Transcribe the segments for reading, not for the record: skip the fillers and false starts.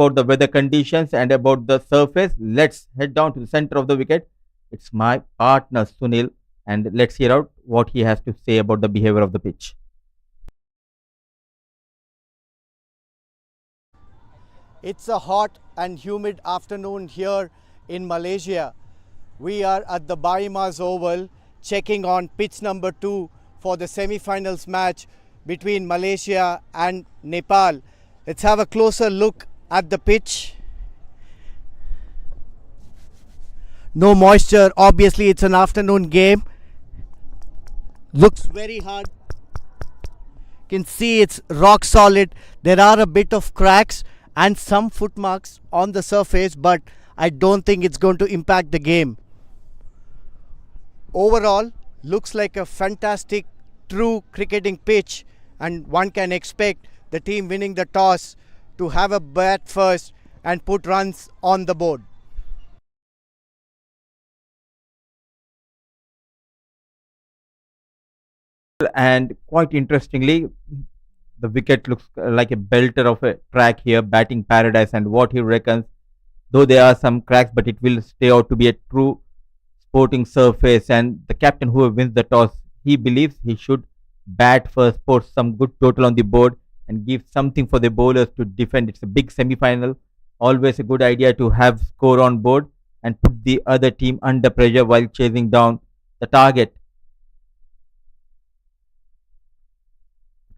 about the weather conditions and about the surface, let's head down to the center of the wicket. It's my partner Sunil, and let's hear out what he has to say about the behavior of the pitch. It's a hot and humid afternoon here in Malaysia. We are at the Baimas Oval checking on pitch number 2 for the semi-finals match between Malaysia and Nepal. Let's have a closer look at the pitch. No moisture, obviously it's an afternoon game. Looks very hard. You can see it's rock solid. There are a bit of cracks and some footmarks on the surface, but I don't think it's going to impact the game. Overall, looks like a fantastic, true cricketing pitch, and one can expect the team winning the toss to have a bat first and put runs on the board. And quite interestingly, the wicket looks like a belter of a track here, batting paradise, and what he reckons, though there are some cracks, but it will stay out to be a true sporting surface. And the captain who wins the toss, he believes he should bat first, put some good total on the board, and give something for the bowlers to defend. It's a big semi-final. Always a good idea to have score on board and put the other team under pressure while chasing down the target.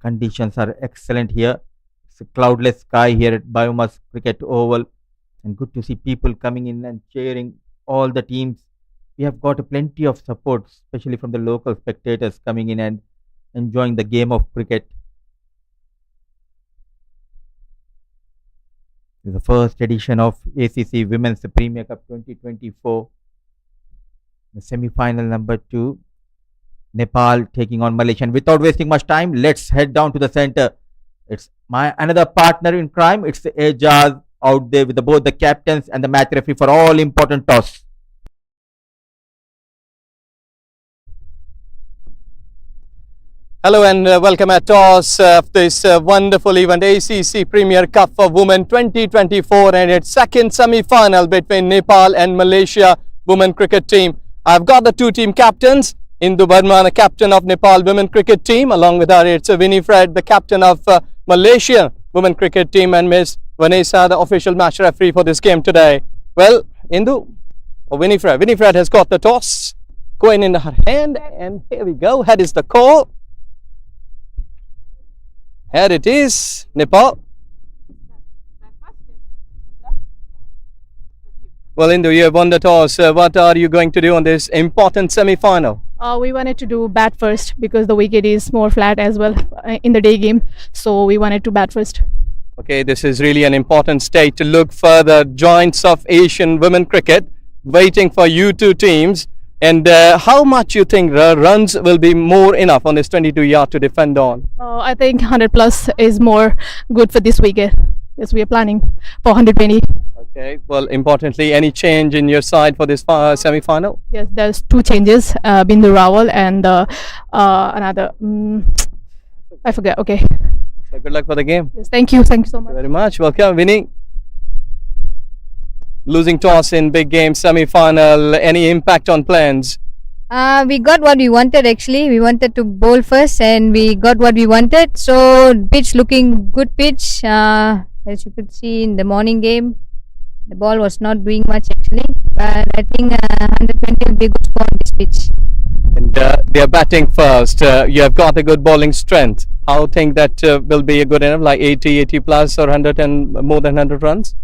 Conditions are excellent here. It's a cloudless sky here at Biomass Cricket Oval, and good to see people coming in and cheering all the teams. We have got plenty of support, especially from the local spectators coming in and enjoying the game of cricket. The first edition of ACC Women's Premier Cup 2024. The semi-final number 2. Nepal taking on Malaysia. And without wasting much time, let's head down to the center. It's my another partner in crime. It's Ajaz out there with both the captains and the match referee for all important toss. Hello and welcome at toss of this wonderful event, ACC Premier Cup for Women 2024, and its second semi-final between Nepal and Malaysia women cricket team. I've got the two team captains, Indu Burma, the captain of Nepal women cricket team, along with her it's Winifred, the captain of Malaysia women cricket team, and Miss Vanessa, the official match referee for this game today. Well, Indu, or Winifred has got the toss going in her hand, and here we go. Head is the call. Here it is, Nepal. Well, Indu, you have won the toss. What are you going to do on this important semi-final? We wanted to do bat first because the wicket is more flat as well in the day game. So we wanted to bat first. Okay, this is really an important stage to look further. Giants of Asian women cricket waiting for you two teams. And how much you think runs will be more enough on this 22-yard to defend on? I think 100 plus is more good for this wicket. Yes, we are planning for 120. Okay, well, importantly, any change in your side for this semi-final? Yes, there's two changes, Bindu Rawal and another, I forget, okay. So good luck for the game. Yes, thank you so much. Thank you very much. Welcome, Winnie. Losing toss in big game semi-final, any impact on plans? We got what we wanted actually. We wanted to bowl first and we got what we wanted. So pitch looking good pitch. As you could see in the morning game, the ball was not doing much actually. But I think 120 will be a good score on this pitch. And they are batting first. You have got a good bowling strength. How think that will be a good enough, like 80 plus or 100 and more than 100 runs?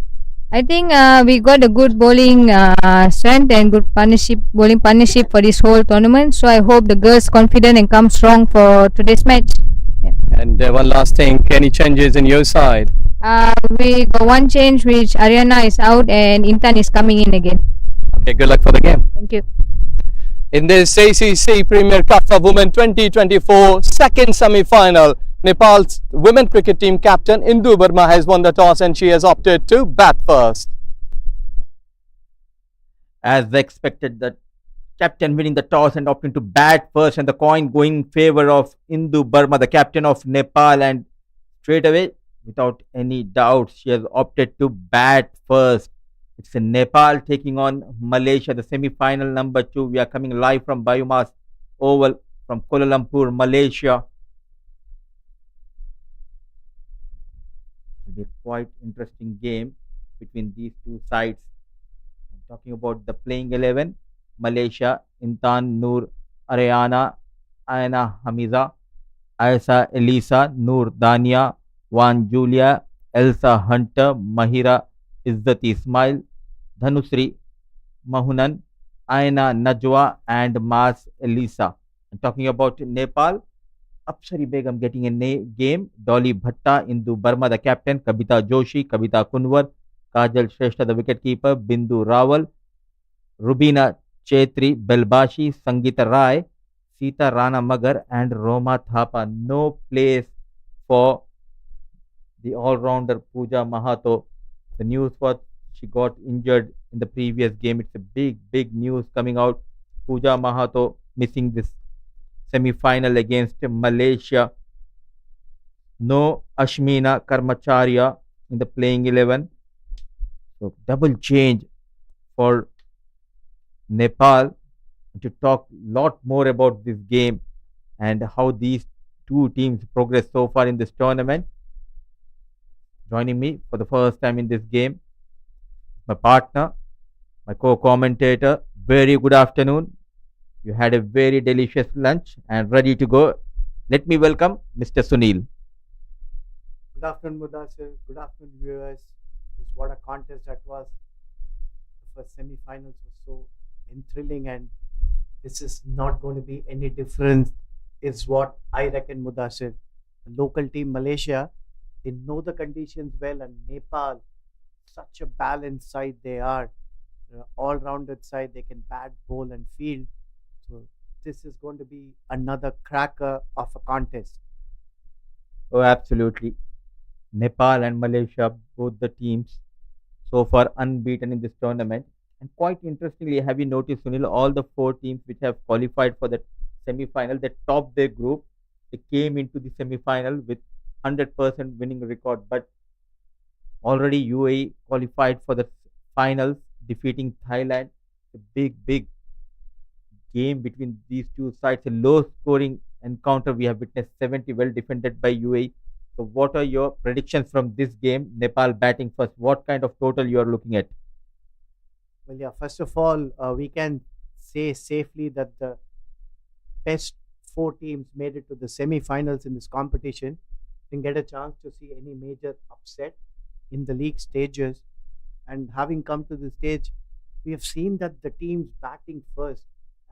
I think we got a good bowling strength and good bowling partnership for this whole tournament. So I hope the girls confident and come strong for today's match. Yeah. And one last thing, any changes in your side? We got one change, which Ariana is out and Intan is coming in again. Okay, good luck for the game. Thank you. In this ACC Premier Cup for Women 2024 second semi-final, Nepal's women cricket team captain Indu Burma has won the toss and she has opted to bat first. As expected, the captain winning the toss and opting to bat first, and the coin going in favor of Indu Burma, the captain of Nepal, and straight away without any doubt, she has opted to bat first. It's in Nepal taking on Malaysia, the semi-final number two. We are coming live from Biomass Oval from Kuala Lumpur, Malaysia. It will be a quite interesting game between these two sides. And talking about the playing 11, Malaysia, Intan Noor Ariana, Aina Hamiza, Aisa Elisa, Noor Dania, Wan Julia, Elsa Hunter, Mahira Izzati Ismail, Dhanusri Mahunan, Aina Najwa, and Mas Elisa. And talking about Nepal, Apsari Begum getting a game, Dolly Bhatta, Indu Burma, the captain, Kabita Joshi, Kabita Kunwar, Kajal Shrestha, the wicketkeeper, Bindu Rawal, Rubina Chetri, Belbashi, Sangeeta Rai, Sita Rana Magar, and Roma Thapa. No place for the all-rounder Pooja Mahato. The news was she got injured in the previous game. It's a big news coming out. Pooja Mahato missing this semi-final against Malaysia. No Ashmina Karmacharya in the playing 11. So double change for Nepal. To talk lot more about this game and how these two teams progress so far in this tournament. Joining me for the first time in this game, my partner, my co-commentator. Very good afternoon. You had a very delicious lunch and ready to go. Let me welcome Mr. Sunil. Good afternoon, Mudasir. Good afternoon, viewers. What a contest that was. The first semi-finals was so thrilling, and this is not going to be any different, is what I reckon, Mudasir. The local team, Malaysia, they know the conditions well, and Nepal, such a balanced side they are. All-rounded side, they can bat, bowl, and field. So this is going to be another cracker of a contest. Oh, absolutely. Nepal and Malaysia, both the teams so far unbeaten in this tournament. And quite interestingly, have you noticed, Sunil, all the four teams which have qualified for the semi-final, they topped their group. They came into the semi-final with 100% winning record. But already UAE qualified for the finals, defeating Thailand. A big game between these two sides. A low-scoring encounter we have witnessed. 70 well defended by UAE. So, what are your predictions from this game? Nepal batting first. What kind of total you are looking at? Well, yeah, first of all, we can say safely that the best four teams made it to the semi-finals in this competition. Didn't get a chance to see any major upset in the league stages. And having come to the stage, we have seen that the teams batting first,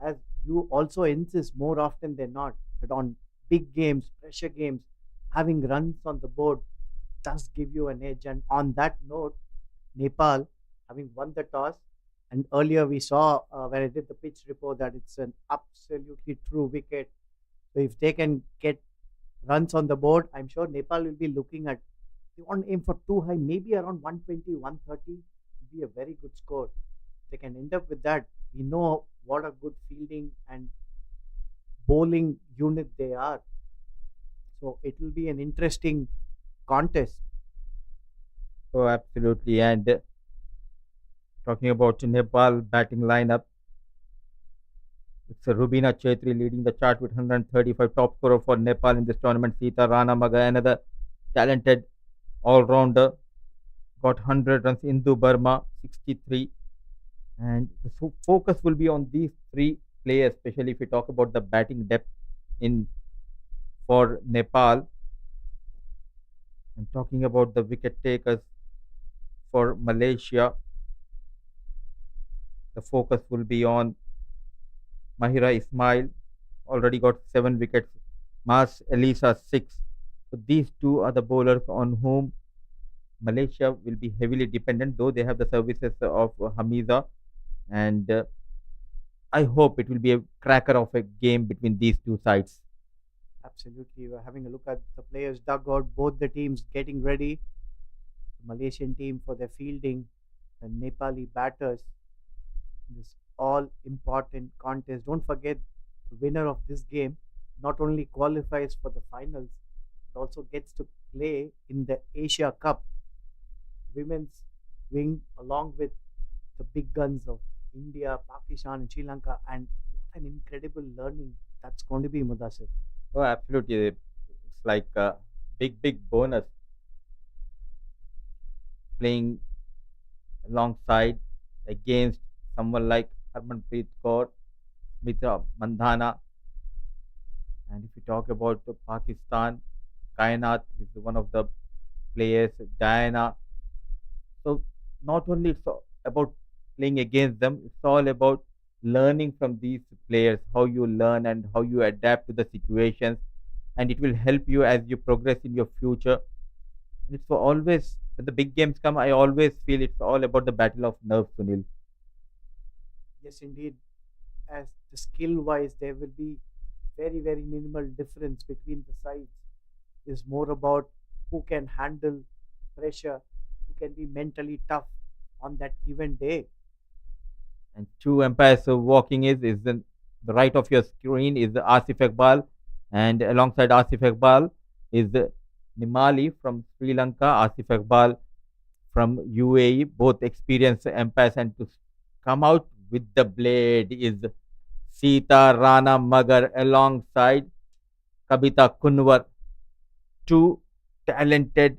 as you also insist more often than not, that on big games, pressure games, having runs on the board does give you an edge. And on that note, Nepal having won the toss, and earlier we saw when I did the pitch report that it's an absolutely true wicket. So if they can get runs on the board, I'm sure Nepal will be looking at, they want to aim for too high, maybe around 120, 130 will be a very good score. They can end up with that. We know what a good fielding and bowling unit they are. So it will be an interesting contest. Oh, absolutely. And talking about Nepal batting lineup, it's Rubina Chetri leading the chart with 135, top scorer for Nepal in this tournament. Sita Rana Maga, another talented all-rounder, got 100 runs. Indu Burma, 63. And the focus will be on these three players, especially if we talk about the batting depth in for Nepal. And talking about the wicket takers for Malaysia, the focus will be on Mahira Ismail, already got 7 wickets. Mas Elisa 6. So these two are the bowlers on whom Malaysia will be heavily dependent, though they have the services of Hamiza. And I hope it will be a cracker of a game between these two sides. Absolutely. We're having a look at the players dugout, both the teams getting ready. The Malaysian team for their fielding, the Nepali batters. This all important contest. Don't forget, the winner of this game not only qualifies for the finals, but also gets to play in the Asia Cup women's wing along with the big guns of India, Pakistan, and Sri Lanka. And what an incredible learning that's going to be, Mudassir. Oh, absolutely. It's like a big bonus playing alongside against someone like Harmanpreet Kaur, Smita Mandhana. And if you talk about Pakistan, Kainat is one of the players, Diana. So not only about playing against them, it's all about learning from these players, how you learn and how you adapt to the situations, and it will help you as you progress in your future. And it's for always when the big games come, I always feel it's all about the battle of nerves, Sunil. Yes, indeed. As the skill wise, there will be very minimal difference between the sides. Is more about who can handle pressure, who can be mentally tough on that given day. And two umpires walking is the right of your screen is Asif Iqbal, and alongside Asif Iqbal is Nimali from Sri Lanka, Asif Iqbal from UAE, both experienced umpires, and to come out with the blade is Sita Rana Magar alongside Kabita Kunwar, two talented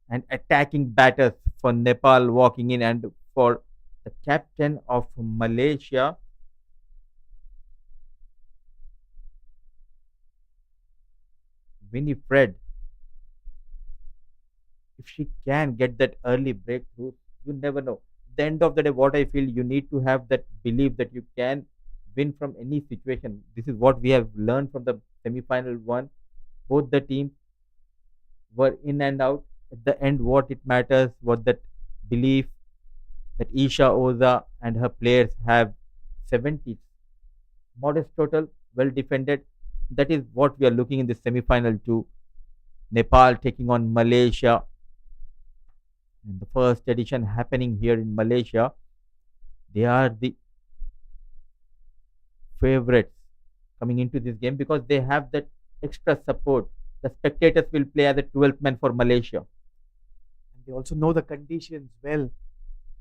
and attacking batters for Nepal walking in, and for the captain of Malaysia, Winifred. If she can get that early breakthrough, you never know. At the end of the day, what I feel, you need to have that belief that you can win from any situation. This is what we have learned from the semi-final one. Both the teams were in and out. At the end, what it matters was that belief that Isha Oza and her players have 70 modest total, well defended. That is what we are looking in the semi-final too. Nepal taking on Malaysia. In the first edition happening here in Malaysia, they are the favorites coming into this game because they have that extra support. The spectators will play as a 12th man for Malaysia. And they also know the conditions well,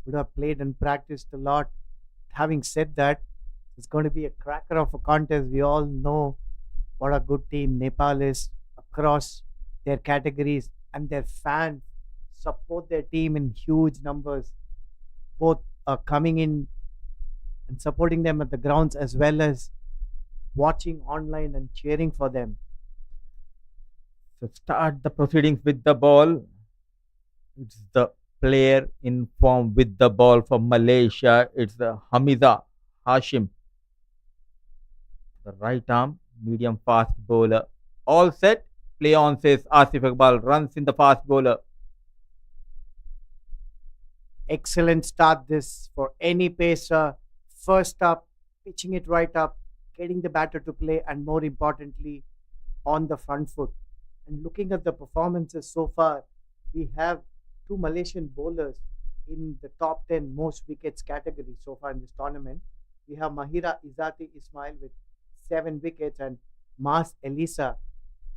would have played and practiced a lot. Having said that, it's going to be a cracker of a contest. We all know what a good team Nepal is across their categories, and their fans support their team in huge numbers. Both are coming in and supporting them at the grounds as well as watching online and cheering for them. So start the proceedings with the ball. It's the player in form with the ball for Malaysia. It's the Hamiza Hashim, the right arm medium fast bowler. All set. Play on, says Asif Iqbal. Runs in the fast bowler. Excellent start this for any pacer. First up, pitching it right up, getting the batter to play, and more importantly, on the front foot. And looking at the performances so far, we have two Malaysian bowlers in the top 10 most wickets category so far in this tournament. We have Mahira Izzati Ismail with 7 wickets and Mas Elisa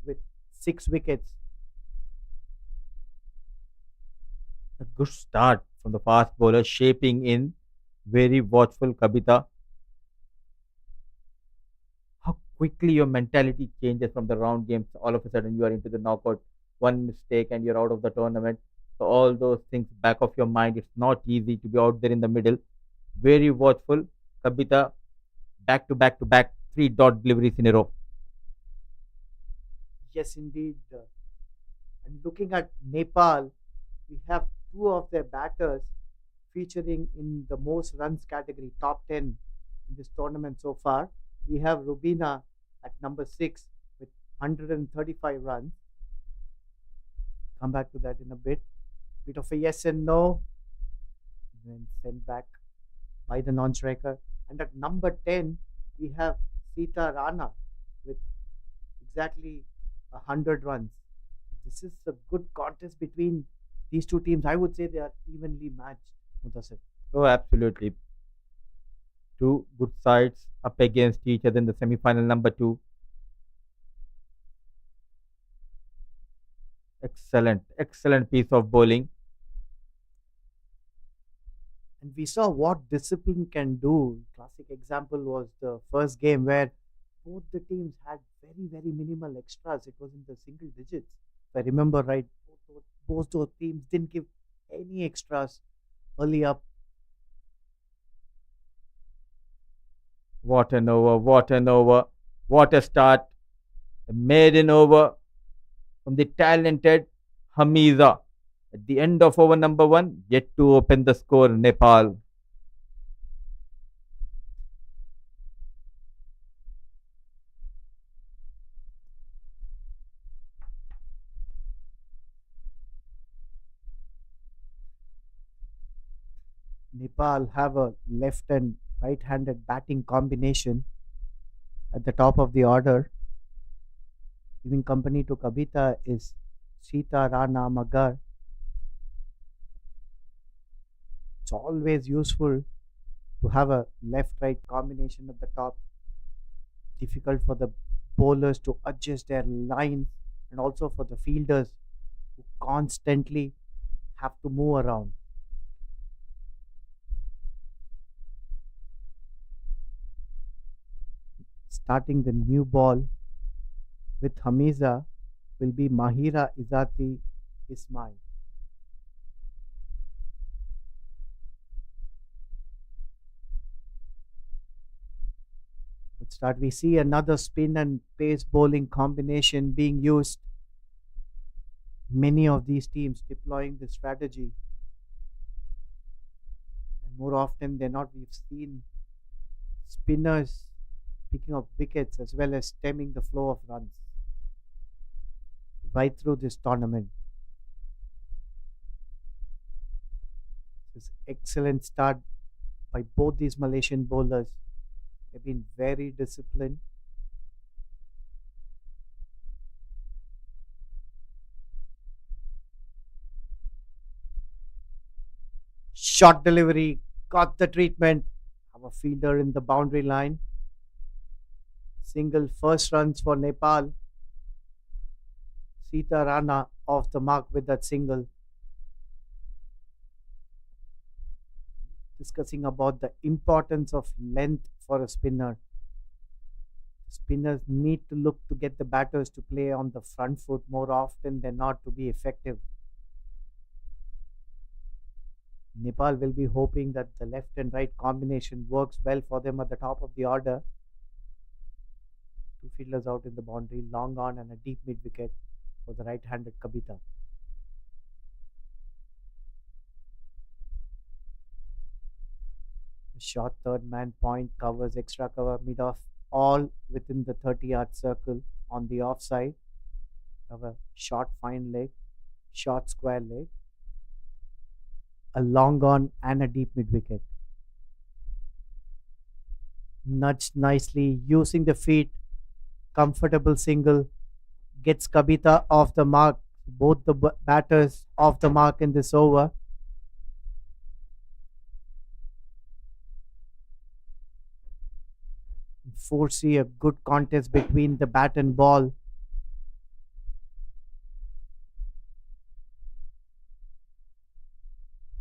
with 6 wickets. A good start from the fast bowler, shaping in. Very watchful, Kabita. How quickly your mentality changes from the round games. All of a sudden, you are into the knockout. One mistake and you're out of the tournament. So all those things back of your mind. It's not easy to be out there in the middle. Very watchful, Kabita. Back to back to back, 3 dot deliveries in a row. Yes, indeed. And looking at Nepal, we have two of their batters featuring in the most runs category, top 10 in this tournament so far. We have Rubina at number 6 with 135 runs. Come back to that in a bit. Bit of a yes and no. Then sent back by the non-striker. And at number 10, we have Sita Rana with exactly 100 runs. This is a good contest between these two teams. I would say they are evenly matched, Mutasir. Oh, absolutely. Two good sides up against each other in the semi-final number 2. Excellent, excellent piece of bowling. And we saw what discipline can do. Classic example was the first game where both the teams had very minimal extras. It was in the single digits. If I remember right, both those teams didn't give any extras early up. What an over, what an over, what a start. A maiden over from the talented Hamiza. At the end of over number one, yet to open the score, Nepal. Nepal have a left and right-handed batting combination at the top of the order. Giving company to Kabita is Sita Rana Magar. It's always useful to have a left-right combination at the top. Difficult for the bowlers to adjust their lines and also for the fielders who constantly have to move around. Starting the new ball with Hamiza will be Mahira Izati Ismail. Good start. We see another spin and pace bowling combination being used. Many of these teams deploying this strategy. And more often than not, we've seen spinners picking up wickets as well as stemming the flow of runs right through this tournament. This excellent start by both these Malaysian bowlers. They've been very disciplined. Short delivery, got the treatment. Have a fielder in the boundary line. Single first runs for Nepal. Sita Rana off the mark with that single. Discussing about the importance of length for a spinner. Spinners need to look to get the batters to play on the front foot more often than not to be effective. Nepal will be hoping that the left and right combination works well for them at the top of the order. Two fielders out in the boundary, long on and a deep mid wicket for the right-handed Kabita. A short third man point covers extra cover mid off, all within the 30-yard circle on the offside. Have a short fine leg, short square leg, a long on and a deep mid wicket. Nudged nicely using the feet. Comfortable single gets Kabita off the mark. Both the batters off the mark in this over. Foresee a good contest between the bat and ball.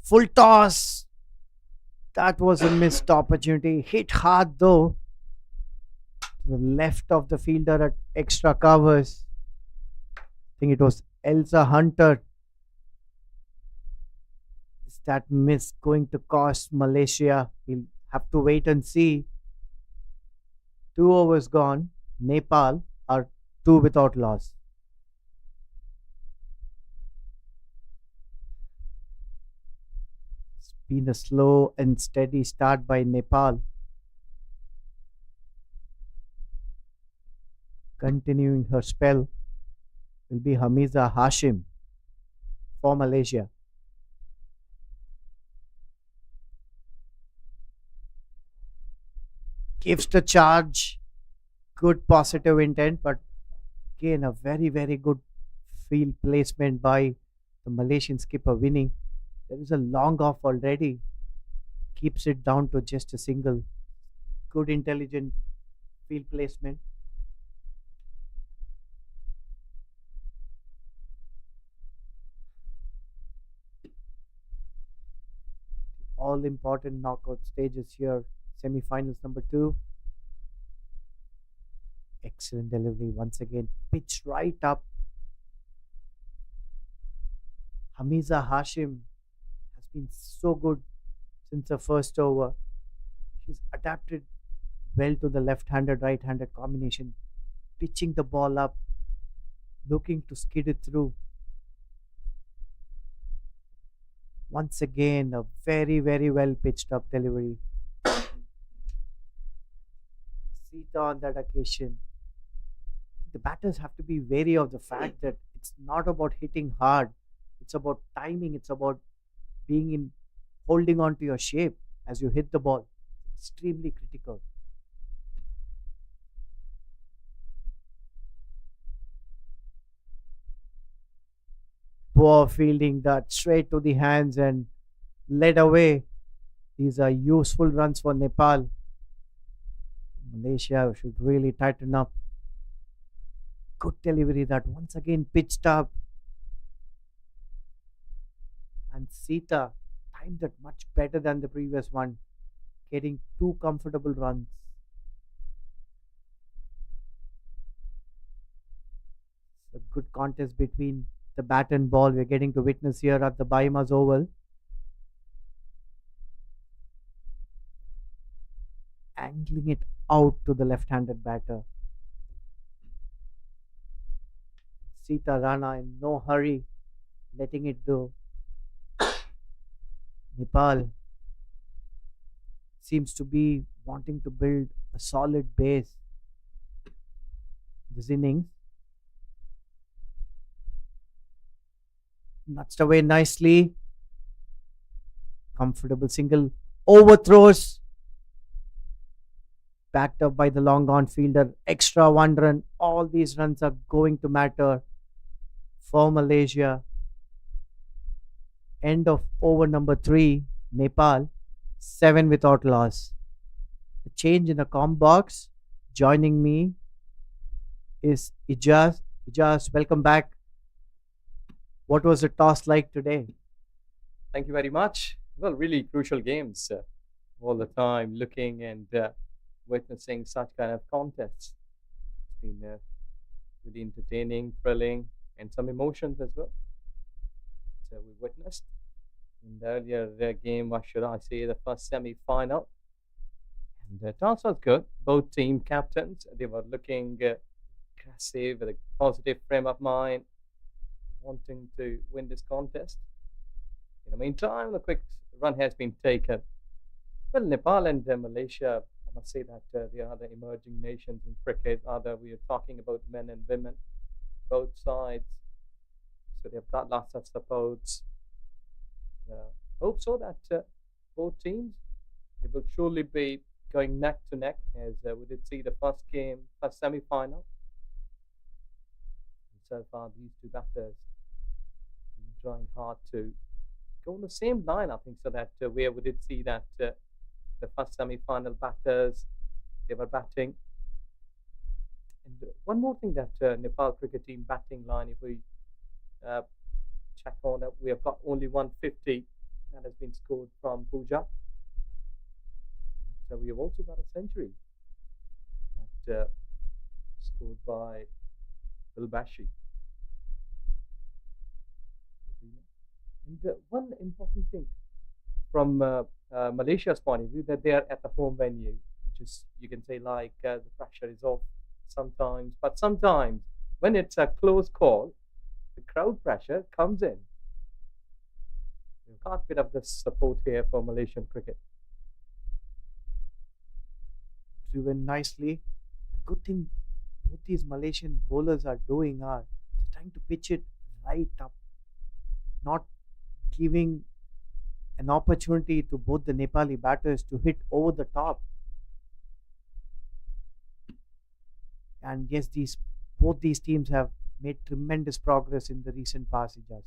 Full toss. That was a missed opportunity. Hit hard though. To the left of the fielder at extra covers. I think it was Elsa Hunter. Is that miss going to cost Malaysia? We'll have to wait and see. 2 overs gone. Nepal are 2 without loss. It's been a slow and steady start by Nepal. Continuing her spell will be Hamiza Hashim for Malaysia. Gives the charge. Good positive intent, but again a very good field placement by the Malaysian skipper winning. There is a long off already. Keeps it down to just a single. Good intelligent field placement. all important knockout stages here. Semi-finals number 2. Excellent delivery once again. Pitch right up. Hamiza Hashim has been so good since the first over. She's adapted well to the left-handed, right-handed combination, pitching the ball up, looking to skid it through. Once again, a very, very well pitched up delivery. Sita on that occasion. The batters have to be wary of the fact that it's not about hitting hard. It's about timing. It's about being in holding on to your shape as you hit the ball. Extremely critical. Poor fielding that straight to the hands and led away. These are useful runs for Nepal. Malaysia should really tighten up. Good delivery that once again pitched up. And Sita timed it much better than the previous one, getting 2 comfortable runs. It's a good contest between the bat and ball we're getting to witness here at the Baimas Oval. Angling it out to the left-handed batter. Sita Rana in no hurry, letting it go. Nepal seems to be wanting to build a solid base this innings. Nudged away nicely. Comfortable single. Overthrows. Backed up by the long gone fielder. Extra 1 run. All these runs are going to matter for Malaysia. End of over number 3. Nepal 7 without loss. The change in the comp box. Joining me is Ijaz. Ijaz, welcome back. What was the toss like today? Thank you very much. Well, really crucial games all the time, looking and witnessing such kind of contests. It's been really entertaining, thrilling, and some emotions as well. So we witnessed in the earlier game, what should I say, the first semi-final. And the toss was good. Both team captains, they were looking aggressive with a positive frame of mind, wanting to win this contest. In the meantime, the quick run has been taken. Well, Nepal and Malaysia, I must say that they are the emerging nations in cricket. Rather, we are talking about men and women, both sides. So they've got lots of supports. Hope so that both teams, they will surely be going neck to neck, as we did see the first game, first semi-final. And so far, these two batters have been trying hard to go on the same line, I think, so that where we did see that the first semi-final batters, they were batting. And one more thing that Nepal cricket team batting line, if we check on that, we have got only 150 that has been scored from Pooja. But we have also got a century that scored by Bilbashi. And one important thing from Malaysia's point of view, that they are at the home venue, which is, you can say, like the pressure is off sometimes, but sometimes when it's a close call, the crowd pressure comes in. We've got a bit of this support here for Malaysian cricket. Driven nicely. The good thing both these Malaysian bowlers are doing are they're trying to pitch it right up, not giving an opportunity to both the Nepali batters to hit over the top. And yes, both these teams have made tremendous progress in the recent past, Ijaz.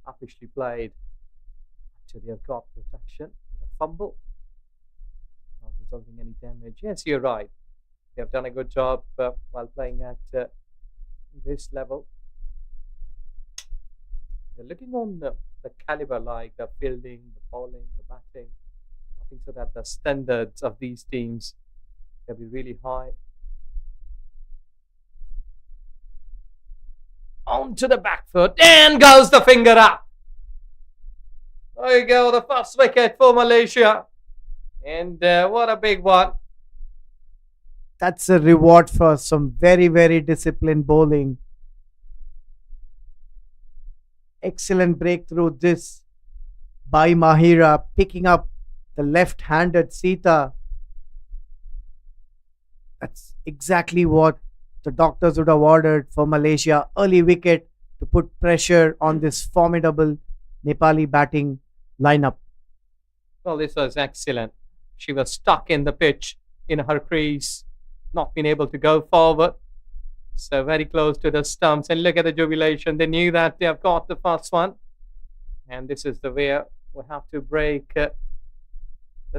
Officially played. Actually, they've got protection, a fumble, not resulting in any damage. Yes, you're right. They have done a good job while playing at this level. They're looking on the caliber, like the fielding, the bowling, the batting. I think so that the standards of these teams can be really high. On to the back foot, and goes the finger up. There you go, the first wicket for Malaysia. And what a big one. That's a reward for some very, very disciplined bowling. Excellent breakthrough this by Mahira, picking up the left-handed Sita. That's exactly what the doctors would have ordered for Malaysia. Early wicket to put pressure on this formidable Nepali batting lineup. Well, this was excellent. She was stuck in the pitch in her crease, not being able to go forward. So very close to the stumps. And look at the jubilation. They knew that they have got the first one. And this is the way we have to break the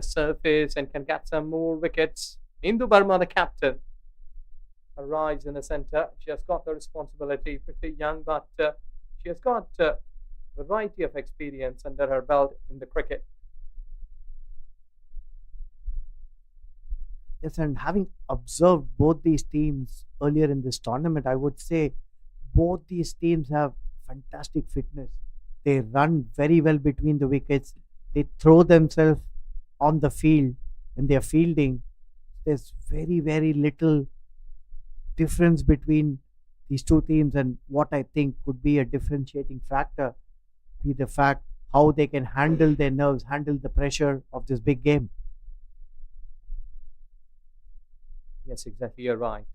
surface and can get some more wickets. Indu Burma, the captain, arrives in the centre. She has got the responsibility, pretty young, but she has got a variety of experience under her belt in the cricket. Yes, and having observed both these teams earlier in this tournament, I would say both these teams have fantastic fitness. They run very well between the wickets. They throw themselves on the field when they are fielding. There's very, very little difference between these two teams, and what I think could be a differentiating factor be the fact how they can handle their nerves, handle the pressure of this big game. Yes, exactly. You're right.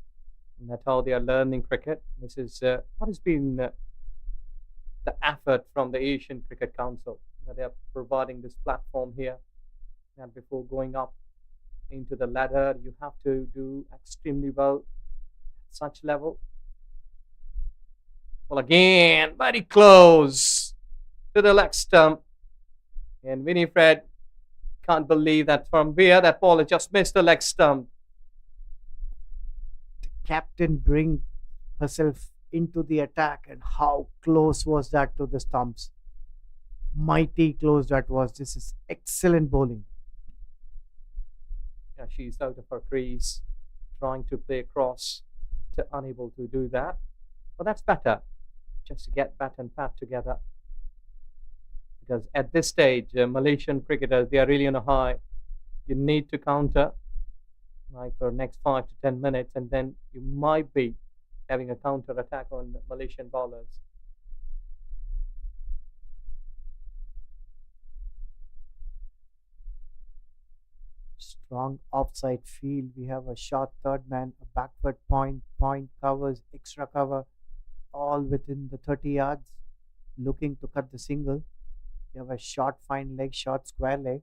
And that's how they are learning cricket. This is what has been the effort from the Asian Cricket Council. That they are providing this platform here. And before going up into the ladder, you have to do extremely well at such level. Well, again, very close to the leg stump. And Winifred can't believe that from where that ball has just missed the leg stump. Captain bring herself into the attack, and how close was that to the stumps? Mighty close that was. This is excellent bowling. Yeah, she's out of her crease, trying to play across, unable to do that. But that's better, just to get bat and pat together. Because at this stage, Malaysian cricketers, they are really on a high. You need to counter like for next 5 to 10 minutes, and then you might be having a counter attack on Malaysian bowlers. Strong offside field. We have a short third man, a backward point, point covers, extra cover, all within the 30 yards, looking to cut the single. We have a short fine leg, short square leg.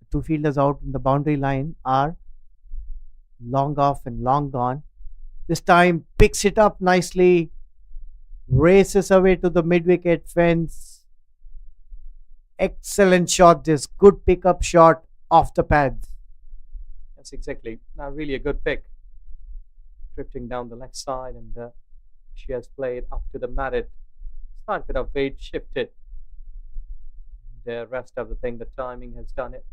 The two fielders out in the boundary line are long off and long gone. This time picks it up nicely, races away to the mid-wicket fence. Excellent shot, this good pickup shot off the pads. That's exactly. Now really a good pick. Drifting down the left side, and she has played up to the matted. Slight bit of weight shifted. The rest of the thing, the timing has done it.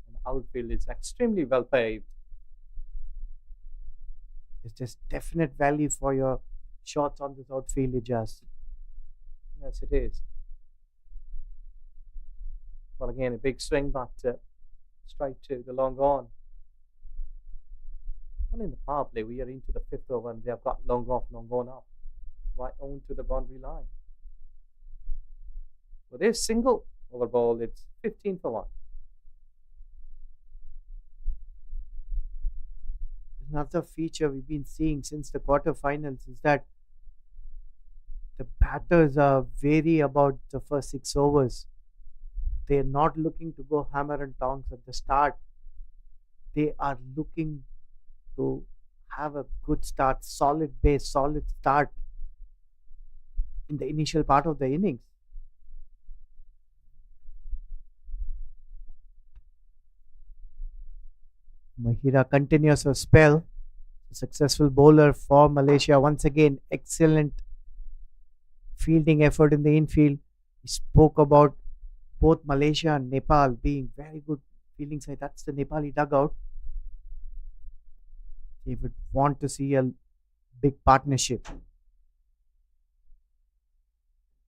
And the outfield is extremely well paved. It's just definite value for your shots on this outfield, Ijaz. Yes, it is. Well, again, a big swing, but straight to the long on. Well, in the power play, we are into the fifth over, and they have got long off, long on up, right on to the boundary line. With this single over ball, it's 15 for 1. Another feature we've been seeing since the quarterfinals is that the batters are wary about the first 6 overs. They're not looking to go hammer and tongs at the start. They are looking to have a good start, solid base, solid start in the initial part of the innings. Mahira continues her spell. A successful bowler for Malaysia. Once again, excellent fielding effort in the infield. He spoke about both Malaysia and Nepal being very good fielding side. That's the Nepali dugout. They would want to see a big partnership.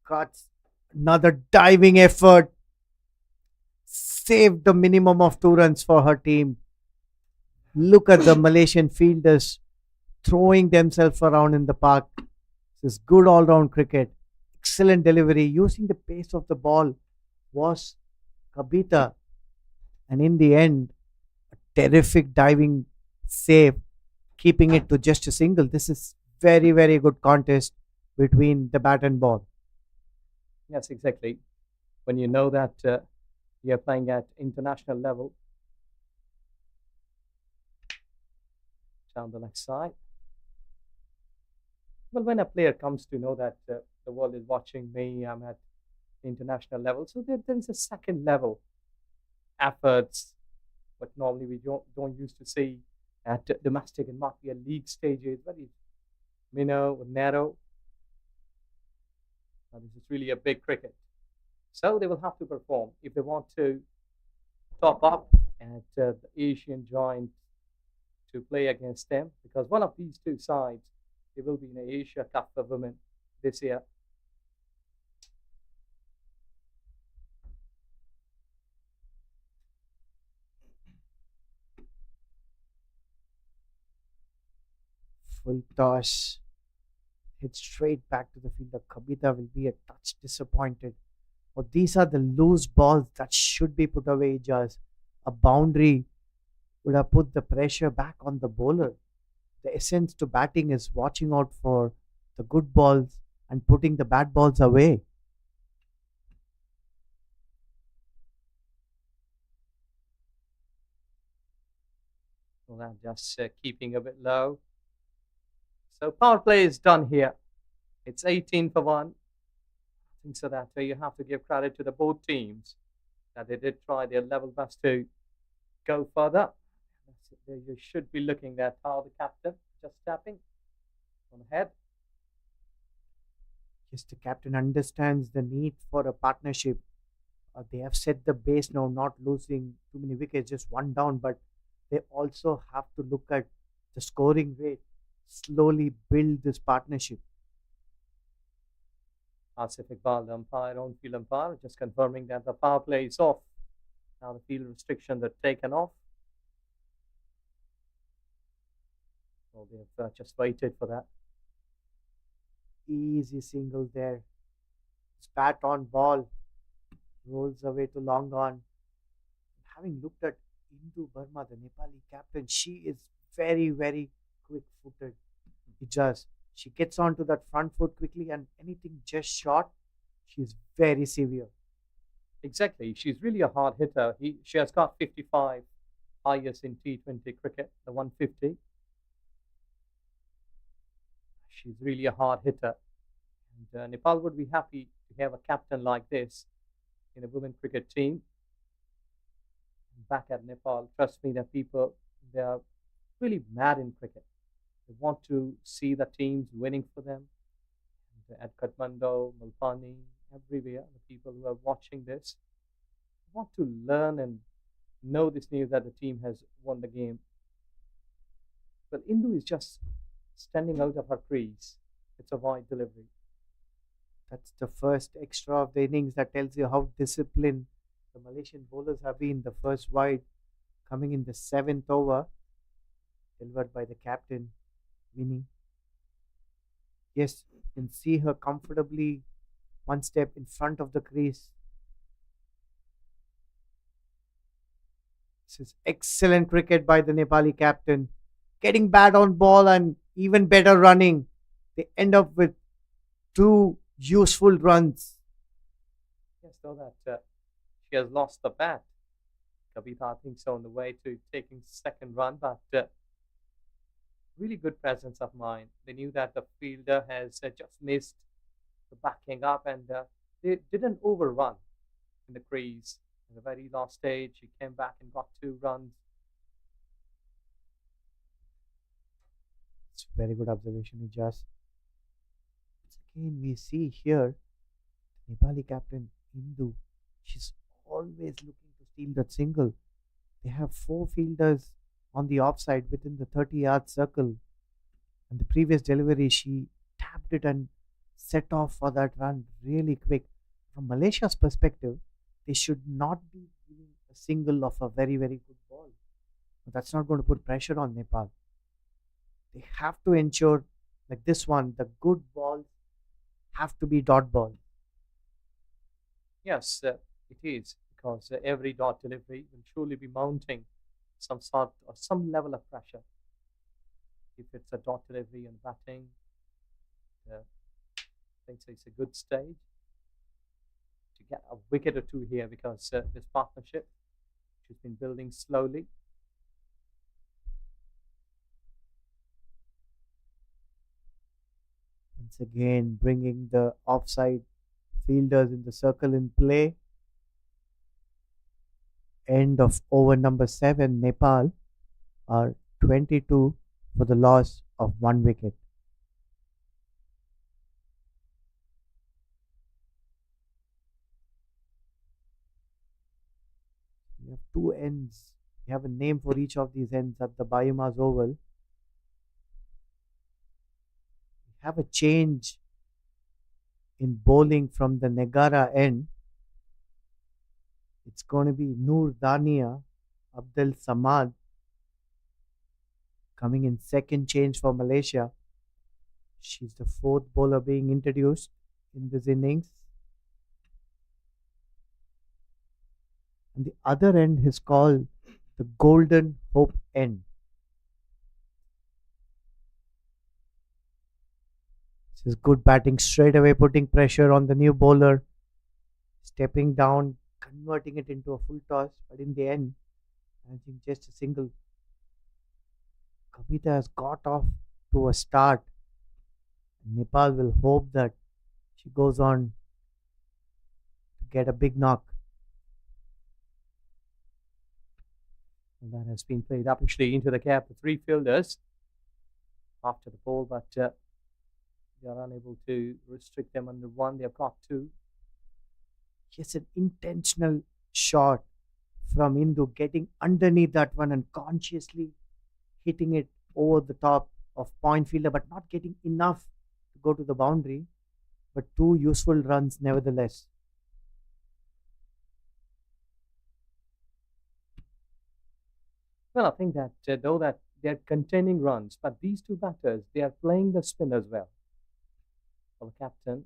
Cuts another diving effort, saved the minimum of 2 runs for her team. Look at the Malaysian fielders throwing themselves around in the park. This is good all round cricket. Excellent delivery. Using the pace of the ball was Kabita. And in the end, a terrific diving save, keeping it to just a single. This is very, very good contest between the bat and ball. Yes, exactly. When you know that you're playing at international level, down the left side. Well, when a player comes to know that the world is watching me, I'm at international level, so there is a second level efforts, but normally we don't used to see at domestic and not be a league stages, very narrow. Now, this is really a big cricket. So they will have to perform if they want to top up at the Asian giant to play against them, because one of these two sides, they will be in the Asia Cup for women this year. Full toss. Hit straight back to the fielder. Kabita will be a touch disappointed. But these are the loose balls that should be put away, just a boundary would have put the pressure back on the bowler. The essence to batting is watching out for the good balls and putting the bad balls away. Well, I'm just keeping a bit low. So power play is done here. It's 18 for 1. I think so that you have to give credit to the both teams that they did try their level best to go further. You should be looking at how the captain just tapping on the head. Yes, the captain understands the need for a partnership. They have set the base now, not losing too many wickets, just one down, but they also have to look at the scoring rate, slowly build this partnership. Asif Iqbal, the umpire, on field umpire, just confirming that the power play is off. Now the field restrictions are taken off. So they have just waited for that. Easy single there. Spat on ball, rolls away to long on. Having looked at Indu Burma, the Nepali captain, she is very, very quick footed. She gets onto that front foot quickly, and anything just short, she's very severe. Exactly. She's really a hard hitter. She has got 55 highest in T20 cricket, the 150. She's really a hard hitter. And Nepal would be happy to have a captain like this in a women cricket team. Back at Nepal, trust me, that people, they are really mad in cricket. They want to see the teams winning for them. And at Kathmandu, Mulpani, everywhere, the people who are watching this want to learn and know this news that the team has won the game. But Indu is just standing out of her crease. It's a wide delivery. That's the first extra of the innings that tells you how disciplined the Malaysian bowlers have been. The first wide coming in the 7th over, delivered by the captain, Winnie. Yes, you can see her comfortably one step in front of the crease. This is excellent cricket by the Nepali captain. Getting bad on ball and even better running. They end up with 2 useful runs. Yes, though that she has lost the bat. Kavita, I think so, on the way to taking second run, but really good presence of mind. They knew that the fielder has just missed the backing up, and they didn't overrun in the crease. In the very last stage, she came back and got 2 runs. It's a very good observation, Ijaz. Again, we see here Nepali captain Hindu, she's always looking to steal that single. They have four fielders on the offside within the 30-yard circle. And the previous delivery, she tapped it and set off for that run really quick. From Malaysia's perspective, they should not be giving a single of a very, very good ball. That's not going to put pressure on Nepal. They have to ensure, like this one, the good balls have to be dot ball. Yes, it is, because every dot delivery will surely be mounting some sort or some level of pressure. If it's a dot delivery and batting, I think so it's a good stage to get a wicket or two here, because this partnership, which has been building slowly. Once again, bringing the offside fielders in the circle in play. End of over number 7, Nepal are 22 for the loss of 1 wicket. We have 2 ends. We have a name for each of these ends at the Biomass Oval. We have a change in bowling from the Negara end. It's going to be Noor Dania Abdel Samad coming in second change for Malaysia. She's the 4th bowler being introduced in this innings. And the other end is called the Golden Hope end. This is good batting straight away, putting pressure on the new bowler, stepping down, converting it into a full toss, but in the end, I think just a single. Kavita has got off to a start. Nepal will hope that she goes on to get a big knock. And that has been played up actually into the cap of 3 fielders after the ball, but they are unable to restrict them under 1. They've got 2. Yes, an intentional shot from Indu, getting underneath that one and consciously hitting it over the top of point fielder, but not getting enough to go to the boundary. But 2 useful runs nevertheless. Well, I think that though that they're containing runs, but these 2 batters, they are playing the spin as well. Well, the captain,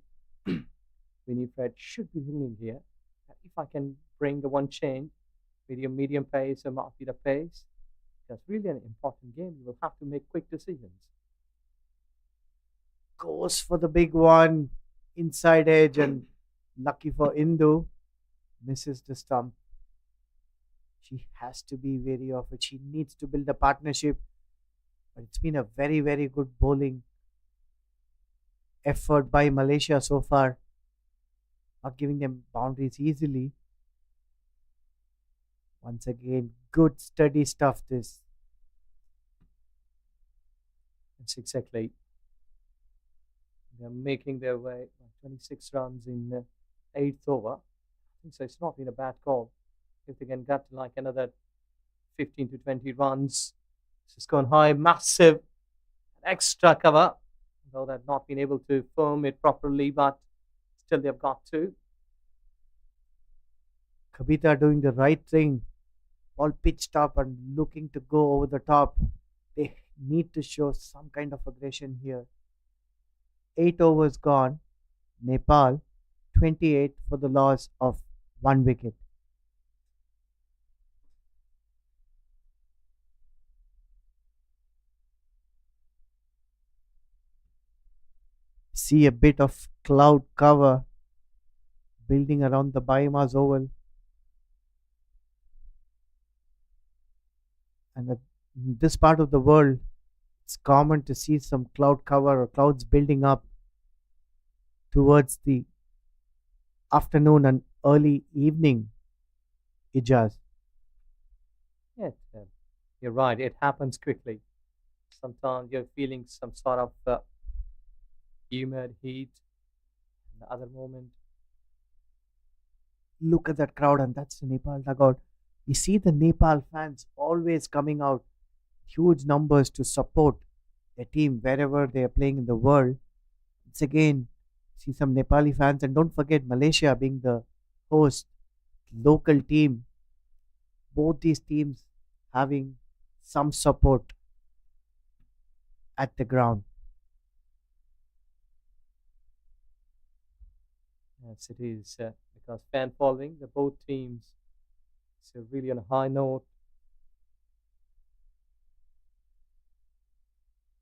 Winifred, should be thinking here, if I can bring the one change, medium pace or market pace, that's really an important game. You will have to make quick decisions. Goes for the big one, inside edge, and lucky for Indu, misses the stump. She has to be wary of it. She needs to build a partnership. But it's been a very, very good bowling effort by Malaysia so far. Not giving them boundaries easily. Once again, good steady stuff this. That's exactly. They're making their way 26 runs in 8th over. I think so. It's not been a bad call. If they can get like another 15 to 20 runs, this has gone high, massive, extra cover. Though they've not been able to firm it properly, but still they've got 2. Kavita doing the right thing. All pitched up and looking to go over the top. They need to show some kind of aggression here. 8 overs gone. Nepal 28 for the loss of 1 wicket. See a bit of cloud cover building around the Biomass Oval. And in this part of the world, it's common to see some cloud cover or clouds building up towards the afternoon and early evening, Ijaz. Yes, you're right. It happens quickly. Sometimes you're feeling some sort of humid heat. And the other moment, Look at that crowd, and that's the Nepal dugout. We see the Nepal fans always coming out, huge numbers to support their team wherever they are playing in the world. Once again, see some Nepali fans, and don't forget Malaysia being the host, local team. Both these teams having some support at the ground. Yes, it is because fan following the both teams is really on a high note.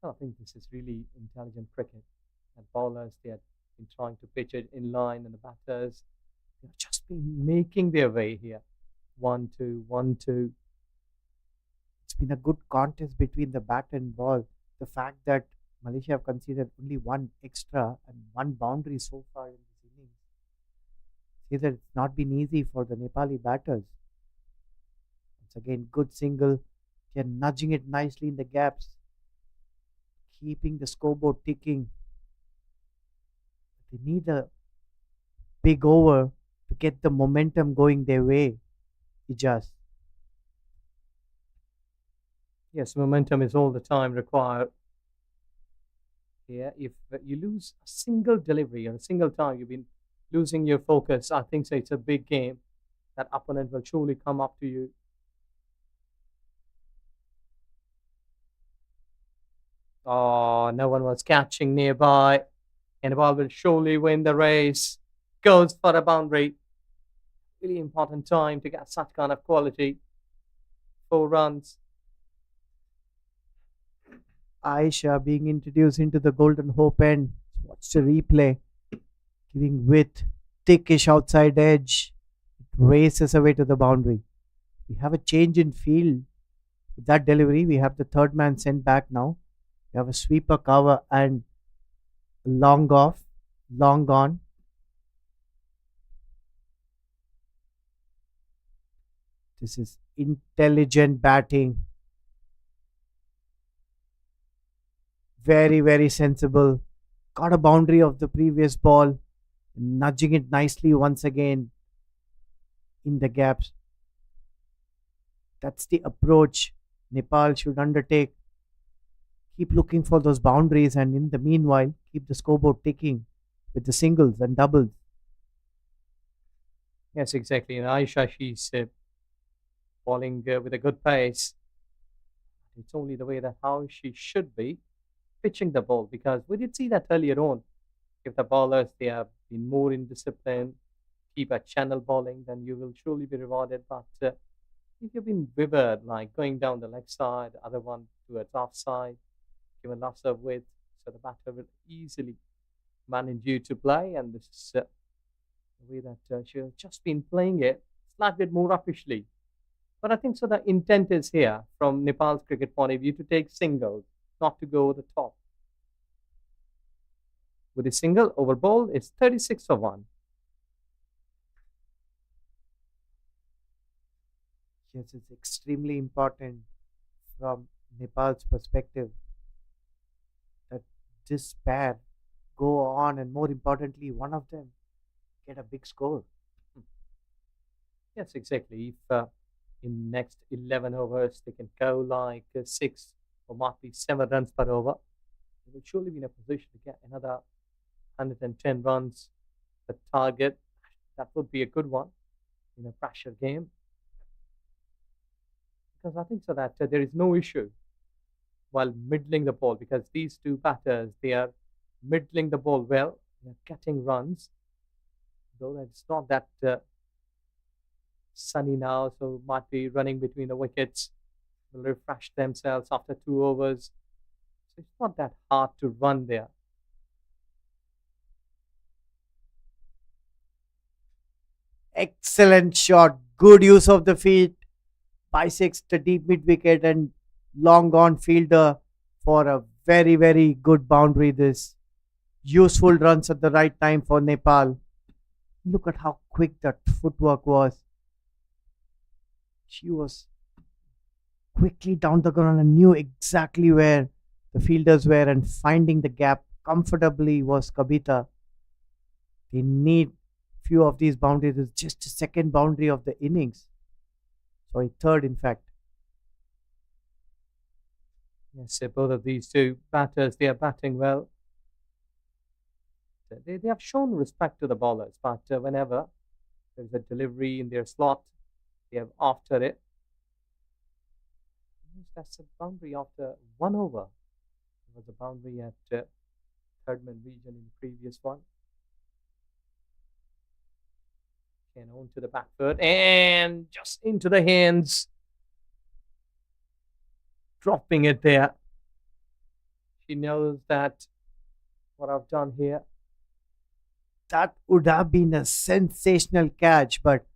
I think this is really intelligent cricket. And bowlers, they have been trying to pitch it in line, and the batters, they've just been making their way here. 1-2, 1-2. It's been a good contest between the bat and ball. The fact that Malaysia have conceded only one extra and one boundary so far in this innings, see that it's not been easy for the Nepali batters. Once again, good single. They're nudging it nicely in the gaps, keeping the scoreboard ticking. They need a big over to get the momentum going their way. Ijaz. Yes, momentum is all the time required here. If you lose a single delivery or a single time, you've been losing your focus. I think so. It's a big game. That opponent will surely come up to you. Oh, no one was catching nearby. And the ball will surely win the race. Goes for a boundary. Really important time to get such kind of quality. 4 runs. Aisha being introduced into the Golden Hope end. Watch the replay. Giving width, thickish outside edge. It races away to the boundary. We have a change in field. With that delivery, we have the third man sent back now. We have a sweeper cover and long off, long gone. This is intelligent batting. Very, very sensible. Got a boundary of the previous ball. Nudging it nicely once again in the gaps. That's the approach Nepal should undertake. Keep looking for those boundaries, and in the meanwhile, keep the scoreboard ticking with the singles and doubles. Yes, exactly. And Aisha, she's bowling with a good pace. It's only the way that how she should be pitching the ball, because we did see that earlier on. If the bowlers, they have been more in discipline, keep a channel bowling, then you will surely be rewarded. But if you've been withered, like going down the leg side, the other one towards offside, given lots of width, so the batter will easily manage you to play. And this is the way that she has just been playing it, slightly bit more officially. But I think so the intent is here from Nepal's cricket point of view to take singles, not to go over the top. With a single over ball, it's 36 for 1. Yes, it's extremely important from Nepal's perspective that this pair go on, and more importantly, one of them get a big score. Yes, exactly. If in next 11 overs they can go like 6 or might be 7 runs per over, they will surely be in a position to get another 110 runs. The target, that would be a good one in a pressure game. Because I think so that there is no issue while middling the ball, because these two batters, they are middling the ball well, they are getting runs, though it's not that sunny now, so might be running between the wickets, will refresh themselves after 2 overs. So it's not that hard to run there. Excellent shot, good use of the feet, bisects the deep mid wicket and long gone fielder for a very, very good boundary. This useful runs at the right time for Nepal. Look at how quick that footwork was. She was quickly down the ground and knew exactly where the fielders were, and finding the gap comfortably was Kabita. They need few of these boundaries is just a second boundary of the innings. Sorry, third in fact. Yes, both of these two batters, they are batting well. They have shown respect to the bowlers, but whenever there's a delivery in their slot, they have after it. That's a boundary after 1 over. There was a boundary at Thirdman region in the previous one. And on to the back foot and just into the hands. Dropping it there. She knows that what I've done here. That would have been a sensational catch, but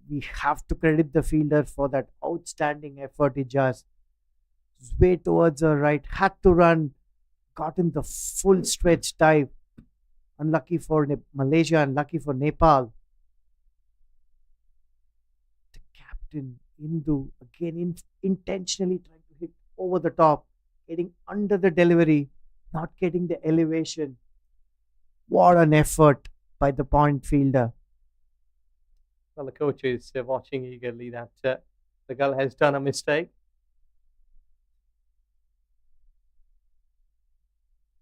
we have to credit the fielder for that outstanding effort. He just way towards her right, had to run, got in the full stretch dive. Unlucky for Malaysia, unlucky for Nepal. The captain, Indu, again intentionally trying to hit over the top, getting under the delivery, not getting the elevation. What an effort by the point fielder. Well, the coach is watching eagerly that the girl has done a mistake.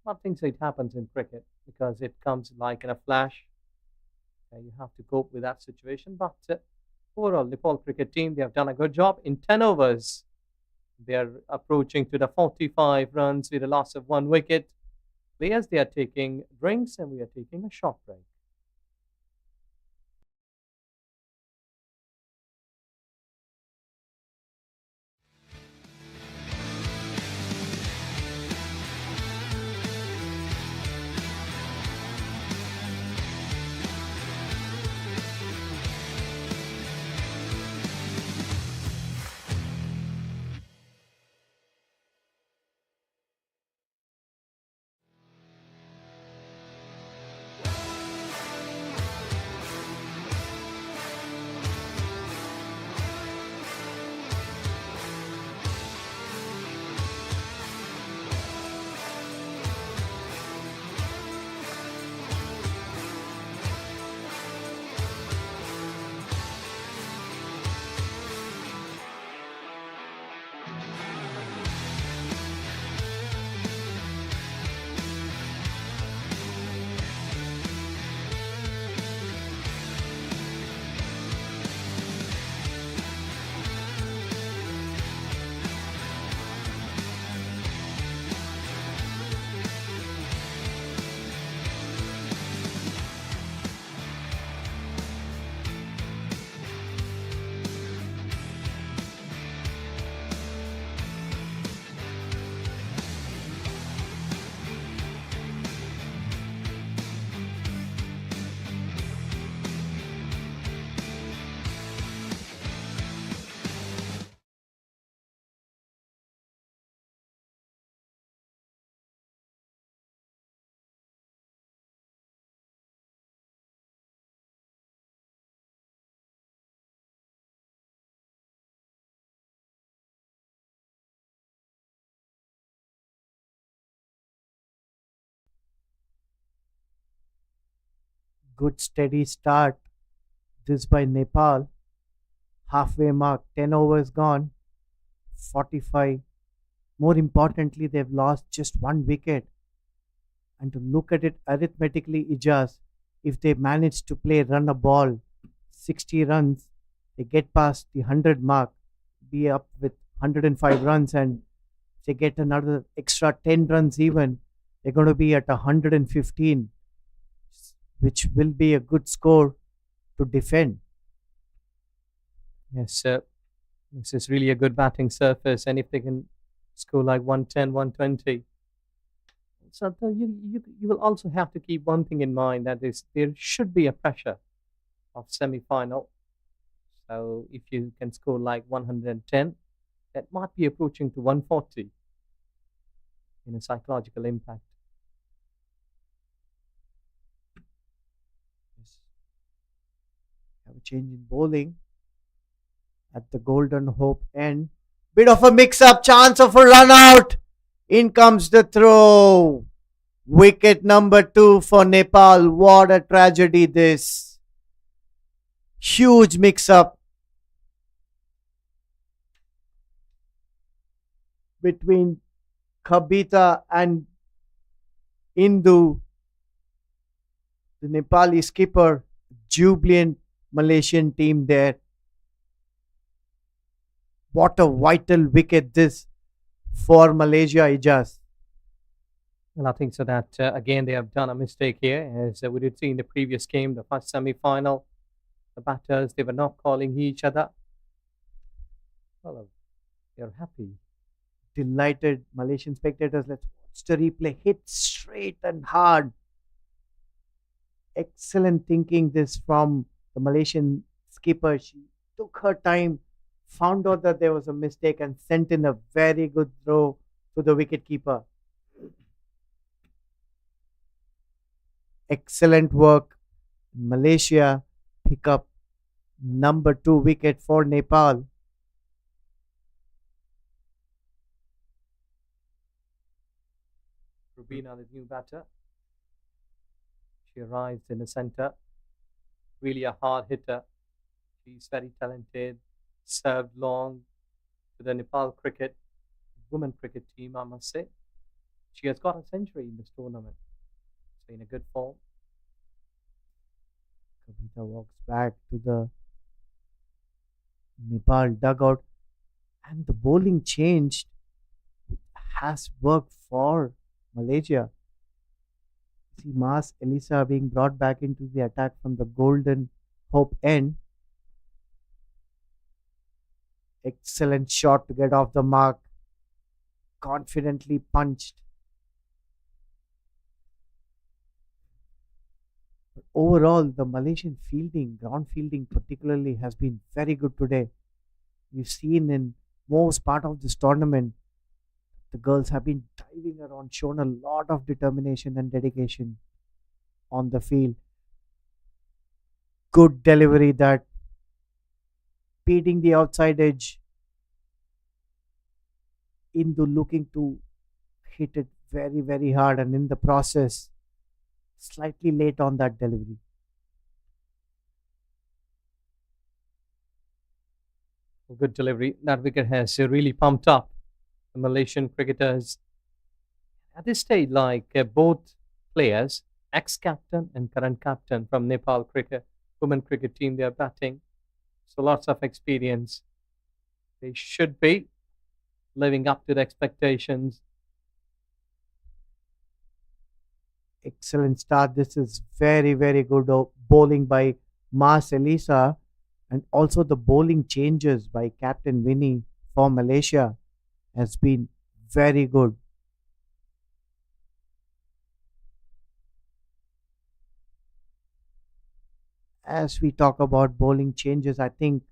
But things it happens in cricket because it comes like in a flash. You have to cope with that situation. But overall, Nepal cricket team, they have done a good job in 10 overs. They are approaching to the 45 runs with a loss of 1 wicket. Players, they are taking drinks and we are taking a short break. Good steady start. This by Nepal. Halfway mark, 10 overs gone, 45. More importantly, they've lost just 1 wicket. And to look at it arithmetically, Ijaz, if they manage to run a ball 60 runs, they get past the 100 mark, be up with 105 runs, and they get another extra 10 runs even, they're going to be at 115, which will be a good score to defend. Yes, this is really a good batting surface, and if they can score like 110, 120. So you will also have to keep one thing in mind, that is there should be a pressure of semi-final. So if you can score like 110, that might be approaching to 140 in a psychological impact. Yes. Have a change in bowling at the Golden Hope end. Bit of a mix-up, chance of a run out. In comes the throw. Wicket number 2 for Nepal. What a tragedy this. Huge mix up between Khabita and Indu, the Nepali skipper, jubilant Malaysian team there. What a vital wicket this for Malaysia, Ijaz. And I think so that again they have done a mistake here, as we did see in the previous game, the first semi-final. The batters, they were not calling each other. Well, they're happy. Delighted Malaysian spectators. Let's watch the replay. Hit straight and hard. Excellent thinking this from the Malaysian skipper. She took her time, found out that there was a mistake, and sent in a very good throw to the wicketkeeper. Excellent work. Malaysia pick up number 2 wicket for Nepal. Rubina, the new batter. She arrives in the centre. Really a hard hitter. She's very talented. Served long to the Nepal women cricket team, I must say. She has got a century in this tournament. So in a good form. Kavita walks back to the Nepal dugout, and the bowling changed has worked for Malaysia. See Mas Elisa being brought back into the attack from the Golden Hope end. Excellent shot to get off the mark. Confidently punched. But overall, the Malaysian fielding, ground fielding particularly, has been very good today. We've seen in most part of this tournament, the girls have been diving around, shown a lot of determination and dedication on the field. Good delivery that beating the outside edge. Indu looking to hit it very, very hard, and in the process, slightly late on that delivery. Good delivery. That wicket has really pumped up the Malaysian cricketers. At this stage, like both players, ex-captain and current captain from Nepal women cricket team, they are batting. So lots of experience. They should be living up to the expectations. Excellent start. This is very, very good bowling by Mas Elisa, and also the bowling changes by Captain Winnie for Malaysia has been very good. As we talk about bowling changes, I think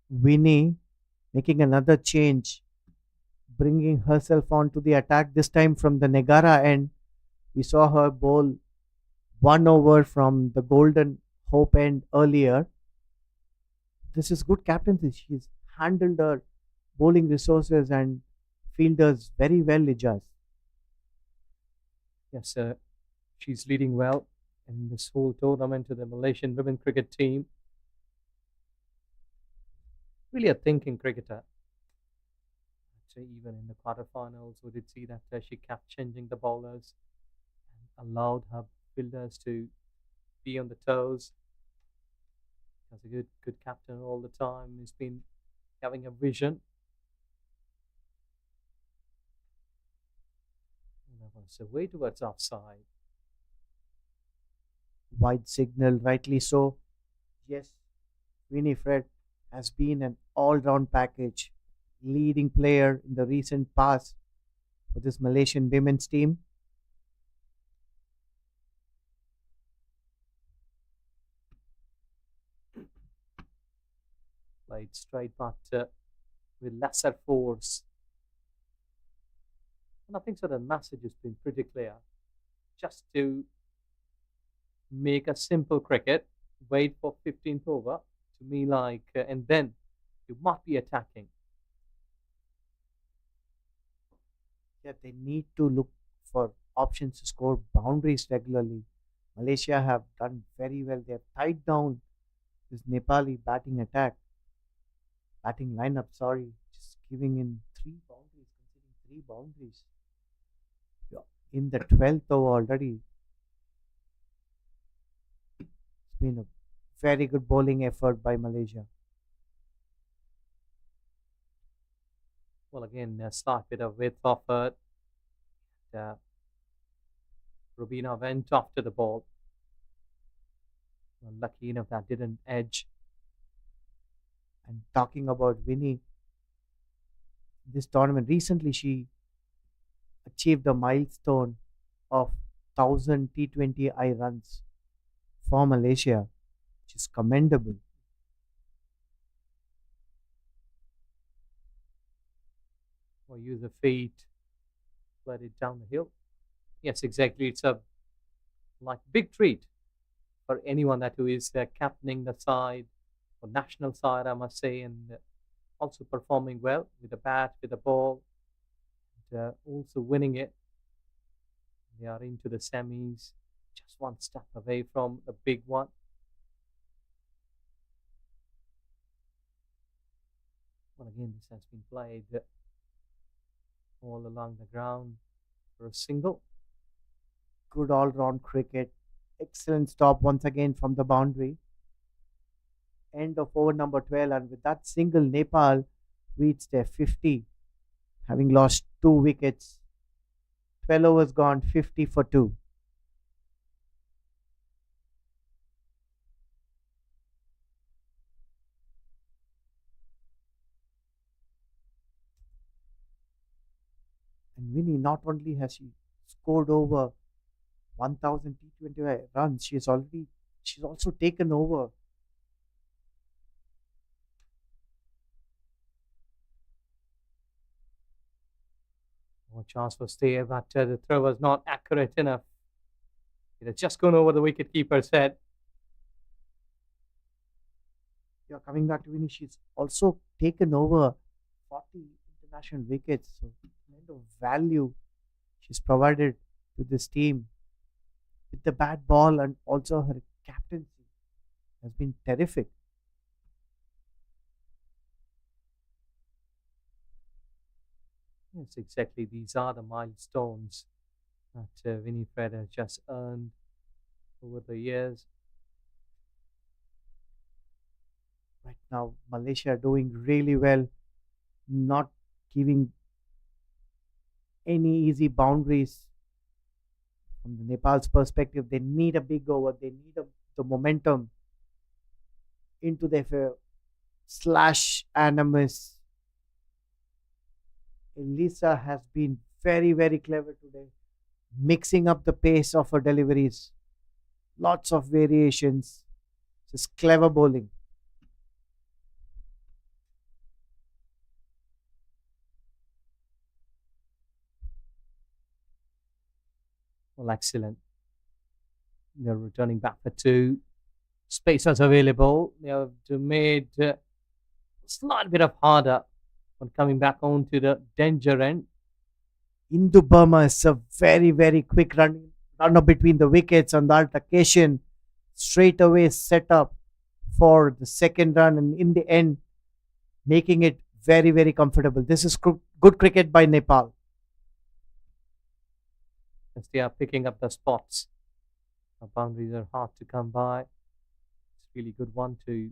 Winnie making another change, bringing herself onto the attack, this time from the Negara end. We saw her bowl 1 over from the Golden Hope end earlier. This is good captaincy. She's handled her bowling resources and fielders very well, Ijaz. Yes, she's leading well in this whole tournament to the Malaysian women cricket team. Really a thinking cricketer. So even in the quarterfinals, we did see that she kept changing the bowlers and allowed her fielders to be on the toes. As a good captain all the time, he's been having a vision. So way towards offside. Wide signal, rightly so. Yes, Winifred has been an all-round package, leading player in the recent past for this Malaysian women's team. Played straight, but with lesser force. And I think so the message has been pretty clear. Just to make a simple cricket, wait for 15th over, to me and then you must be attacking. Yeah, they need to look for options to score boundaries regularly. Malaysia have done very well. They have tied down this Nepali batting lineup, sorry, just giving in conceding three boundaries. Yeah, in the 12th over already. It's been a very good bowling effort by Malaysia. Well, again, a slight bit of width offered. Uh, Rubina went after the ball. Well, lucky enough that didn't edge. And talking about Winnie, this tournament, recently she achieved a milestone of 1000 T20I runs for Malaysia, which is commendable. Or use the feet, let it down the hill. Yes, exactly. It's a like big treat for anyone that who is captaining the side or national side, I must say, and also performing well with the bat, with the ball, and also winning it. They are into the semis, just one step away from the big one. Well, again, this has been played all along the ground for a single. Good all round cricket. Excellent stop once again from the boundary. End of over number 12, and with that single, Nepal reached their 50, having lost 2 wickets. 12 overs gone, 50 for 2. And Winnie, not only has she scored over 1000 T20 runs, she's also taken over. More chance was there, but the throw was not accurate enough. It had just gone over the wicket-keeper's head. Yeah, coming back to Winnie, she's also taken over 40 international wickets. So, the kind of value she's provided to this team with the bat ball and also her captaincy has been terrific. Yes, exactly. These are the milestones that Winifred has just earned over the years. Right now, Malaysia are doing really well, not giving any easy boundaries. From the Nepal's perspective, they need a big over. They need the momentum into their slash animus. Elisa has been very, very clever today, mixing up the pace of her deliveries. Lots of variations. Just clever bowling. Well, excellent. They're returning back for 2. Spacers available. They have made a slight bit of harder on coming back onto the danger end. Indu Burma is a very, very quick runner between the wickets on that occasion. Straight away set up for the second run, and in the end, making it very, very comfortable. This is good cricket by Nepal. As they are picking up the spots. The boundaries are hard to come by. It's really good one to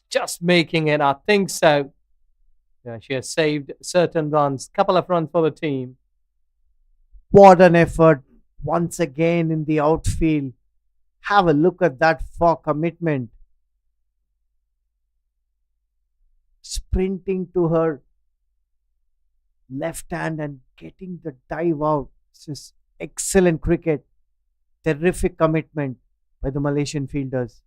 just making it. I think so. Yeah, she has saved certain runs, couple of runs for the team. What an effort once again in the outfield. Have a look at that for commitment. Sprinting to her left hand and getting the dive out. This is excellent cricket. Terrific commitment by the Malaysian fielders.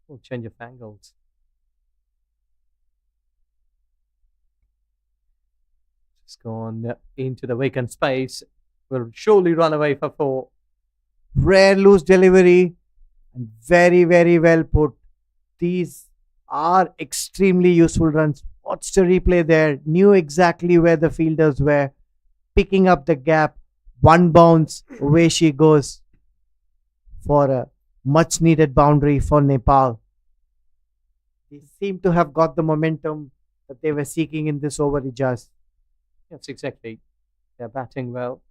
We'll change of angles. Just gone into the vacant space. Will surely run away for 4. Rare loose delivery and very, very well put. These are extremely useful runs. Watch the replay there. Knew exactly where the fielders were. Picking up the gap. One bounce, away she goes for a much needed boundary for Nepal. They seem to have got the momentum that they were seeking in this over, Ijaz. Yes, exactly. They're batting well.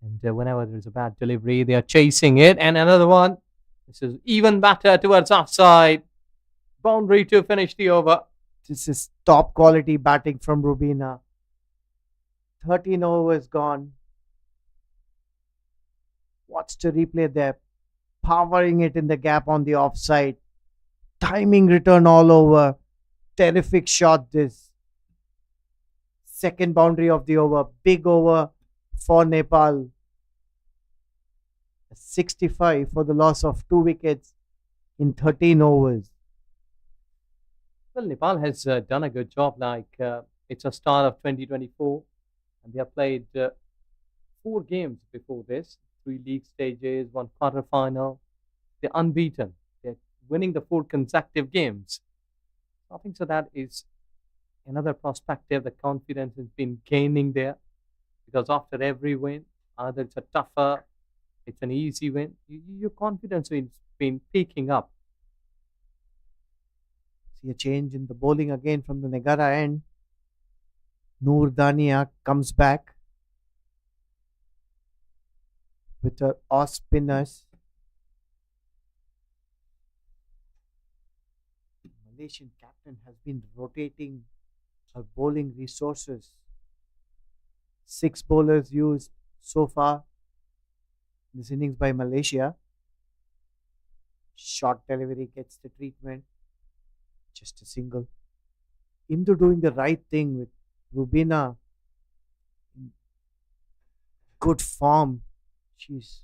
And whenever there's a bad delivery, they are chasing it. And another one. This is even better towards offside. Boundary to finish the over. This is top quality batting from Rubina. 13 overs gone. Watch the replay there. Powering it in the gap on the offside. Timing return all over. Terrific shot this. Second boundary of the over. Big over for Nepal. 65 for the loss of 2 wickets in 13 overs. Well, Nepal has done a good job. It's a start of 2024. And they have played 4 games before this. 3 league stages, 1 quarter final. They're unbeaten. They're winning the 4 consecutive games. I think so that is another perspective. The confidence has been gaining there because after every win, either it's a tougher, it's an easy win, your confidence has been peaking up. See a change in the bowling again from the Negara end. Noor Dania comes back with her off spinners. Malaysian captain has been rotating her bowling resources. 6 bowlers used so far in this innings by Malaysia. Short delivery gets the treatment. Just a single. Indu doing the right thing with Rubina in good form. She's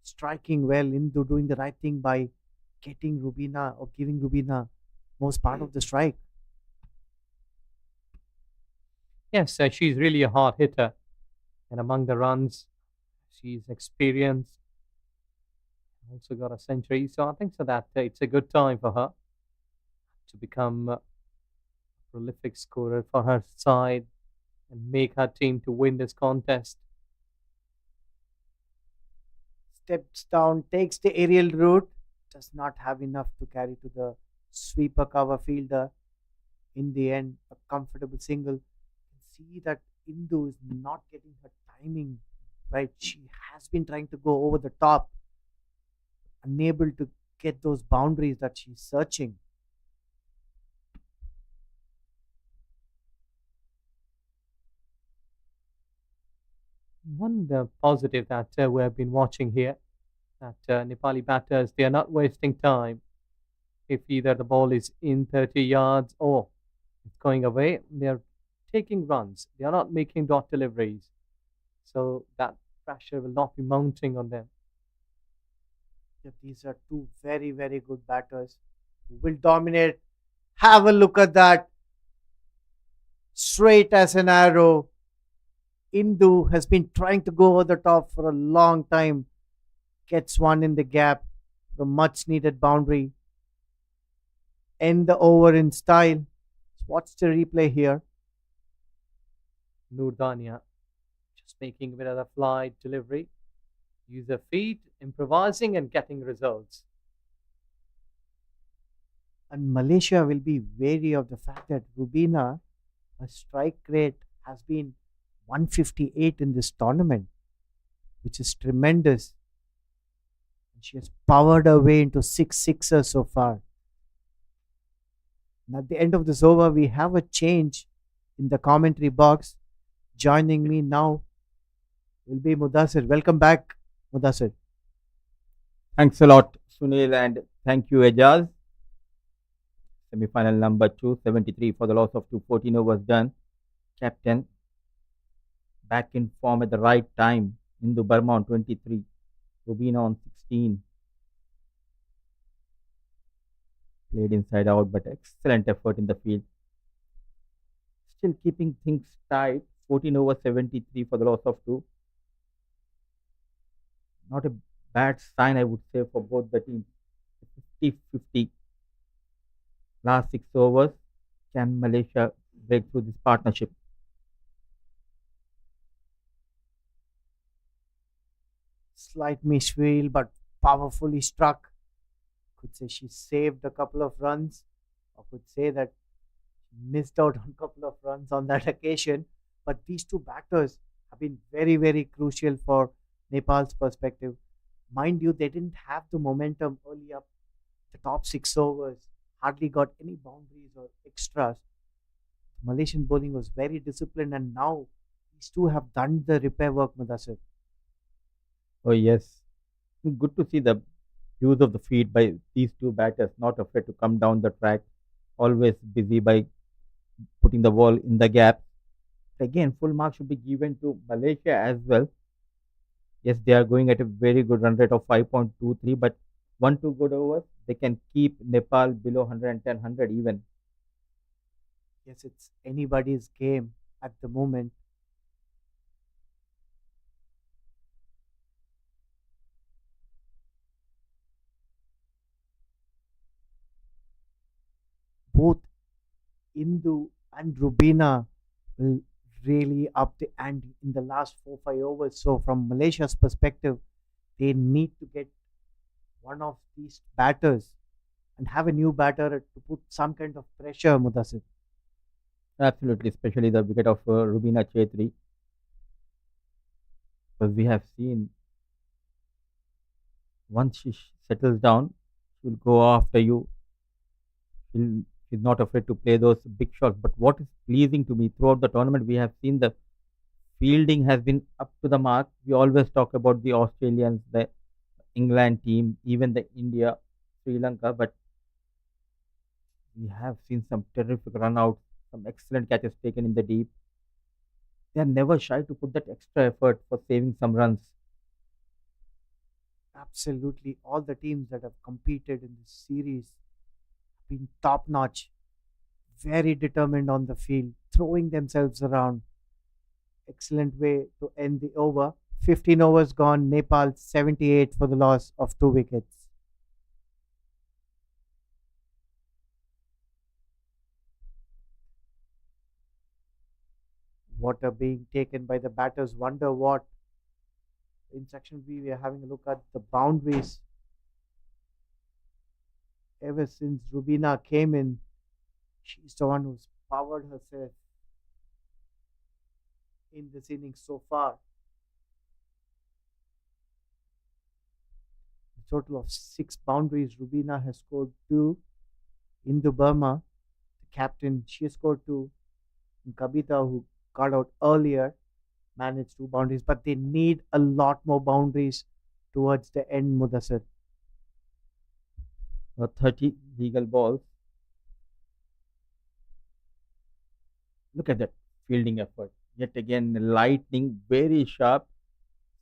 striking well. Indu doing the right thing by getting Rubina or giving Rubina most part of the strike. Yes, she's really a hard hitter. And among the runs, she's experienced. Also got a century. So I think so that it's a good time for her to become a prolific scorer for her side and make her team to win this contest. Steps down, takes the aerial route, does not have enough to carry to the sweeper cover fielder. In the end, a comfortable single. You can see that Indu is not getting her timing right. She has been trying to go over the top, unable to get those boundaries that she's searching. One positive that we have been watching here, that Nepali batters, they are not wasting time. If either the ball is in 30 yards or it's going away, they are taking runs. They are not making dot deliveries. So that pressure will not be mounting on them. Yeah, these are 2 very, very good batters who will dominate. Have a look at that. Straight as an arrow. Indu has been trying to go over the top for a long time. Gets one in the gap. The much needed boundary. End the over in style. Watch the replay here. Noor Dania just making a bit of a fly delivery. Use their feet, improvising and getting results. And Malaysia will be wary of the fact that Rubina, her strike rate has been 158 in this tournament, which is tremendous. And she has powered her way into 6 sixers so far. And at the end of this over, we have a change in the commentary box. Joining me now will be Mudassir. Welcome back, Mudassir. Thanks a lot, Sunil, and thank you, Ejaz. Semi-final number 2, 73 for the loss of 214 overs done. Captain back in form at the right time. Indu Burma on 23, Rubina on 16. Played inside out, but excellent effort in the field. Still keeping things tight. 14 over 73 for the loss of 2. Not a bad sign, I would say, for both the teams. 50-50. Last 6 overs. Can Malaysia break through this partnership? slight misfield, but powerfully struck. Could say she saved a couple of runs, or could say that missed out on a couple of runs on that occasion. But these two batters have been very, very crucial for Nepal's perspective. Mind you, they didn't have the momentum early up the top 6 overs, hardly got any boundaries or extras. Malaysian bowling was very disciplined, and now these two have done the repair work, Mudassir. Oh, yes. Good to see the use of the feet by these two batters, not afraid to come down the track, always busy by putting the ball in the gap. Again, full marks should be given to Malaysia as well. Yes, they are going at a very good run rate of 5.23, but 1 2 good overs, they can keep Nepal below 110, even. Yes, it's anybody's game at the moment. Both Indu and Rubina will really up the ante in the last 4 5 overs. So, from Malaysia's perspective, they need to get one of these batters and have a new batter to put some kind of pressure, Mudassir. Absolutely, especially the wicket of Rubina Chetri, because we have seen once she settles down, she will go after you. She's not afraid to play those big shots. But what is pleasing to me throughout the tournament, we have seen the fielding has been up to the mark. We always talk about the Australians, the England team, even the India, Sri Lanka, but we have seen some terrific run outs, some excellent catches taken in the deep. They are never shy to put that extra effort for saving some runs. Absolutely, all the teams that have competed in this series have been top notch, very determined on the field, throwing themselves around. Excellent way to end the over. 15 overs gone, Nepal 78 for the loss of 2 wickets. Water being taken by the batters. Wonder what. In section B, we are having a look at the boundaries. Ever since Rubina came in, she's the one who's powered herself in this innings so far. A total of 6 boundaries. Rubina has scored 2. Indu Burma, the captain, she has scored 2. And Kabita, who got out earlier, managed 2 boundaries. But they need a lot more boundaries towards the end, Mudassir. 30 legal balls. Look at that fielding effort. Yet again, lightning, very sharp.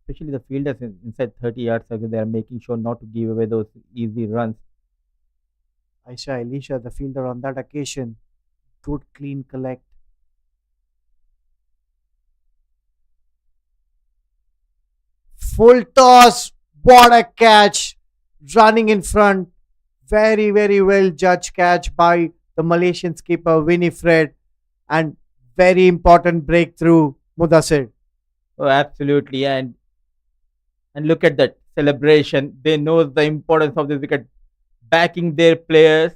Especially the fielders inside 30 yards circle, they are making sure not to give away those easy runs. Aisha Elisha, the fielder on that occasion, good clean collect. Full toss, what a catch! Running in front, very, very well judged catch by the Malaysian skipper Winifred, and very important breakthrough, Mudassir. Oh, absolutely. And look at that celebration. They know the importance of this wicket, backing their players.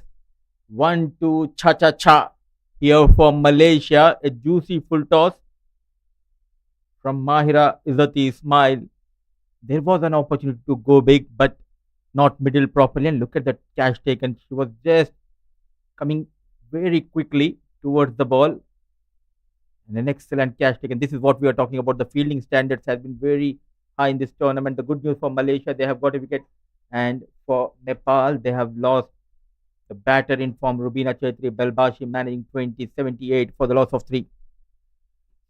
1 2 cha cha cha here for Malaysia. A juicy full toss from Mahira Izzati Ismail. There was an opportunity to go big, but not middle properly. And look at that catch taken. She was just coming very quickly towards the ball. And an excellent catch taken. This is what we are talking about. The fielding standards have been very high in this tournament. The good news for Malaysia, they have got a wicket. And for Nepal, they have lost the batter in form Rubina Chaitri Belbashi, managing 2078 for the loss of 3.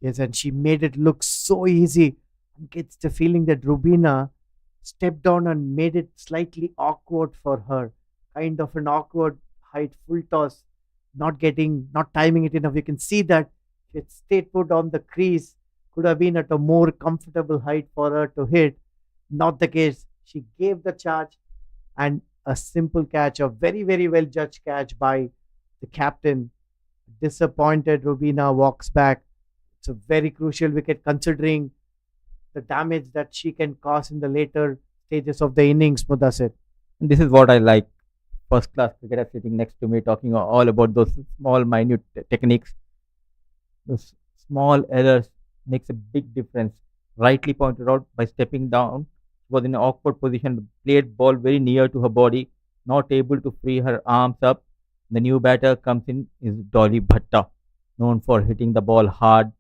Yes, and she made it look so easy. And gets the feeling that Rubina stepped down and made it slightly awkward for her. Kind of an awkward height, full toss, not timing it enough. You can see that she had stayed put on the crease. Could have been at a more comfortable height for her to hit. Not the case. She gave the charge, and a simple catch, a very, very well judged catch by the captain. Disappointed, Rubina walks back. It's a very crucial wicket considering the damage that she can cause in the later stages of the innings, Mudassir. And this is what I like. First class cricketer sitting next to me talking all about those small, minute techniques. Those small errors makes a big difference. Rightly pointed out by stepping down, she was in an awkward position, played ball very near to her body, not able to free her arms up. The new batter comes in is Dolly Bhatta, known for hitting the ball hard,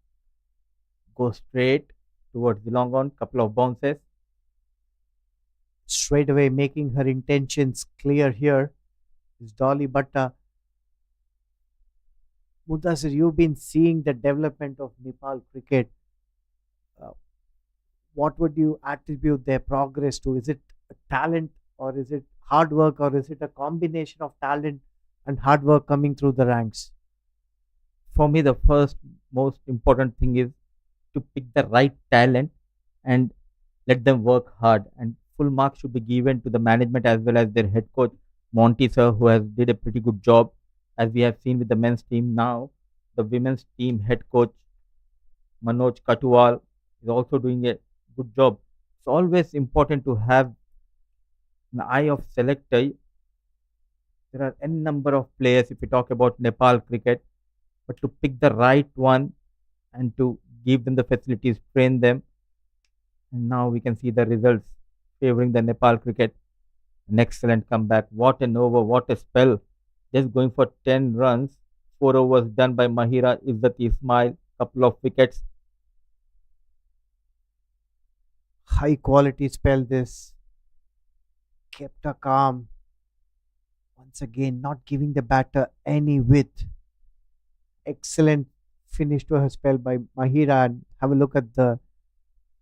go straight towards the long on, couple of bounces. Straight away making her intentions clear here is Dolly Bhatta. Mudassir, you've been seeing the development of Nepal cricket. Uh, what would you attribute their progress to? Is it talent, or is it hard work, or is it a combination of talent and hard work coming through the ranks? For me, the first most important thing is to pick the right talent and let them work hard. And full marks should be given to the management as well as their head coach Monty sir, who has did a pretty good job, as we have seen with the men's team. Now the women's team head coach Manoj Katuwal is also doing a good job. It's always important to have an eye of selector. There are n number of players if we talk about Nepal cricket, but to pick the right one and to give them the facilities, train them, and now we can see the results favoring the Nepal cricket. An excellent comeback. What an over, what a spell. Just going for 10 runs. 4 overs done by Mahira Izzat Ismail. Couple of wickets. High quality spell this. Kept her calm. Once again, not giving the batter any width. Excellent finish to her spell by Mahira. And have a look at the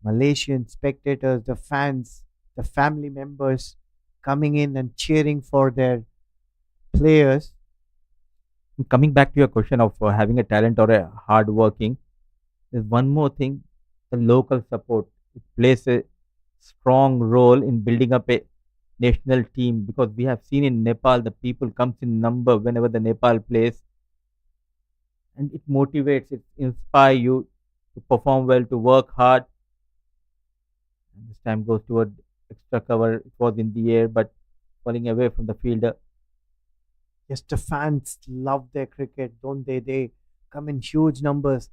Malaysian spectators, the fans, the family members coming in and cheering for their players. Coming back to your question of having a talent or a hard working, there's one more thing, the local support. It plays a strong role in building up a national team, because we have seen in Nepal the people comes in number whenever the Nepal plays, and it motivates, it inspires you to perform well, to work hard. And this time goes toward extra cover. It was in the air but falling away from the fielder. Yes, the fans love their cricket, don't they? They come in huge numbers.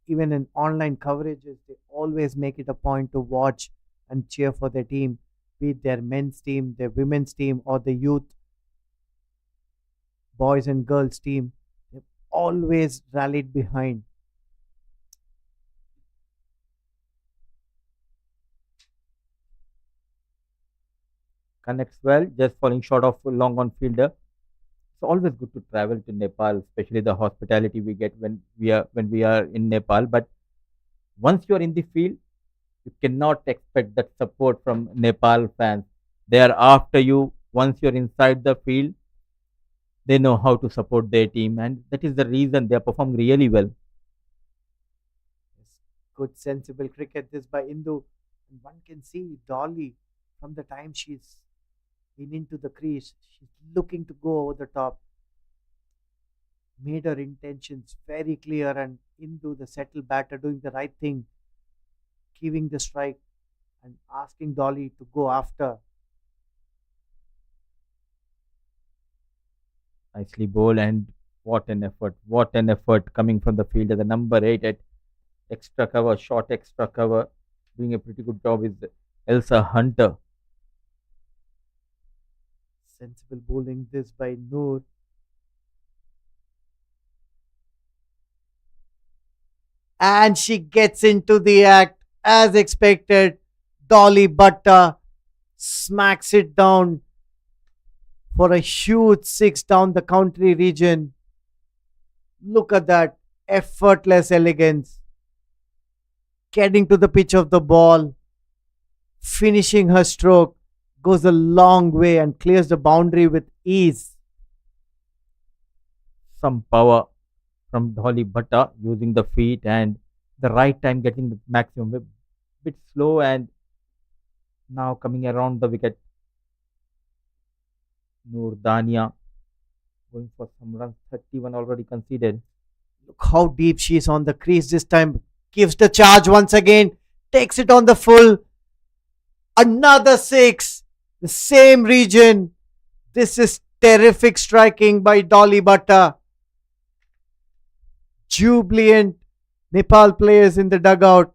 Even in online coverages, they always make it a point to watch and cheer for their team, be it their men's team, their women's team, or the youth, boys and girls team. They've always rallied behind. Connects well, just falling short of a long on fielder. It's always good to travel to Nepal, especially the hospitality we get when we are in Nepal. But once you are in the field, you cannot expect that support from Nepal fans. They are after you. Once you're inside the field, they know how to support their team, and that is the reason they are performing really well. Yes, good, sensible cricket this by Indu. And one can see Dolly from the time she's been into the crease. She's looking to go over the top. Made her intentions very clear, and Indu, the settled batter, doing the right thing, giving the strike and asking Dolly to go after. Nicely bowled, and what an effort! What an effort coming from the fielder. The number 8 at extra cover, short extra cover, doing a pretty good job is Elsa Hunter. Sensible bowling this by Noor. And she gets into the act as expected. Dolly Bhatta smacks it down for a huge six down the country region. Look at that effortless elegance. Getting to the pitch of the ball, finishing her stroke, goes a long way and clears the boundary with ease. Some power from Dolly Bhatta using the feet and the right time getting the maximum. A bit slow and now coming around the wicket. Noor Dania going for some runs, 31 already conceded. Look how deep she is on the crease this time. Gives the charge once again. takes it on the full. Another six. The same region. This is terrific striking by Dolly Bhatta. Jubilant Nepal players in the dugout.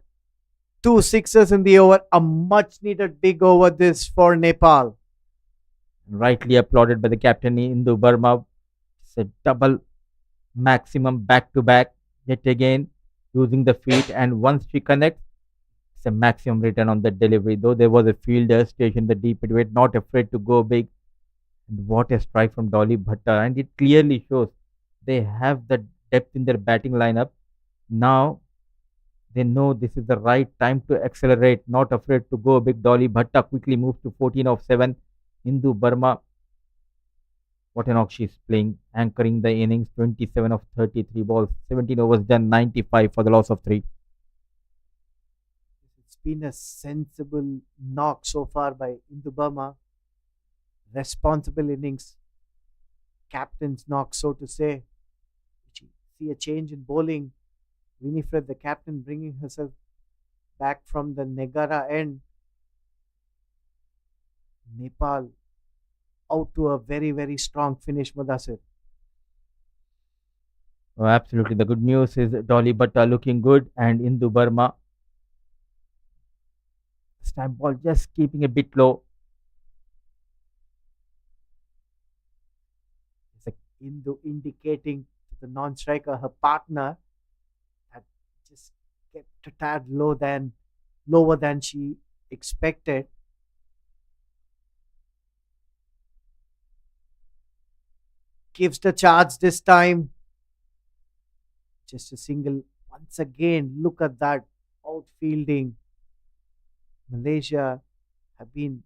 Two sixes in the over. A much needed big over this for Nepal. Rightly applauded by the captain Indu Burma. It's a double maximum back to back. Yet again, using the feet, and once she connects, it's a maximum return on the delivery. Though there was a fielder stationed the deep midweight, not afraid to go big. And what a strike from Dolly Bhatta! And it clearly shows they have the depth in their batting lineup. Now they know this is the right time to accelerate, not afraid to go big. Dolly Bhatta quickly moves to 14 of 7. Hindu Burma, what an knock she's playing, anchoring the innings, 27 of 33 balls, 17 overs done, 95 for the loss of 3. It's been a sensible knock so far by Indu Burma. Responsible innings. Captain's knock, so to say. See a change in bowling. Winifred, the captain, bringing herself back from the Negara end. Nepal out to a very, very strong finish, Mudassir. Oh, absolutely. The good news is Dolly Bhatta looking good, and Indu Burma. Stamp ball just keeping a bit low. It's like Indu indicating to the non-striker, her partner, that just kept a tad lower than she expected. Gives the charge this time. Just a single. Once again, look at that outfielding. Malaysia have been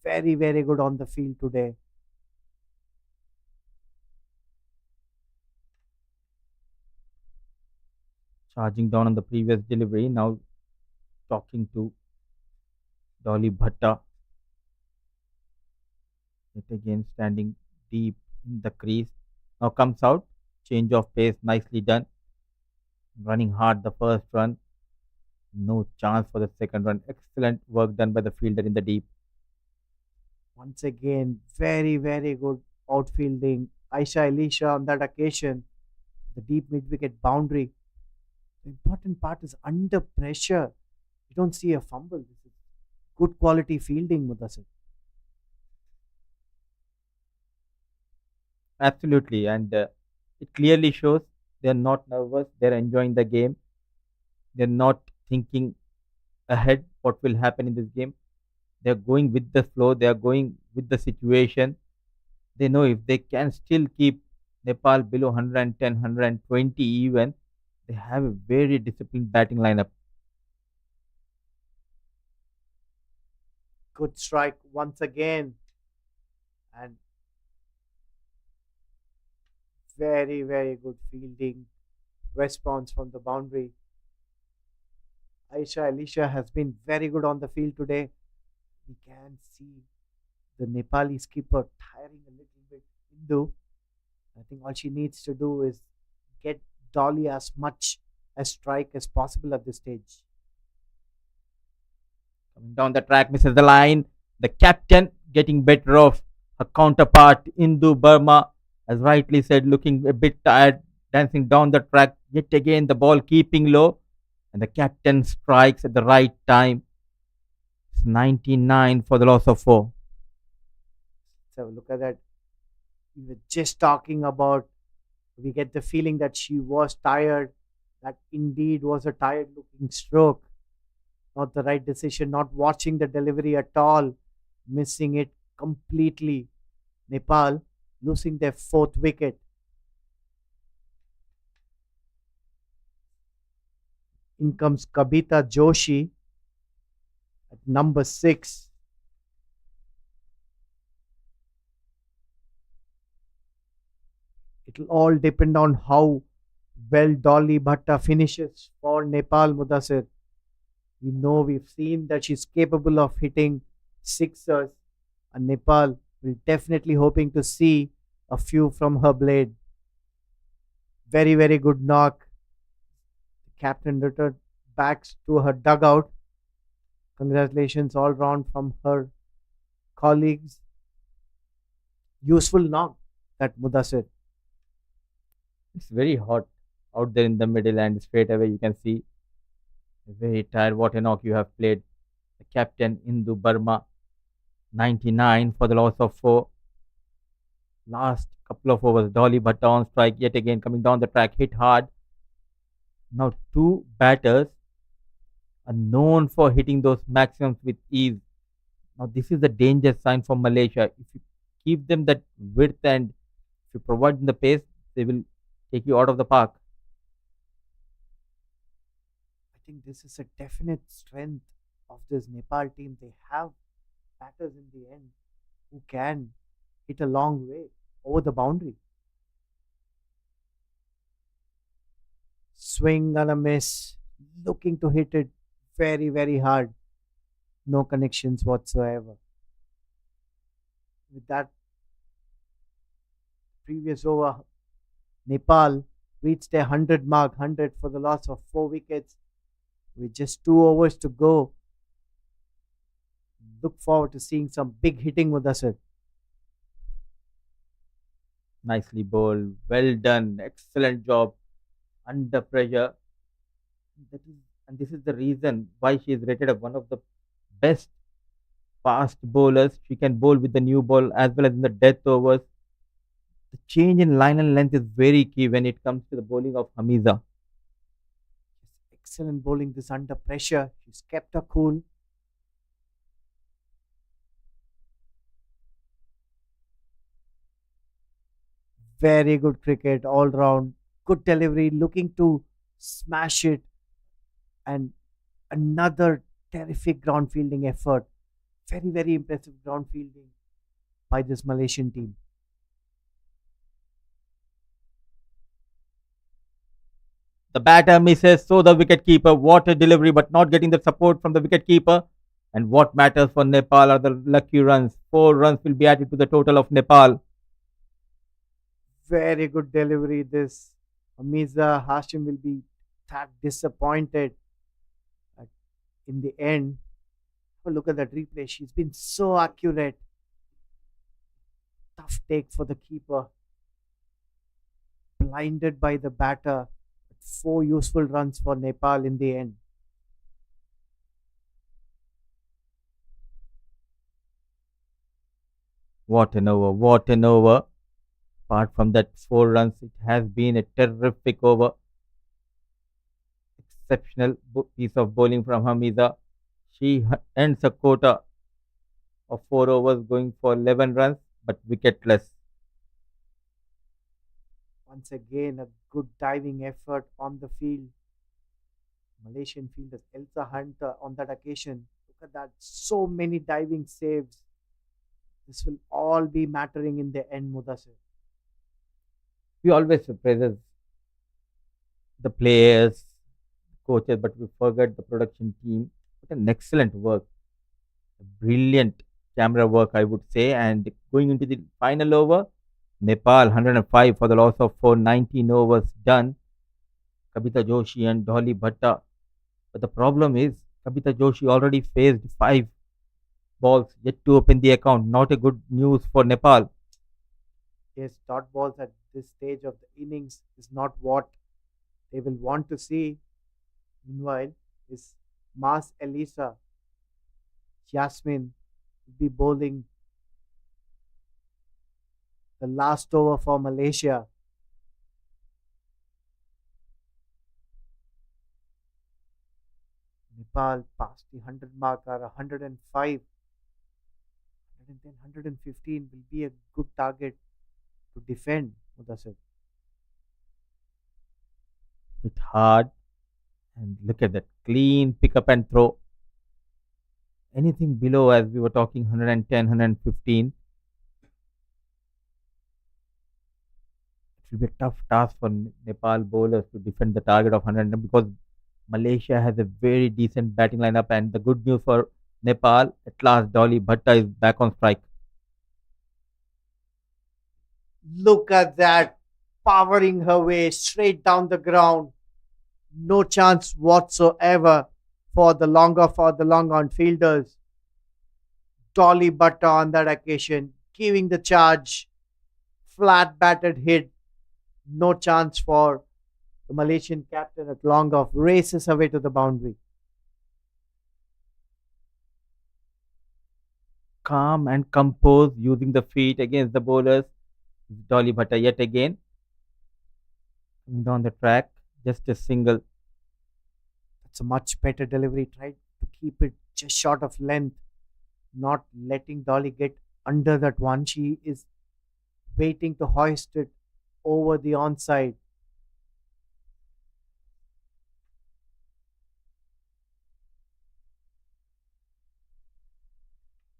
very, very good on the field today. Charging down on the previous delivery. Now talking to Dolly Bhatta. Yet again standing deep in the crease. Now comes out. Change of pace. Nicely done. Running hard the first run. No chance for the second run. Excellent work done by the fielder in the deep. Once again, very, very good outfielding. Aisha Elisha on that occasion. The deep mid wicket boundary. The important part is under pressure. You don't see a fumble. This is good quality fielding, Mudassir. Absolutely. And it clearly shows they're not nervous. They're enjoying the game. They're not thinking ahead what will happen in this game. They're going with the flow. They are going with the situation. They know if they can still keep Nepal below 110, 120 even, they have a very disciplined batting lineup. Good strike once again. And very, very good fielding response from the boundary. Aisha Elisha has been very good on the field today. We can see the Nepali skipper tiring a little bit. Hindu, I think all she needs to do is get Dolly as much a strike as possible at this stage. Coming down the track, misses the line. The captain getting better of her counterpart, Indu Burma, as rightly said, looking a bit tired, dancing down the track. Yet again, the ball keeping low, and the captain strikes at the right time. It's 99 for the loss of 4. So look at that. We were just talking about, we get the feeling that she was tired. That indeed was a tired looking stroke. Not the right decision, not watching the delivery at all, missing it completely. Nepal losing their 4th wicket. In comes Kabita Joshi at number 6. It'll all depend on how well Dolly Bhatta finishes for Nepal, Mudassir. We know, we've seen that she's capable of hitting sixers, and Nepal will definitely hoping to see a few from her blade. Very, very good knock. The captain returned back to her dugout. Congratulations all round from her colleagues. Useful knock, that Mudassir. It's very hot out there in the middle, and straight away you can see very tired. What a knock you have played. The captain Indu Burma, 99 for the loss of 4. Last couple of overs, Dolly Bhatta on strike yet again coming down the track, hit hard. Now two batters are known for hitting those maximums with ease. Now this is the danger sign for Malaysia. If you keep them that width and if you provide them the pace, they will take you out of the park. I think this is a definite strength of this Nepal team. They have batters in the end who can hit a long way over the boundary. Swing and a miss, looking to hit it very, very hard. No connections whatsoever. With that previous over, Nepal reached a 100 mark, 100 for the loss of 4 wickets. With just 2 overs to go, look forward to seeing some big hitting with us. Nicely bowled, well done, excellent job under pressure. That is, and this is the reason why she is rated as one of the best fast bowlers. She can bowl with the new ball as well as in the death overs. The change in line and length is very key when it comes to the bowling of Hamiza. Excellent bowling this under pressure. She's kept her cool. Very good cricket all round. Good delivery, looking to smash it. And another terrific ground fielding effort. Very, very impressive ground fielding by this Malaysian team. The batter misses, so the wicketkeeper. What a delivery, but not getting the support from the wicketkeeper. And what matters for Nepal are the lucky runs. 4 runs will be added to the total of Nepal. Very good delivery. This Amiza Hashim will be that disappointed in the end. Oh, look at that replay. She's been so accurate. Tough take for the keeper. Blinded by the batter. 4 useful runs for Nepal in the end. What an over, what an over. Apart from that 4 runs, it has been a terrific over. Exceptional piece of bowling from Hamiza. She ends a quota of 4 overs going for 11 runs but wicketless. Once again, a good diving effort on the field. Malaysian fielders, Elsa Hunter on that occasion. Look at that, so many diving saves. This will all be mattering in the end, Mudassir. We always praise the players, coaches, but we forget the production team. What an excellent work. Brilliant camera work, I would say. And going into the final over, Nepal 105 for the loss of 419 overs done. Kabita Joshi and Dolly Bhatta. But the problem is, Kabita Joshi already faced 5 balls yet to open the account. Not a good news for Nepal. Yes, dot balls at this stage of the innings is not what they will want to see. Meanwhile, is Mas Elisa Jasmine will be bowling the last over for Malaysia. Nepal past the 100 mark are 105. 110, 115 will be a good target to defend, Mudassir. Hit hard. And look at that clean pick up and throw. Anything below, as we were talking, 110, 115. It will be a tough task for Nepal bowlers to defend the target of 100 because Malaysia has a very decent batting lineup. And the good news for Nepal, at last Dolly Bhatta is back on strike. Look at that, powering her way straight down the ground. No chance whatsoever for the long on fielders. Dolly Butta on that occasion, giving the charge, flat batted hit, no chance for the Malaysian captain at long off, races away to the boundary. Calm and composed, using the feet against the bowlers. Dolly Bhatta yet again coming down the track. Just a single. That's a much better delivery. Tried to keep it just short of length, not letting Dolly get under that one. She is waiting to hoist it over the onside.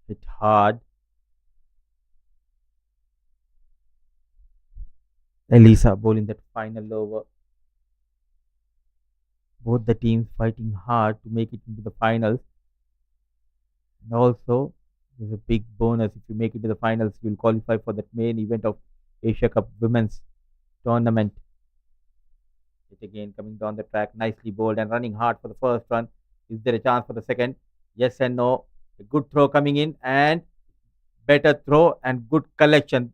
Hit hard. Elisa bowling that final over. Both the teams fighting hard to make it into the finals. And also, there's a big bonus if you make it to the finals, you'll qualify for that main event of Asia Cup Women's Tournament. It again coming down the track, nicely bowled and running hard for the first run. Is there a chance for the second? Yes and no. A good throw coming in and better throw and good collection.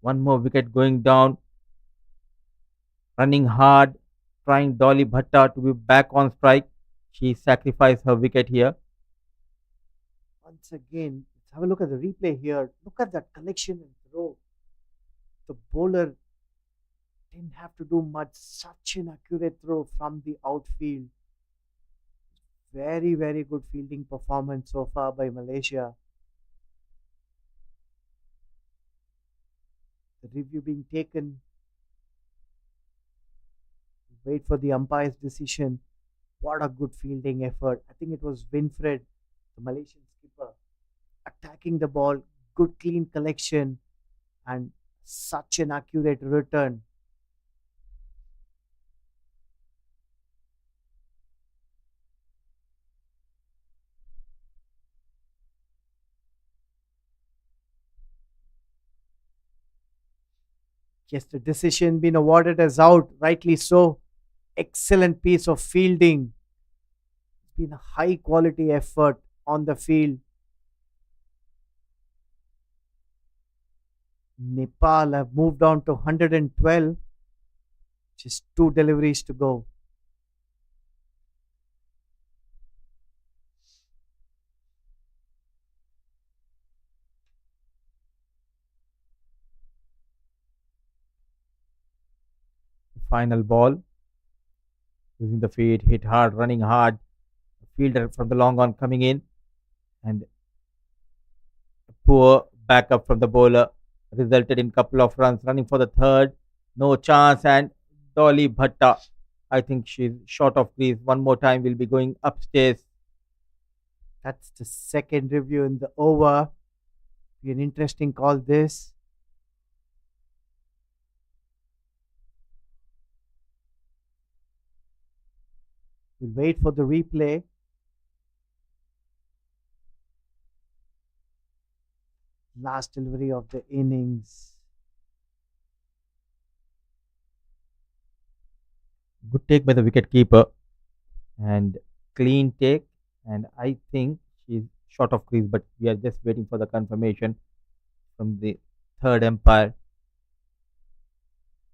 One more wicket going down. Running hard, trying Dolly Bhatta to be back on strike. She sacrificed her wicket here. Once again, let's have a look at the replay here. Look at that collection and throw. The bowler didn't have to do much. Such an accurate throw from the outfield. Very, very good fielding performance so far by Malaysia. The review being taken. Wait for the umpire's decision. What a good fielding effort. I think it was Winfred, the Malaysian skipper, attacking the ball. Good clean collection and such an accurate return. Yes, the decision been awarded as out, rightly so. Excellent piece of fielding. It's been a high quality effort on the field. Nepal have moved on to 112. Just 2 deliveries to go. Final ball. Using the feet, hit hard, running hard. Fielder from the long on coming in. And a poor backup from the bowler resulted in couple of runs. Running for the third. No chance. And Dolly Bhatta, I think she's short of crease. One more time will be going upstairs. That's the second review in the over. Be an interesting call this. We'll wait for the replay. Last delivery of the innings. Good take by the wicket keeper and clean take. And I think she's short of crease, but we are just waiting for the confirmation from the third umpire.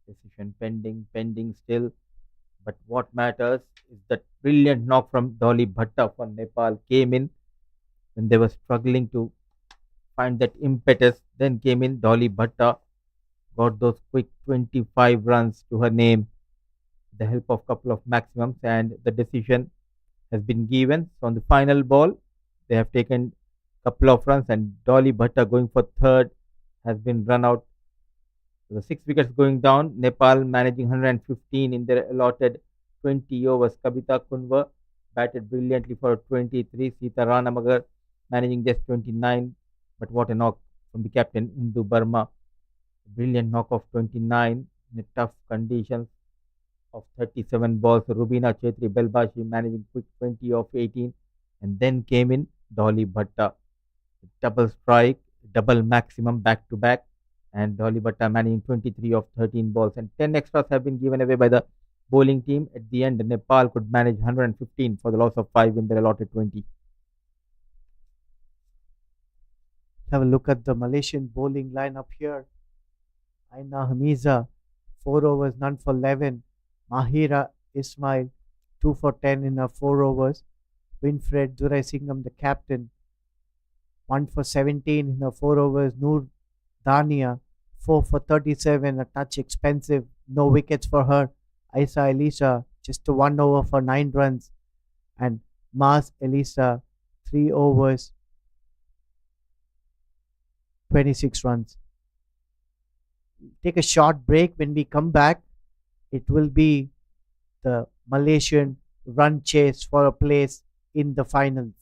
Decision pending still. But what matters is that brilliant knock from Dolly Bhatta for Nepal came in when they were struggling to find that impetus. Then came in Dolly Bhatta, got those quick 25 runs to her name, with the help of couple of maximums, and the decision has been given. So on the final ball, they have taken couple of runs, and Dolly Bhatta going for third has been run out. So the 6 wickets going down. Nepal managing 115 in their allotted 20 overs. Kavita Kunwa batted brilliantly for 23. Sita Ranamagar managing just 29. But what a knock from the captain, Indu Burma. Brilliant knock of 29 in a tough conditions of 37 balls. Rubina Chetri Belbashi managing quick 20 of 18. And then came in Dolly Bhatta. Double strike, double maximum back to back. And Dolly Bhatta managing 23 of 13 balls. And 10 extras have been given away by the bowling team. At the end, Nepal could manage 115 for the loss of 5 in their allotted 20. Have a look at the Malaysian bowling lineup here. Aina Hamiza, 4 overs, none for 11. Mahira Ismail, 2 for 10 in her 4 overs. Winfred Durai Singham, the captain, 1 for 17 in her 4 overs. Noor Dania, 4 for 37, a touch expensive, no wickets for her. Aisa Elisa, just a 1 over for 9 runs. And Mars Elisa, 3 overs, 26 runs. Take a short break. When we come back, it will be the Malaysian run chase for a place in the finals.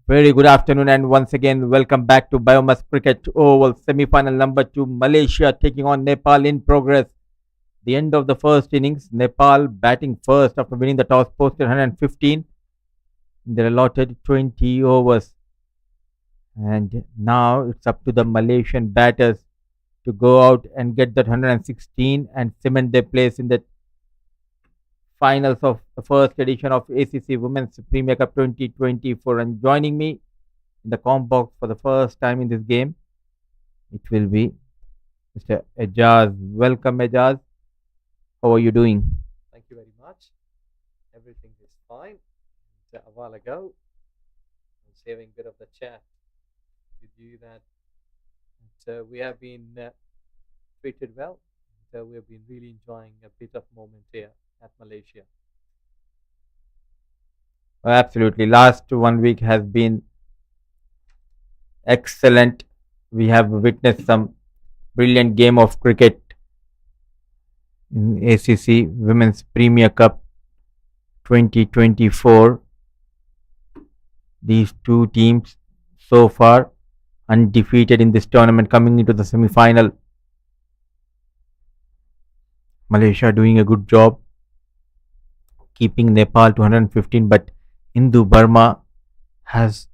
Very good afternoon, and once again, welcome back to Biomass Cricket Oval semi-final number 2. Malaysia taking on Nepal in progress. The end of the first innings, Nepal batting first after winning the toss, posted 115 in their allotted 20 overs. And now it's up to the Malaysian batters to go out and get that 116 and cement their place in the finals of the first edition of ACC Women's Premier Cup 2024. And joining me in the comp box for the first time in this game, it will be Mr. Ejaz. Welcome, Ejaz. How are you doing? Thank you very much. Everything is fine. A while ago, I was having a bit of a chat with you that we have been treated well. We have been really enjoying a bit of moment here at Malaysia. Absolutely. Last 1 week has been excellent. We have witnessed some brilliant game of cricket in ACC Women's Premier Cup 2024. These two teams so far undefeated in this tournament coming into the semi-final. Malaysia doing a good job keeping Nepal to 115, but Hindu Burma has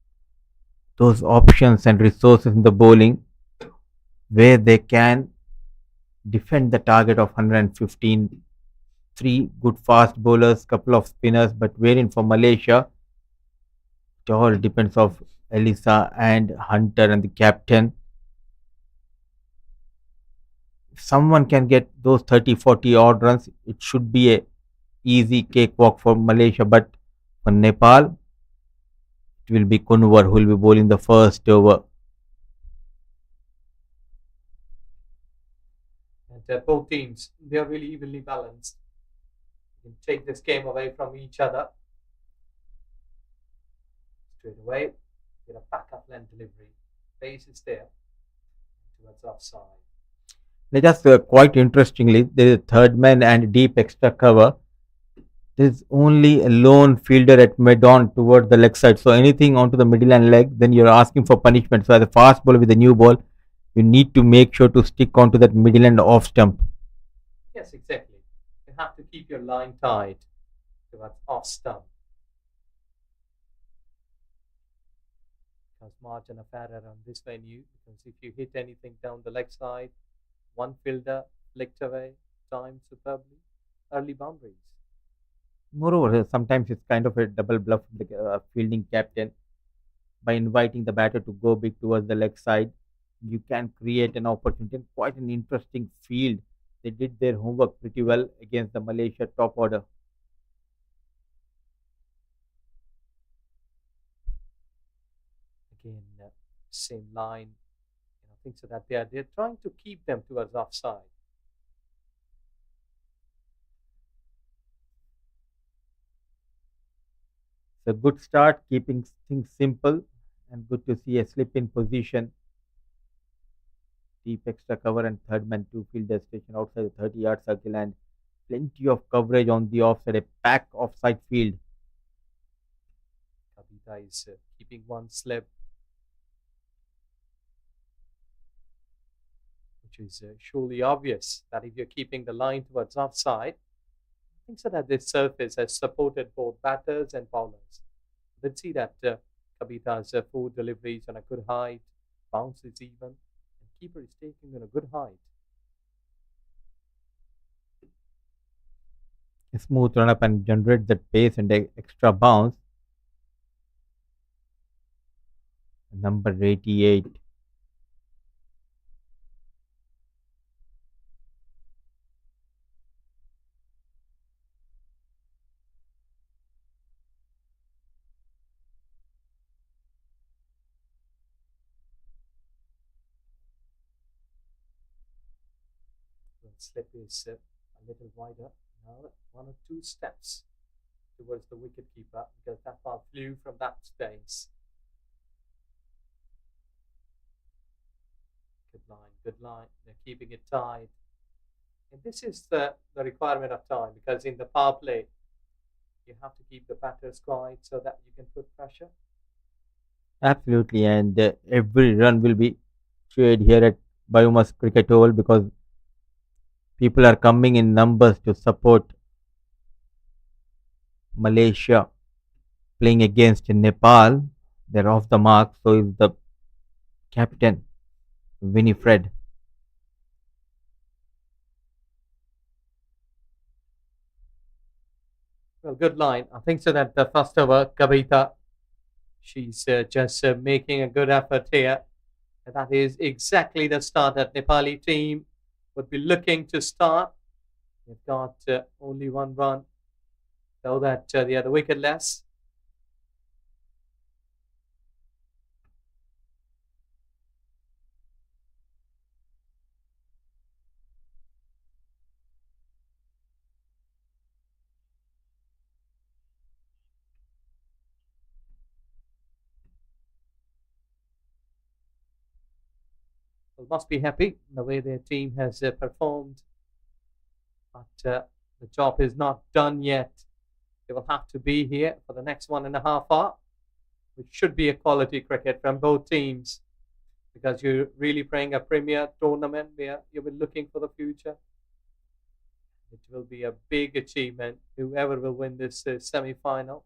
those options and resources in the bowling where they can defend the target of 115. Three good fast bowlers, couple of spinners, but wherein for Malaysia, it all depends of Elisa and Hunter and the captain. If someone can get those 30-40 odd runs, it should be a easy cakewalk for Malaysia. But for Nepal, it will be Kunwar who will be bowling the first over. And both teams, they are really evenly balanced. You can take this game away from each other. Straight away, get a backup land delivery. Pace is there towards offside. Let us quite interestingly, there is a third man and deep extra cover. There is only a lone fielder at mid-on towards the leg side. So anything onto the middle and leg, then you're asking for punishment. So as a fast bowler with a new ball, you need to make sure to stick onto that middle and off stump. Yes, exactly. You have to keep your line tight towards off stump. Because margin of error on this venue, because if you hit anything down the leg side, one fielder flicked away, timed superbly, early boundaries. Moreover, sometimes it's kind of a double bluff with the fielding captain. By inviting the batter to go big towards the leg side, you can create an opportunity and quite an interesting field. They did their homework pretty well against the Malaysia top order. Again, same line. I think so that they're trying to keep them towards offside. It's a good start, keeping things simple, and good to see a slip in position. Deep extra cover and third man two fielders station outside the 30-yard circle and plenty of coverage on the offside, a pack offside field. Kavita is keeping one slip, which is surely obvious that if you're keeping the line towards offside, I think so that this surface has supported both batters and bowlers. Let's see that Kavita's four deliveries on a good height, bounce is even, and keeper is taking on a good height. A smooth run up and generate that pace and a extra bounce. Number 88. Slip is a little wider now, one or two steps towards the wicket keeper because that ball flew from that space. Good line. They're keeping it tight. And this is the requirement of time because in the power play, you have to keep the batters quiet so that you can put pressure. Absolutely, and every run will be cheered here at Biomass Cricket Oval because people are coming in numbers to support Malaysia playing against Nepal. They're off the mark, so is the captain Winifred. Well, good line. I think so that the first over, Kavita, she's just making a good effort here. And that is exactly the start that Nepali team would be looking to start. They've got only one run, so that they are the wicketless. Well, must be happy the way their team has performed, but the job is not done yet. They will have to be here for the next 1.5 hours, which should be a quality cricket from both teams because you're really playing a premier tournament where you'll be looking for the future. It will be a big achievement, whoever will win this semi final.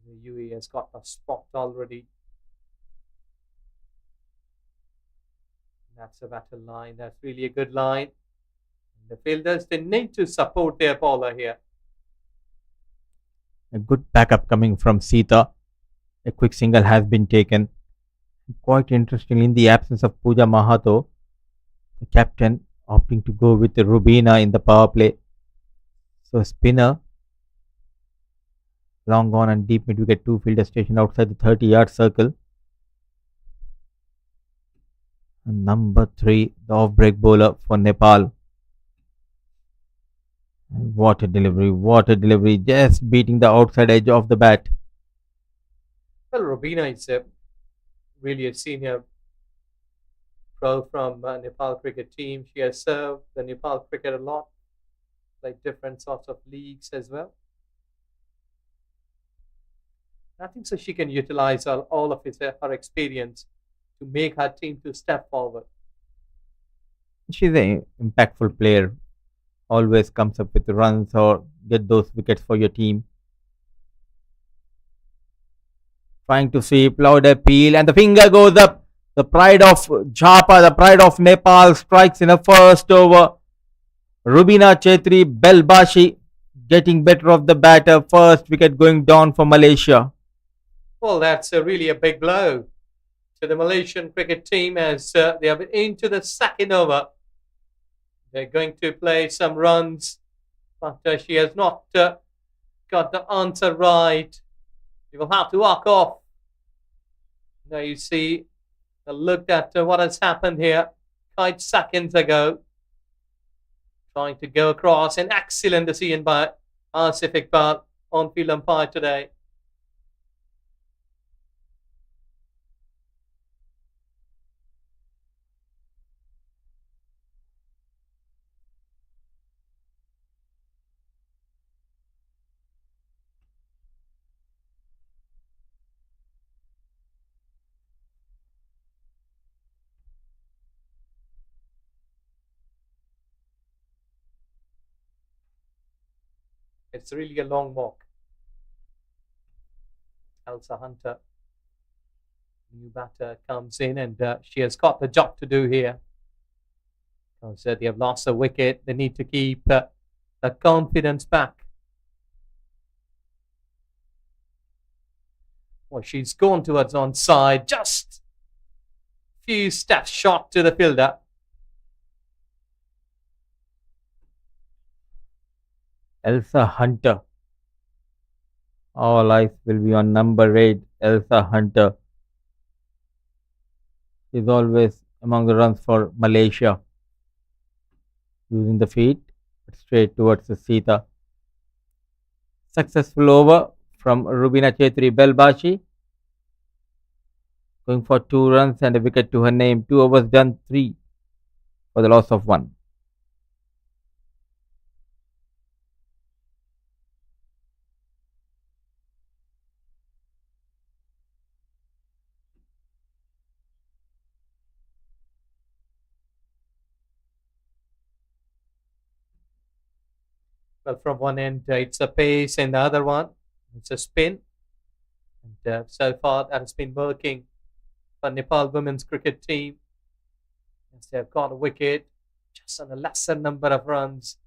The UAE has got a spot already. That's a battle line. That's really a good line. The fielders, they need to support their bowler here. A good backup coming from Sita. A quick single has been taken. Quite interestingly, in the absence of Pooja Mahato, the captain opting to go with Rubina in the power play. So spinner, long on and deep mid wicket, two fielder station outside the 30-yard circle. And number 3, the off-break bowler for Nepal. And what a delivery, just beating the outside edge of the bat. Well, Rubina is really a senior pro from Nepal cricket team. She has served the Nepal cricket a lot, like different sorts of leagues as well. I think so she can utilize all of her experience to make her team to step forward. She's an impactful player. Always comes up with runs or get those wickets for your team. Trying to sweep, loud appeal, and the finger goes up. The pride of Jhapa, the pride of Nepal strikes in a first over. Rubina Chetri Belbashi getting better of the batter. First wicket going down for Malaysia. Well, that's really a big blow to the Malaysian cricket team as they are into the second over. They're going to play some runs, but she has not got the answer right. You will have to walk off. Now you see, look at what has happened here 5 seconds ago. Trying to go across, an excellent decision by Asif Iqbal, on-field umpire today. It's really a long walk. Elsa Hunter, new batter, comes in and she has got the job to do here. Because they have lost a wicket. They need to keep the confidence back. Well, she's gone towards onside. Just few steps short to the fielder. Elsa Hunter. All eyes will be on number 8, Elsa Hunter. Is always among the runs for Malaysia. Using the feet straight towards the Sita. Successful over from Rubina Chetri Belbashi. Going for 2 runs and a wicket to her name. 2 overs done, 3 for the loss of 1. Well, from one end, it's a pace, and the other one, it's a spin. And so far, that has been working for Nepal women's cricket team. As they have got a wicket, just on a lesser number of runs.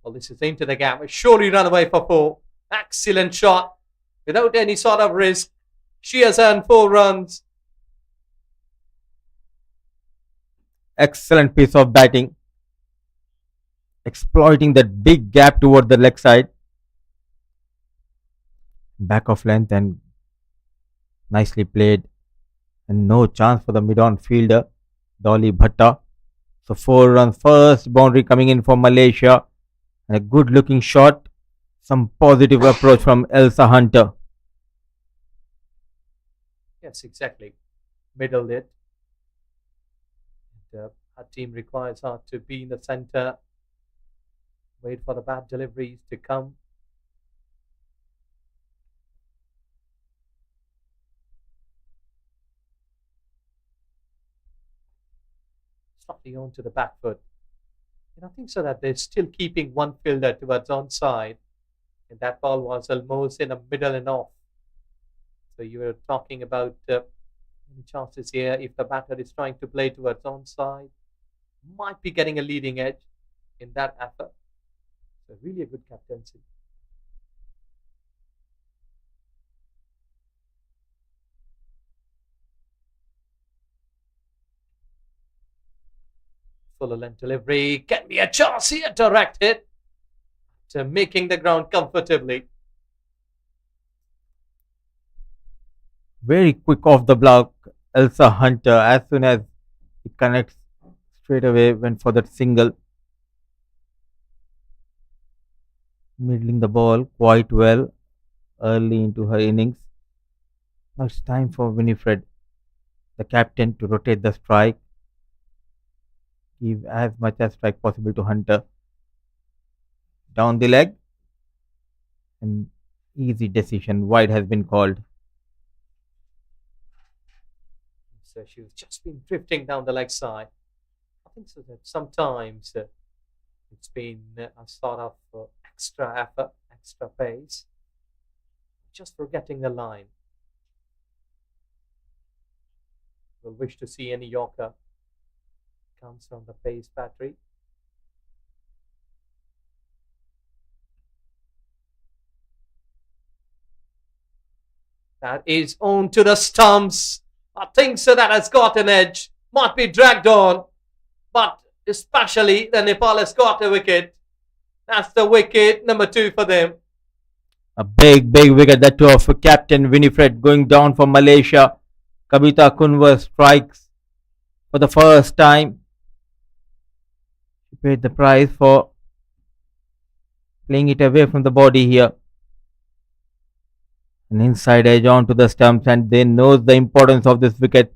Well, this is into the gap. Surely run away for 4. Excellent shot. Without any sort of risk. She has earned 4 runs. Excellent piece of batting. Exploiting that big gap toward the leg side. Back of length and nicely played. And no chance for the mid-on fielder, Dolly Bhatta. So 4 runs, first boundary coming in for Malaysia. And a good looking shot. Some positive approach from Elsa Hunter. Yes, exactly. Middled it. And, our team requires her to be in the centre. Wait for the bad deliveries to come. Slightly onto the back foot. And I think so that they're still keeping one fielder towards onside. And that ball was almost in the middle and off. So you were talking about any chances here if the batter is trying to play towards onside. Might be getting a leading edge in that effort. So really a good captaincy. Full length delivery. Can be a chance here. Direct hit. To making the ground comfortably. Very quick off the block. Elsa Hunter, as soon as it connects, straight away went for that single. Middling the ball quite well early into her innings. Now it's time for Winifred, the captain, to rotate the strike. Give as much as strike possible to Hunter. Down the leg. An easy decision. Wide has been called. So she's just been drifting down the leg side. I think so that sometimes it's been a sort of extra effort, extra pace. Just forgetting the line. We'll wish to see any Yorker. Comes from the pace battery. That is on to the stumps. I think so that has got an edge. Might be dragged on. But especially the Nepal has got a wicket. That's the wicket number 2 for them. A big wicket, that too of Captain Winifred going down for Malaysia. Kavita Kunwar strikes for the first time. She paid the price for playing it away from the body here. An inside edge onto the stumps, and they knows the importance of this wicket.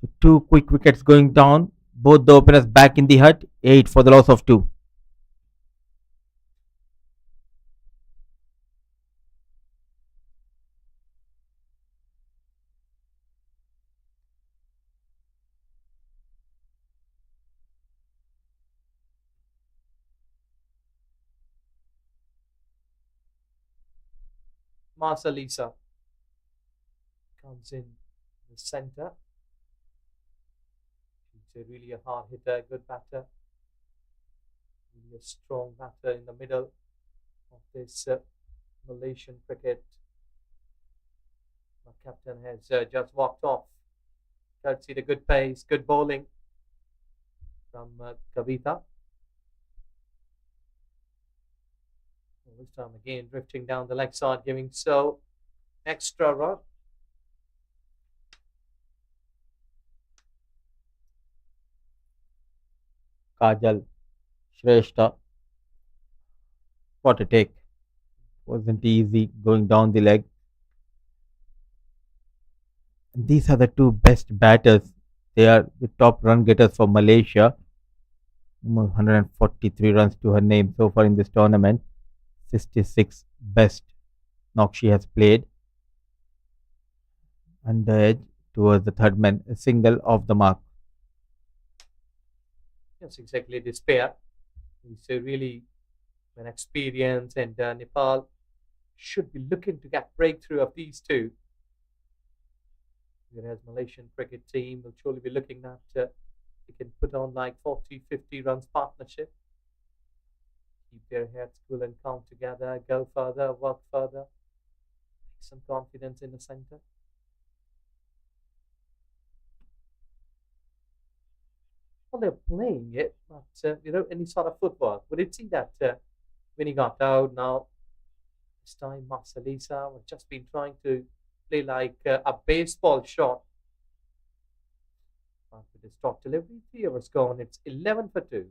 So 2 quick wickets going down. Both the openers back in the hut. 8 for the loss of 2. Marcelisa comes in the centre. She's really a hard hitter, good batter. Really a strong batter in the middle of this Malaysian cricket. My captain has just walked off. Courtesy the good pace, good bowling from Kavita. This time again drifting down the leg side, giving so extra run. Kajal, Shrestha. What a take. Wasn't easy going down the leg. These are the 2 best batters. They are the top run getters for Malaysia. 143 runs to her name so far in this tournament. 66 best knock she has played. And the edge towards the third man, a single off the mark. Yes, exactly. This pair is really an experience, and Nepal should be looking to get breakthrough of these two. Whereas Malaysian cricket team will surely be looking at they can put on like 40, 50 runs partnership, keep their heads cool and calm together, go further, work further, make some confidence in the center. Well, they're playing it, but any sort of footwork. We did see that when he got out. Now this time, Marcelisa has just been trying to play like a baseball shot. But with his top delivery, 3 overs gone. It's 11 for 2.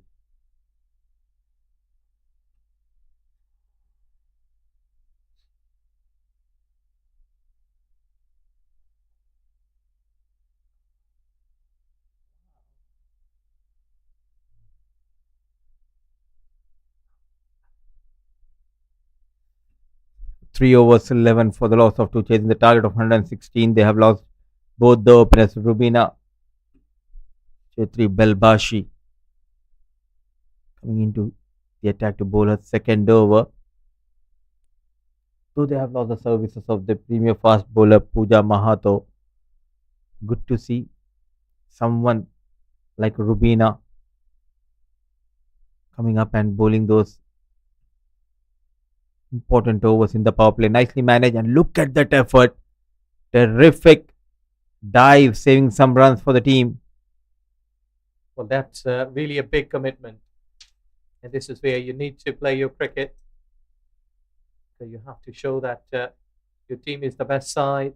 3 overs 11 for the loss of 2, chasing the target of 116. They have lost both the openers, Rubina Chetri Belbashi, coming into the attack to bowl her second over. Though they have lost the services of the premier fast bowler Pooja Mahato, good to see someone like Rubina coming up and bowling those important overs in the power play. Nicely managed, and look at that effort. Terrific dive, saving some runs for the team. Well, that's really a big commitment. And this is where you need to play your cricket. So you have to show that your team is the best side.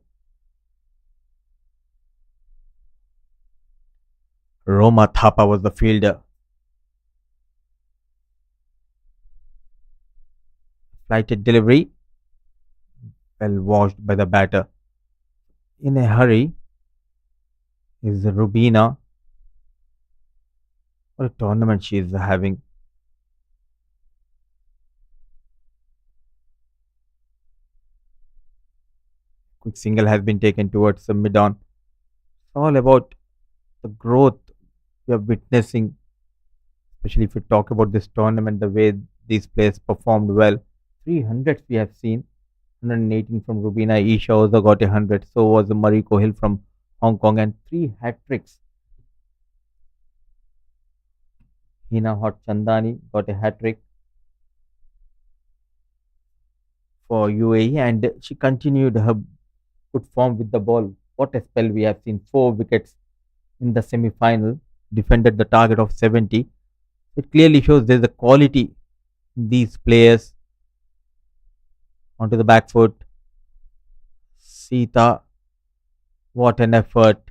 Roma Thapa was the fielder. Flighted delivery, well washed by the batter. In a hurry is Rubina. What a tournament she is having. Quick single has been taken towards the mid-on. It's all about the growth we are witnessing, especially if we talk about this tournament, the way these players performed well. 300s we have seen, 118 from Rubina. Isha also got 100. So was Mariko Hill from Hong Kong, and 3 hat tricks. Hina Hot Chandani got a hat trick for UAE, and she continued her good form with the ball. What a spell we have seen! 4 wickets in the semi-final, defended the target of 70. It clearly shows there's a quality in these players. Onto the back foot, Sita, what an effort!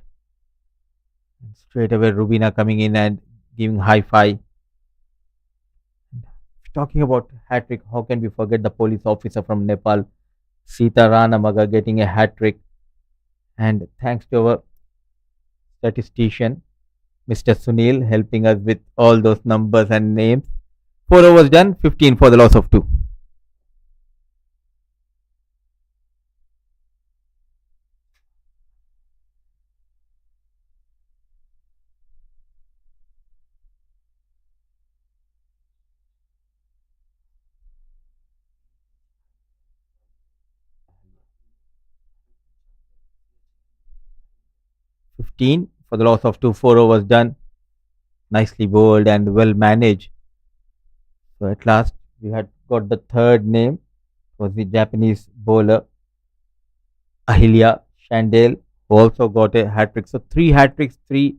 Straight away, Rubina coming in and giving high five. Talking about hat trick, how can we forget the police officer from Nepal, Sita Ranamaga, getting a hat trick? And thanks to our statistician, Mr. Sunil, helping us with all those numbers and names. 4 overs done, 15 for the loss of 2. For the loss of 2, 4 overs done. Nicely bowled and well managed. So at last we had got the third name. It was the Japanese bowler Ahilya Chandel, who also got a hat trick. So 3 hat tricks, 3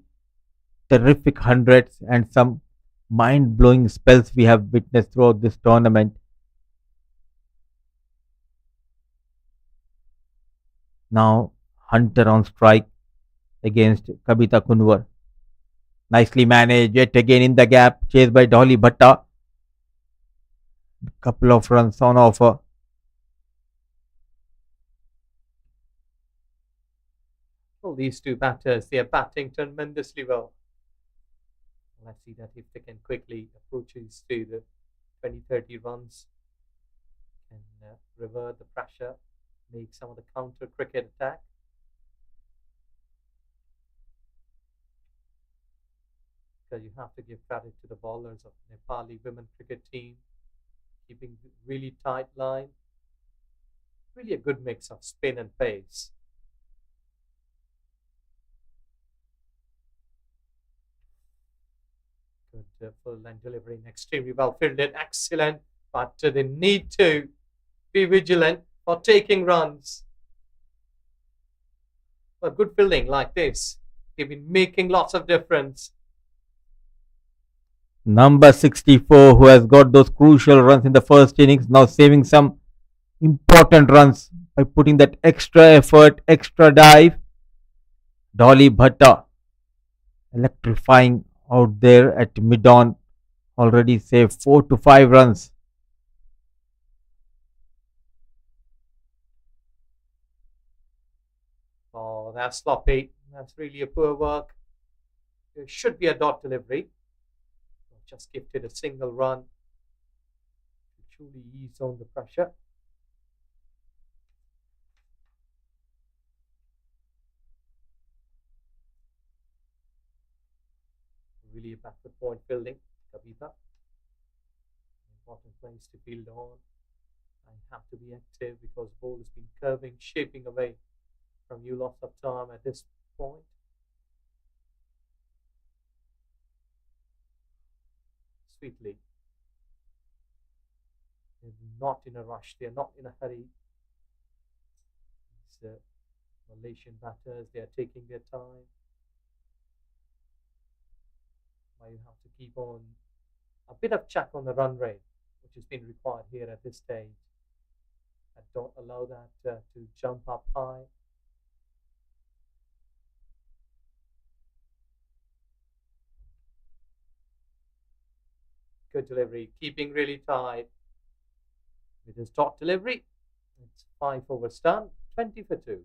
terrific hundreds, and some mind blowing spells we have witnessed throughout this tournament. Now Hunter on strike against Kabita Kunwar. Nicely managed, yet again in the gap, chased by Dolly Bhatta. Couple of runs on offer. Well, these two batters, they are batting tremendously well. Let's see that if they can quickly approaches to the 20-30 runs, can revert the pressure, make some of the counter cricket attack. because you have to give credit to the bowlers of Nepali women cricket team, keeping really tight line. Really a good mix of spin and pace. Good full line delivery and extremely well fielded. Excellent. But they need to be vigilant for taking runs. But good fielding like this, they've been making lots of difference. Number 64, who has got those crucial runs in the first innings, now saving some important runs by putting that extra effort, extra dive. Dolly Bhatta electrifying out there at mid-on, already saved 4 to 5 runs. Oh, that's sloppy. That's really a poor work. There should be a dot delivery. Just gifted a single run to truly ease on the pressure. Really a backward point fielding, Kavita. Important place to field on. I have to be active because ball has been curving, shaping away from you lots of time at this point. Sweetly. They're not in a rush, they're not in a hurry. These Malaysian batters, they are taking their time. Now you have to keep on a bit of check on the run rate, which has been required here at this stage. And don't allow that to jump up high. Good delivery, keeping really tight. With his dot delivery, it's 5 over stun, 20 for 2.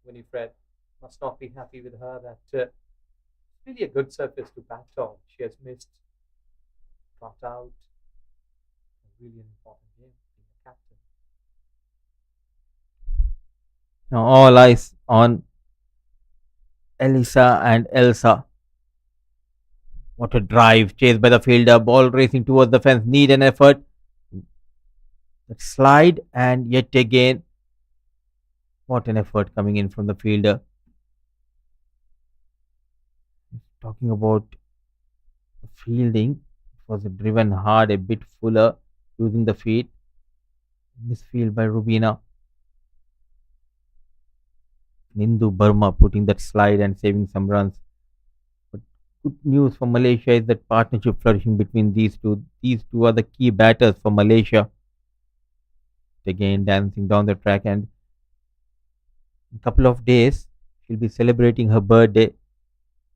Winifred must not be happy with her. That really a good surface to bat on. She has missed, got out. Really an important game, being a captain. Now all eyes on Elisa and Elsa. What a drive, chased by the fielder, ball racing towards the fence, need an effort. That slide, and yet again, what an effort coming in from the fielder. Talking about the fielding, it was driven hard, a bit fuller, using the feet. Misfield by Rubina. Nindu Burma putting that slide and saving some runs. But good news for Malaysia is that partnership flourishing between these two. These two are the key batters for Malaysia. Again, dancing down the track, and in a couple of days, she'll be celebrating her birthday.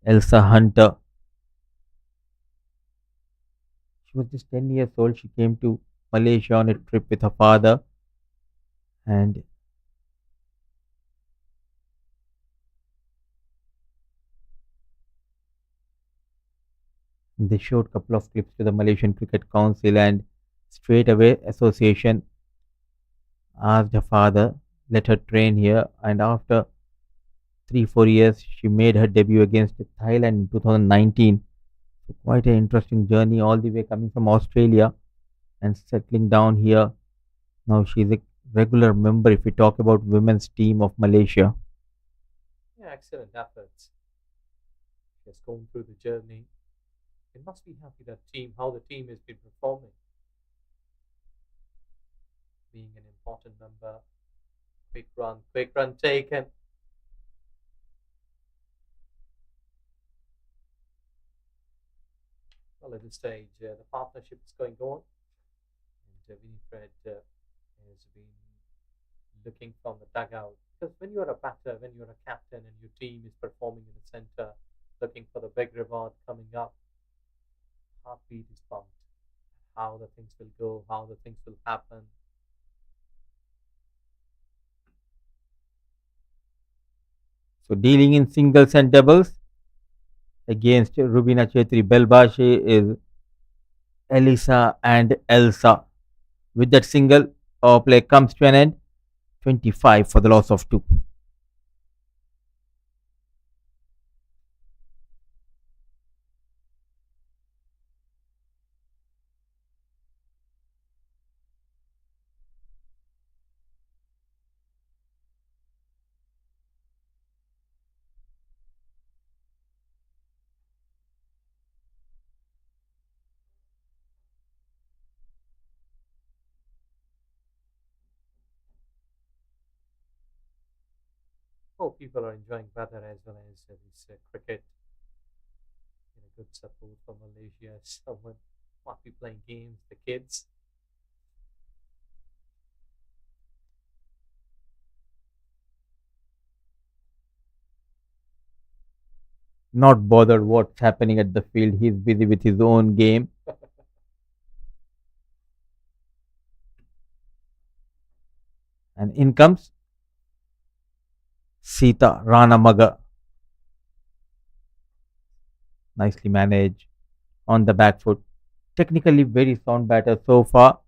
Elsa Hunter. She was just 10 years old. She came to Malaysia on a trip with her father, and they showed a couple of clips to the Malaysian Cricket Council, and straight away association asked her father, let her train here, and after 3-4 years she made her debut against Thailand in 2019. So quite an interesting journey, all the way coming from Australia and settling down here. Now she's a regular member if we talk about women's team of Malaysia. Yeah, excellent efforts. She has gone through the journey. It must be happy that team, how the team has been performing. Being an important member. Quick run taken. Well, at this stage, the partnership is going on, and Winifred has been looking from the dugout. Because when you're a batter, when you're a captain, and your team is performing in the centre, looking for the big reward coming up, heartbeat is pumped. How the things will go, how the things will happen. So dealing in singles and doubles, against Rubina Chetri. Belbashi is Elisa and Elsa. With that single, our play comes to an end. 25 for the loss of 2. Oh, people are enjoying weather as well as this cricket. Good support for Malaysia. Someone might be playing games, the kids. Not bothered what's happening at the field. He's busy with his own game. And in comes Sita Ranamaga. Nicely managed on the back foot. Technically very sound batter so far.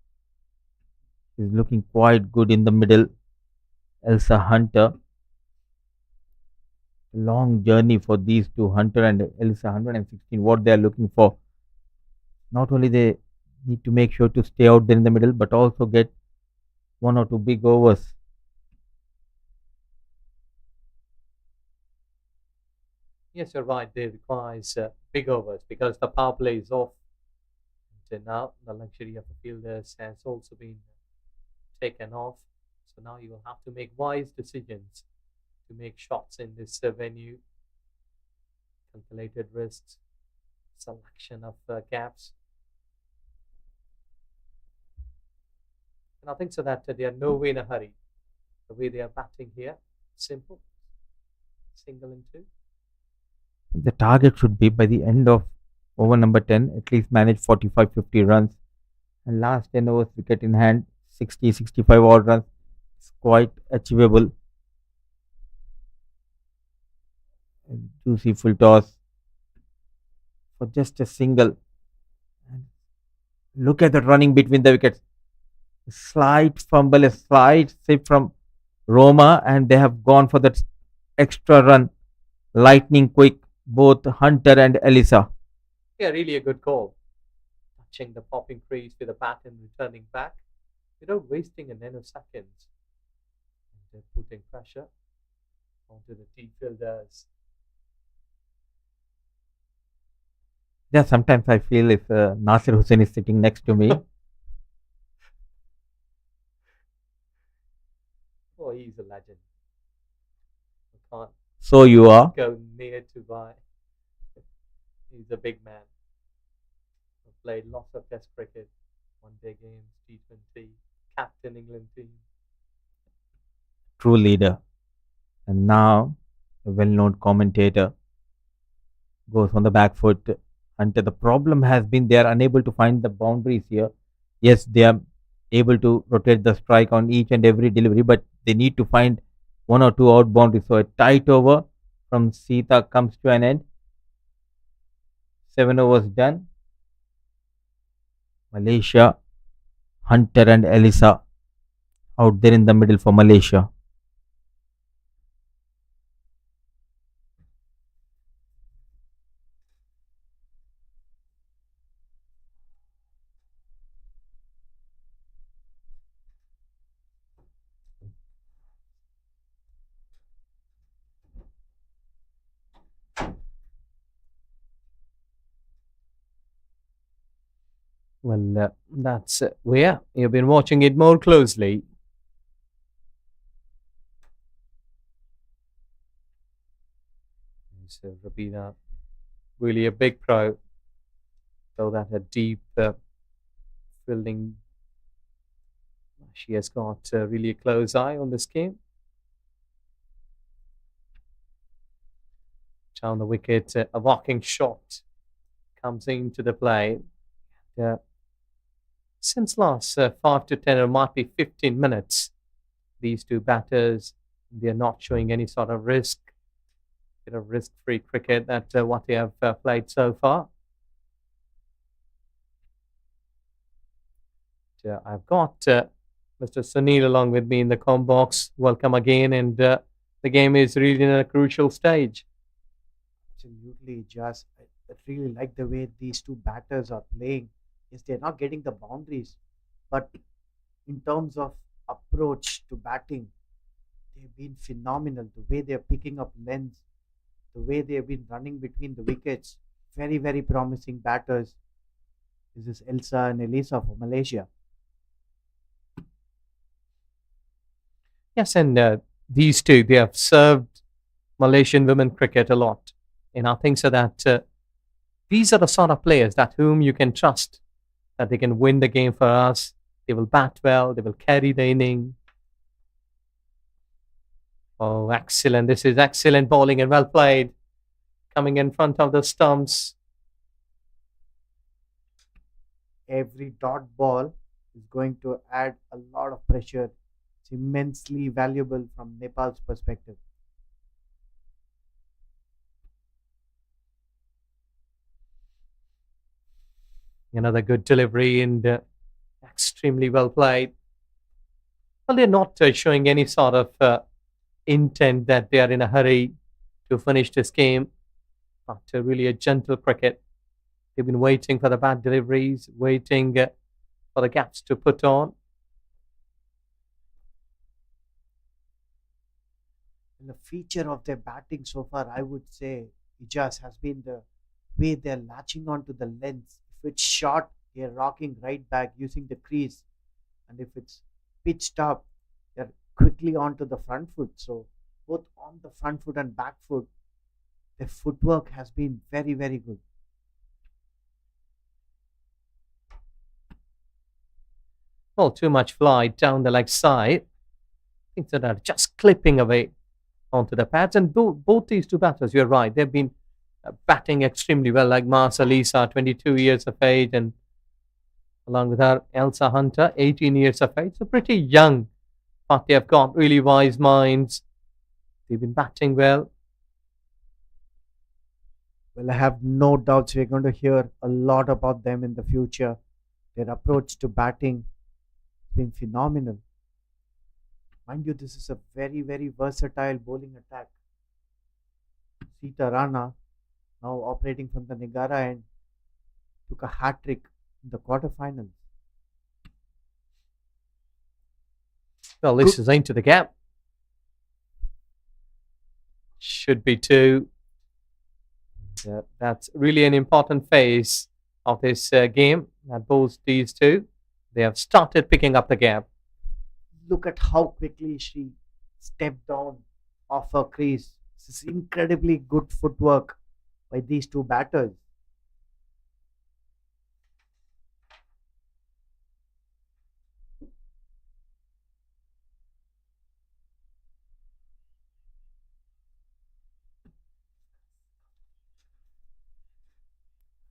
He's looking quite good in the middle. Elsa Hunter. Long journey for these two, Hunter and Elsa. 116. What they are looking for. Not only they need to make sure to stay out there in the middle, but also get 1 or 2 big overs. Yes, you're right. They requires big overs because the power play is off. And now the luxury of the fielders has also been taken off. So now you will have to make wise decisions to make shots in this venue. Calculated risks, selection of gaps. And I think so that they are no way in a hurry. The way they are batting here, simple, single and 2. The target should be by the end of over number 10, at least manage 45-50 runs. And last 10 overs, wicket in hand, 60-65 odd runs. It's quite achievable. Juicy full toss for just a single. And look at the running between the wickets. A slight fumble, a slight sip from Roma, and they have gone for that extra run. Lightning quick, both Hunter and Elisa. Yeah, really a good call. Touching the popping crease with a bat and returning back without wasting a nanoseconds. And they're putting pressure onto the deep fielders. Yeah, sometimes I feel if Nasir Hussain is sitting next to me. Oh, he's a legend. I can't So you are. go near to buy. He's a big man. Played lots of Test cricket, one-day games, T20, captain England team. True leader. And now, a well known commentator goes on the back foot. Hunter, the problem has been they are unable to find the boundaries here. Yes, they are able to rotate the strike on each and every delivery, but they need to find 1 or 2 out boundaries. So, a tight over from Sita comes to an end. 7 overs done. Malaysia, Hunter and Elisa out there in the middle for Malaysia. Well, that's where you've been watching it more closely. So Rabina, really a big pro. So that a deep fielding. She has got really a close eye on this game. Down the wicket, a walking shot comes into the play. Since last 5 to 10 or might be 15 minutes, these two batters, they are not showing any sort of risk. bit of risk-free cricket that what they have played so far. I've got Mr. Sunil along with me in the com box. Welcome again, and the game is really in a crucial stage. Absolutely, just I really like the way these two batters are playing. Is they're not getting the boundaries, but in terms of approach to batting, they've been phenomenal. The way they're picking up length, the way they've been running between the wickets, very very promising batters. This is Elsa and Elisa for Malaysia. Yes, and these two, they have served Malaysian women cricket a lot. And I think so that these are the sort of players that whom you can trust, that they can win the game for us. They will bat well, they will carry the inning. Oh, excellent. This is excellent bowling and well played. Coming in front of the stumps. Every dot ball is going to add a lot of pressure. It's immensely valuable from Nepal's perspective. Another good delivery and extremely well played. Well, they're not showing any sort of intent that they are in a hurry to finish this game. But really a gentle cricket. They've been waiting for the bad deliveries, waiting for the gaps to put on. And the feature of their batting so far, I would say, Ijaz, has been the way they're latching onto the length. If it's short, they're rocking right back using the crease. And if it's pitched up, they're quickly onto the front foot. So both on the front foot and back foot, their footwork has been very, very good. Well, too much flight down the leg side. Things that are just clipping away onto the pads. And both these two batters, you're right, they've been batting extremely well, like Marsa Lisa, 22 years of age, and along with her, Elsa Hunter, 18 years of age. So pretty young, but they have got really wise minds. They've been batting well. Well, I have no doubts we're going to hear a lot about them in the future. Their approach to batting has been phenomenal. Mind you, this is a very, very versatile bowling attack. Sita Rana, now operating from the Nigara end, took a hat trick in the quarterfinals. Well, this is into the gap. Should be two. That's really an important phase of this game that both these two. They have started picking up the gap. Look at how quickly she stepped down off her crease. This is incredibly good footwork by these two batters.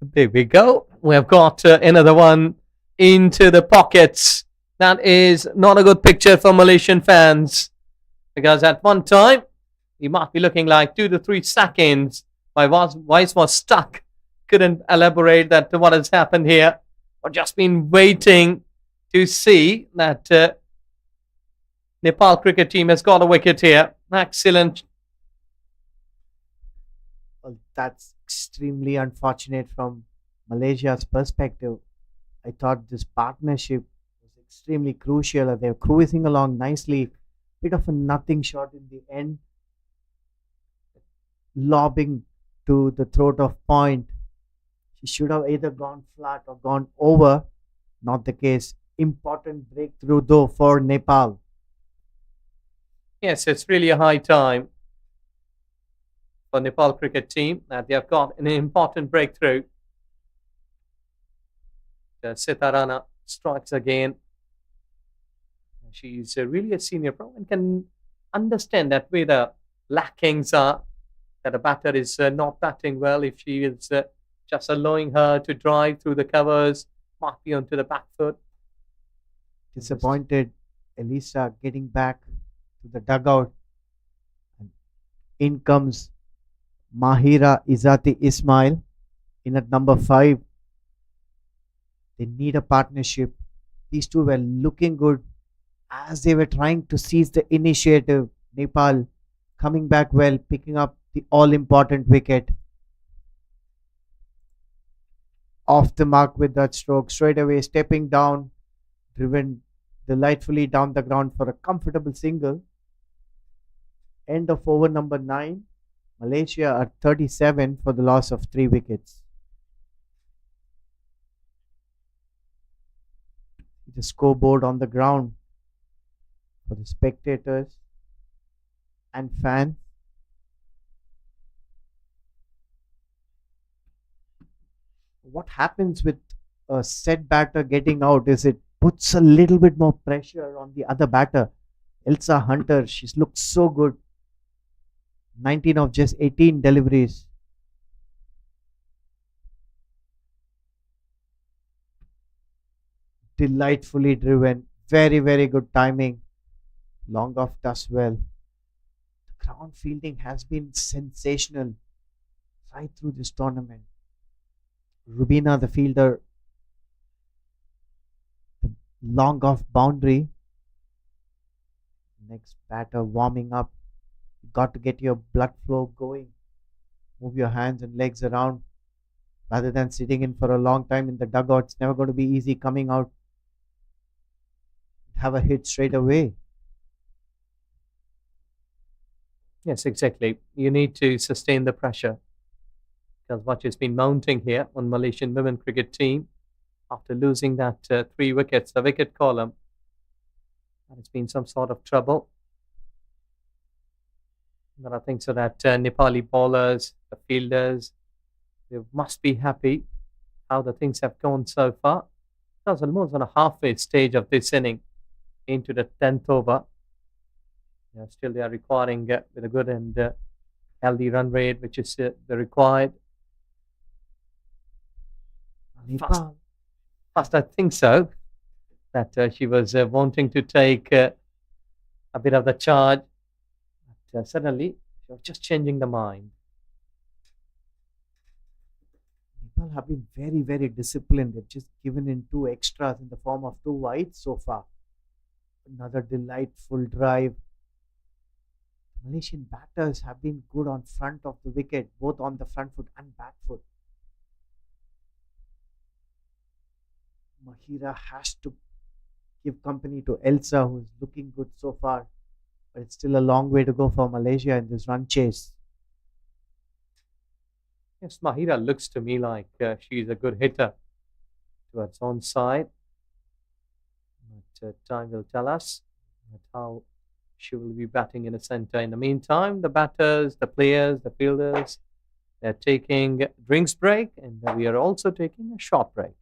There we go. We have got another one into the pockets. That is not a good picture for Malaysian fans, because at one time he might be looking like 2 to 3 seconds. My voice was stuck. Couldn't elaborate that what has happened here. I've just been waiting to see that Nepal cricket team has got a wicket here. Excellent. Well, that's extremely unfortunate from Malaysia's perspective. I thought this partnership was extremely crucial. They're cruising along nicely. Bit of a nothing shot in the end. Lobbing to the throat of point. She should have either gone flat or gone over. Not the case. Important breakthrough though for Nepal. Yes, it's really a high time for Nepal cricket team that they have got an important breakthrough. Sitarana strikes again. She's really a senior pro and can understand that where the lackings are, that a batter is not batting well. If she is just allowing her to drive through the covers, might be onto the back foot. Disappointed Elisa getting back to the dugout. And in comes Mahira Izati Ismail in at number 5. They need a partnership. These two were looking good as they were trying to seize the initiative. Nepal coming back well, picking up the all important wicket. Off the mark with that stroke, straight away stepping down, driven delightfully down the ground for a comfortable single. End of over number 9. Malaysia are 37 for the loss of 3 wickets. The scoreboard on the ground for the spectators and fans. What happens with a set batter getting out is it puts a little bit more pressure on the other batter. Elsa Hunter, she's looked so good. 19 of just 18 deliveries. Delightfully driven. Very, very good timing. Long off does well. The ground fielding has been sensational right through this tournament. Rubina, the fielder, the long off boundary. Next batter warming up. You got to get your blood flow going. Move your hands and legs around rather than sitting in for a long time in the dugout. It's never going to be easy coming out. Have a hit straight away. Yes, exactly. You need to sustain the pressure because what has been mounting here on Malaysian women cricket team after losing that 3 wickets, the wicket column, and it's been some sort of trouble. But I think so that Nepali bowlers, the fielders, they must be happy how the things have gone so far. That was almost on a halfway stage of this inning into the 10th over. Still, they are requiring with a good and healthy run rate, which is the required. First, I think so that she was wanting to take a bit of the charge, but suddenly she was just changing the mind. Nepal have been very, very disciplined. They've just given in 2 extras in the form of 2 wides so far. Another delightful drive. Malaysian batters have been good on front of the wicket, both on the front foot and back foot. Mahira has to give company to Elsa, who is looking good so far. But it's still a long way to go for Malaysia in this run chase. Yes, Mahira looks to me like she's a good hitter towards onside. But time will tell us how she will be batting in the centre. In the meantime, the batters, the players, the fielders, they're taking drinks break, and we are also taking a short break.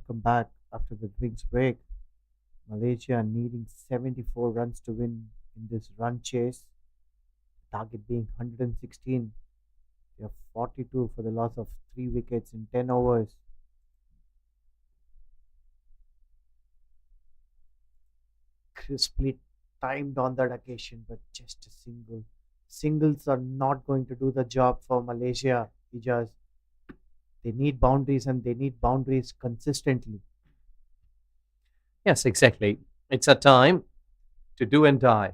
Welcome back after the drinks break. Malaysia needing 74 runs to win in this run chase, target being 116. They have 42 for the loss of 3 wickets in 10 overs. Crisply timed on that occasion, but just a single. Singles are not going to do the job for Malaysia. They need boundaries and they need boundaries consistently. Yes, exactly. It's a time to do and die.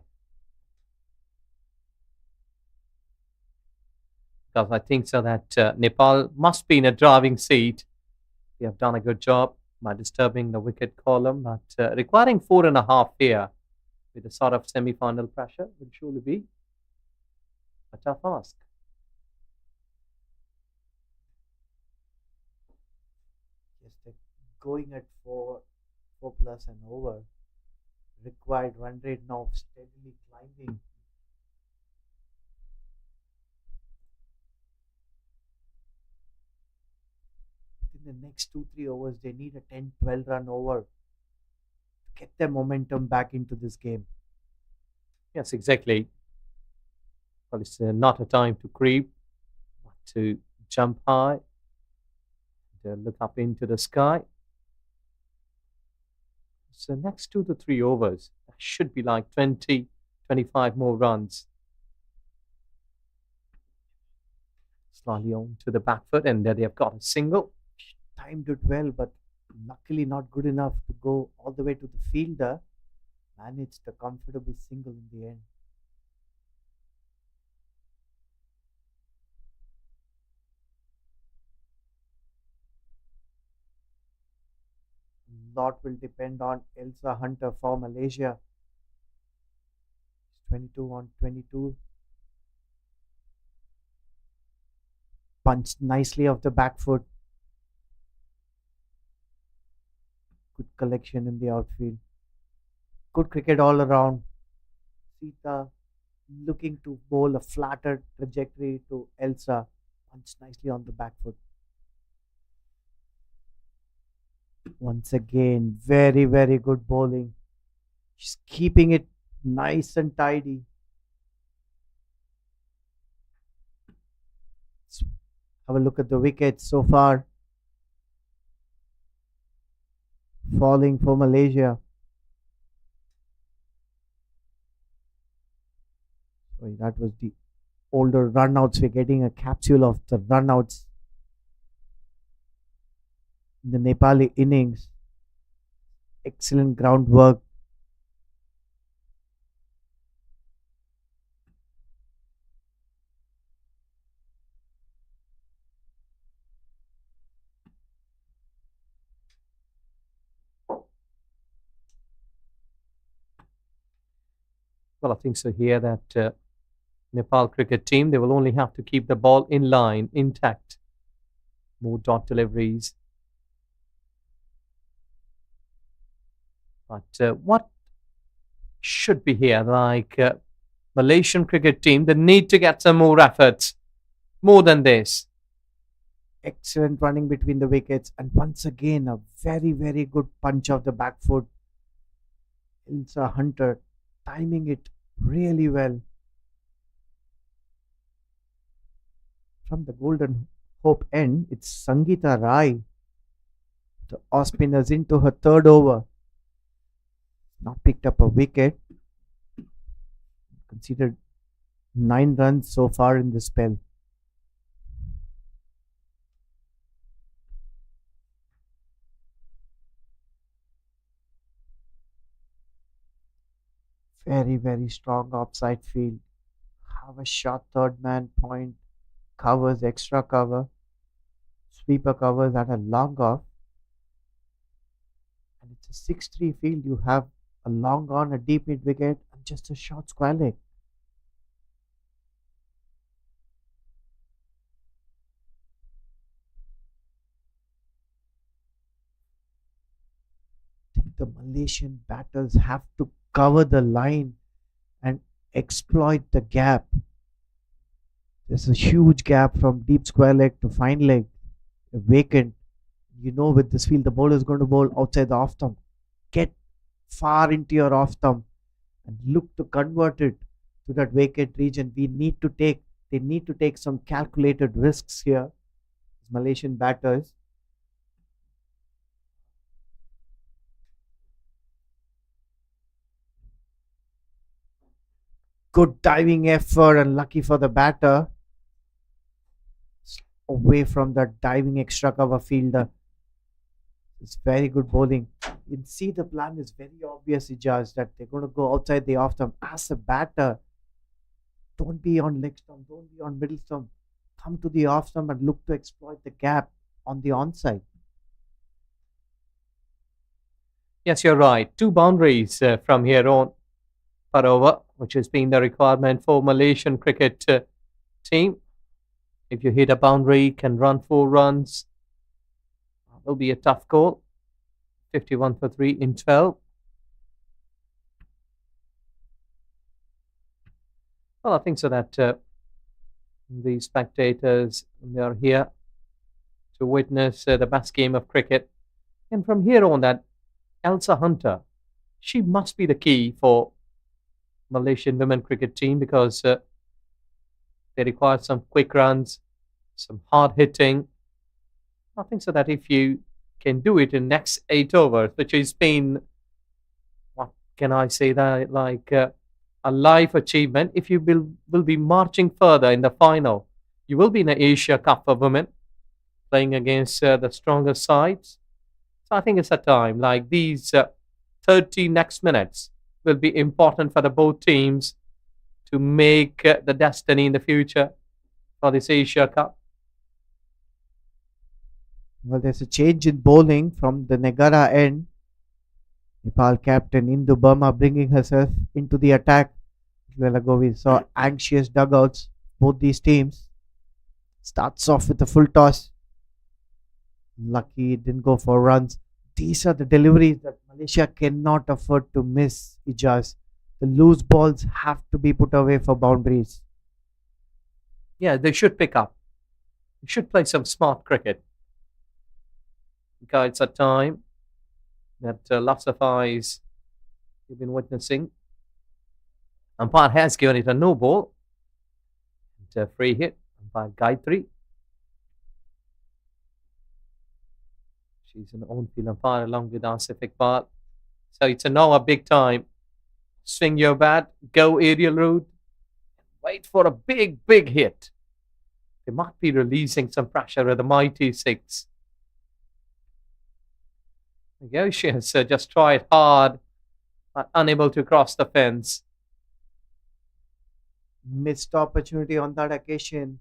Because I think so that Nepal must be in a driving seat. They have done a good job by disturbing the wicket column, but requiring 4.5 here with a sort of semi-final pressure will surely be a tough ask. Yes, they're going at 4 plus and over. Required run rate now steadily climbing. Within the next 2 3 overs, they need a 10 12 run over to get their momentum back into this game. Yes, exactly. Well, it's not a time to creep, but to jump high, to look up into the sky. So next 2 to 3 overs should be like 20, 25 more runs. Slightly on to the back foot, and there they have got a single. Timed it well, but luckily not good enough to go all the way to the fielder. Managed a comfortable single in the end. Lot will depend on Elsa Hunter for Malaysia. 22 on 22. Punched nicely off the back foot. Good collection in the outfield. Good cricket all around. Sita looking to bowl a flatter trajectory to Elsa. Punched nicely on the back foot. Once again, very, very good bowling. She's keeping it nice and tidy. Let's have a look at the wickets so far. Falling for Malaysia. Sorry, that was the older runouts. We're getting a capsule of the runouts in the Nepali innings. Excellent groundwork. Well, I think so here that Nepal cricket team, they will only have to keep the ball in line, intact. More dot deliveries. But what should be here, like Malaysian cricket team, they need to get some more efforts, more than this. Excellent running between the wickets, and once again a very, very good punch of the back foot. Elsa Hunter timing it really well. From the Golden Hope end, it's Sangeeta Rai, the off spinners, into her third over. Now picked up a wicket. Considered 9 runs so far in the spell. Very, very strong offside field. Have a shot third man point. Covers, extra cover. Sweeper covers and a long off. And it's a 6-3 field. You have a long on, a deep mid wicket, and just a short square leg. I think the Malaysian batters have to cover the line and exploit the gap. There's a huge gap from deep square leg to fine leg, vacant. You know, with this field, the bowler is going to bowl outside the off stump. Get far into your off stump and look to convert it to that vacant region. They need to take some calculated risks here. Malaysian batters. Good diving effort and lucky for the batter. Away from that diving extra cover fielder. It's very good bowling. You see the plan is very obvious, Ijaz, that they're going to go outside the off stump. As a batter, don't be on leg stump, don't be on middle stump. Come to the off stump and look to exploit the gap on the onside. Yes, you're right. 2 boundaries from here on per over, which has been the requirement for Malaysian cricket team. If you hit a boundary, can run 4 runs. Will be a tough call. 51 for 3 in 12. Well, I think so that the spectators, they are here to witness the best game of cricket. And from here on, that Elsa Hunter, she must be the key for Malaysian women cricket team because they require some quick runs, some hard hitting. I think so that if you can do it in next 8 overs, which has been, what can I say, that like a life achievement. If you will be marching further in the final, you will be in the Asia Cup for women, playing against the stronger sides. So I think it's a time like these 30 next minutes will be important for the both teams to make the destiny in the future for this Asia Cup. Well, there's a change in bowling from the Negara end. Nepal captain Indu Burma bringing herself into the attack. Well ago we saw anxious dugouts, both these teams. Starts off with a full toss. Lucky it didn't go for runs. These are the deliveries that Malaysia cannot afford to miss, Ijaz. The loose balls have to be put away for boundaries. Yeah, they should pick up. They should play some smart cricket. Because it's a time that lots of eyes you've been witnessing. Umpire has given it a no ball. And a free hit by Gayatri. She's an on-field umpire along with Asif Iqbal. So it's now a big time. Swing your bat, go aerial route, wait for a big, big hit. They might be releasing some pressure at the mighty 6. There you go. She has just tried hard, but unable to cross the fence. Missed opportunity on that occasion.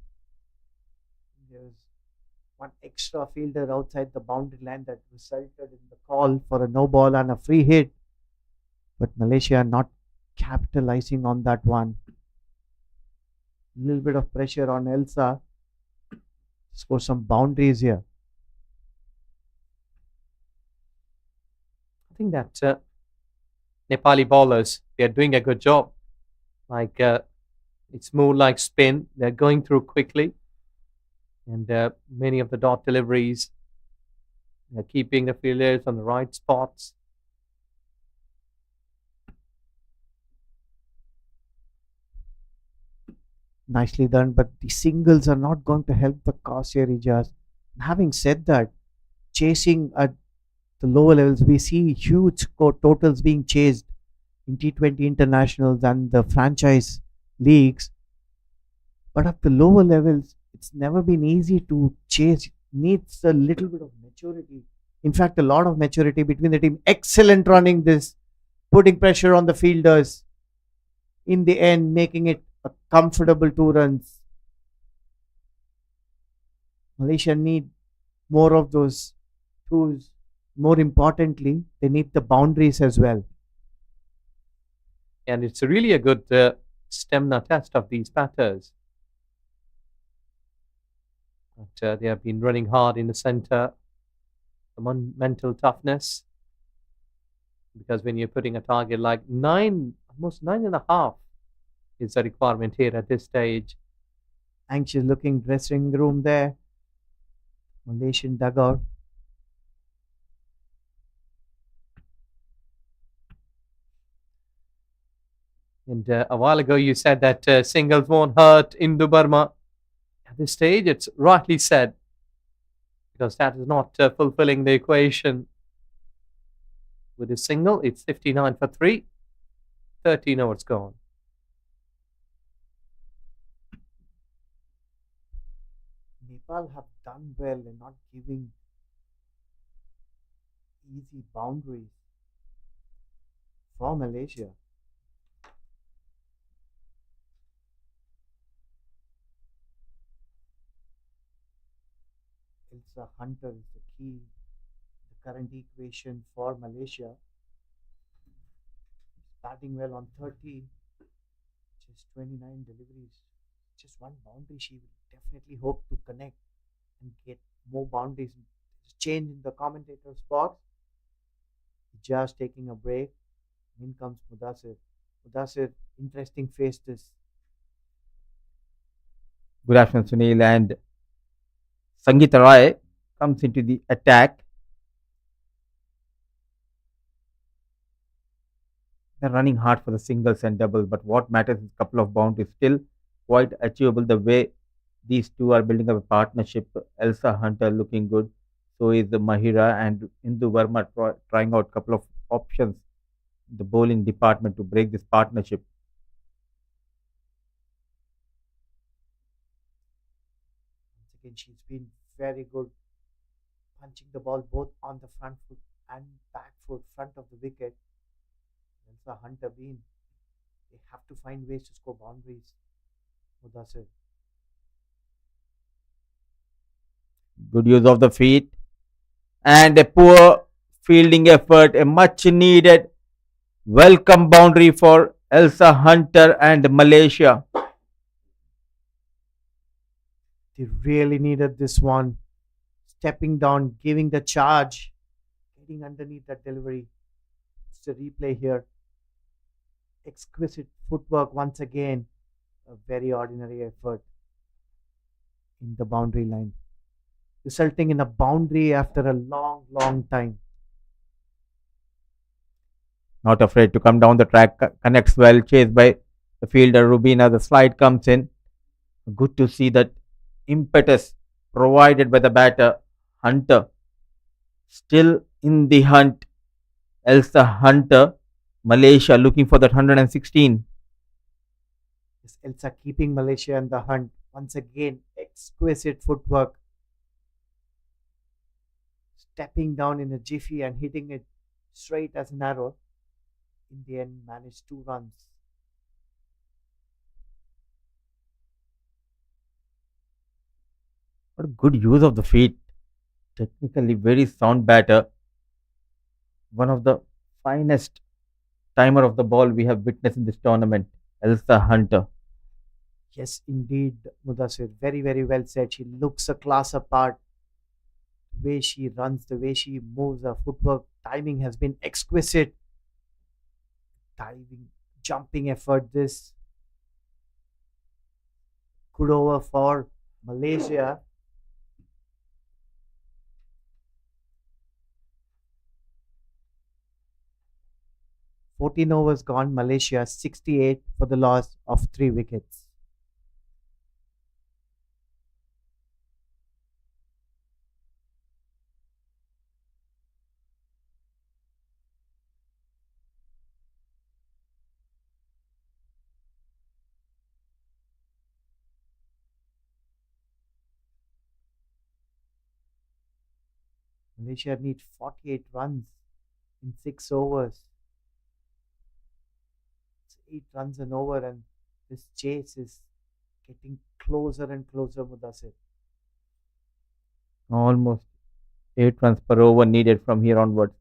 There's one extra fielder outside the boundary line that resulted in the call for a no ball and a free hit. But Malaysia not capitalizing on that one. A little bit of pressure on Elsa. Score some boundaries here. I think that Nepali bowlers, they're doing a good job. Like it's more like spin. They're going through quickly. And many of the dot deliveries, they're keeping the fielders on the right spots. Nicely done, but the singles are not going to help the cause here, Ijaz. Having said that, chasing at the lower levels, we see huge score totals being chased in T20 internationals and the franchise leagues. But at the lower levels, it's never been easy to chase. It needs a little bit of maturity. In fact, a lot of maturity between the team. Excellent running this, putting pressure on the fielders. In the end, making it a comfortable 2 runs. Malaysia need more of those 2s. More importantly, they need the boundaries as well. And it's really a good stamina test of these batters. But they have been running hard in the center. The mental toughness. Because when you're putting a target like 9, almost 9.5 is the requirement here at this stage. Anxious looking dressing room there. Malaysian dugout. And a while ago, you said that singles won't hurt Indu Burma. At this stage, it's rightly said because that is not fulfilling the equation. With a single, it's 59 for 3, 13 overs gone. Nepal have done well in not giving easy boundaries for Malaysia. Elsa Hunter is the key, the current equation for Malaysia. Starting well on 30, just 29 deliveries, just one boundary. She will definitely hope to connect and get more boundaries. There's a change in the commentator's box. Just taking a break. In comes Mudassir. Mudassir, interesting face this. Good afternoon, Sunil. And Sangeeta Roy comes into the attack. They're running hard for the singles and doubles, but what matters is a couple of boundaries still quite achievable the way these two are building up a partnership. Elsa Hunter looking good, so is the Mahira and Indu Verma trying out a couple of options in the bowling department to break this partnership. Once again, she's been very good punching the ball both on the front foot and back foot, front of the wicket. Elsa Hunter being, they have to find ways to score boundaries. Mudassir. Good use of the feet and a poor fielding effort, a much needed welcome boundary for Elsa Hunter and Malaysia. They really needed this one. Stepping down, giving the charge, getting underneath that delivery. It's a replay here. Exquisite footwork once again. A very ordinary effort in the boundary line, resulting in a boundary after a long, long time. Not afraid to come down the track, connects well, chased by the fielder Rubina. The slide comes in. Good to see that impetus provided by the batter Hunter. Still in the hunt, Elsa Hunter, Malaysia looking for that 116. Is Elsa keeping Malaysia in the hunt? Once again, exquisite footwork. Stepping down in a jiffy and hitting it straight as an arrow. In the end, managed 2 runs. What a good use of the feet. Technically very sound batter. One of the finest timer of the ball we have witnessed in this tournament, Elsa Hunter. Yes, indeed, Mudassir. Very, very well said. She looks a class apart. The way she runs, the way she moves, her footwork, timing has been exquisite. Diving, jumping effort. This good over for Malaysia. "14 overs gone, Malaysia 68 for the loss of 3 wickets." Malaysia need 48 runs in 6 overs. It's 8 runs an over, and this chase is getting closer and closer, Mudassir. Almost 8 runs per over needed from here onwards.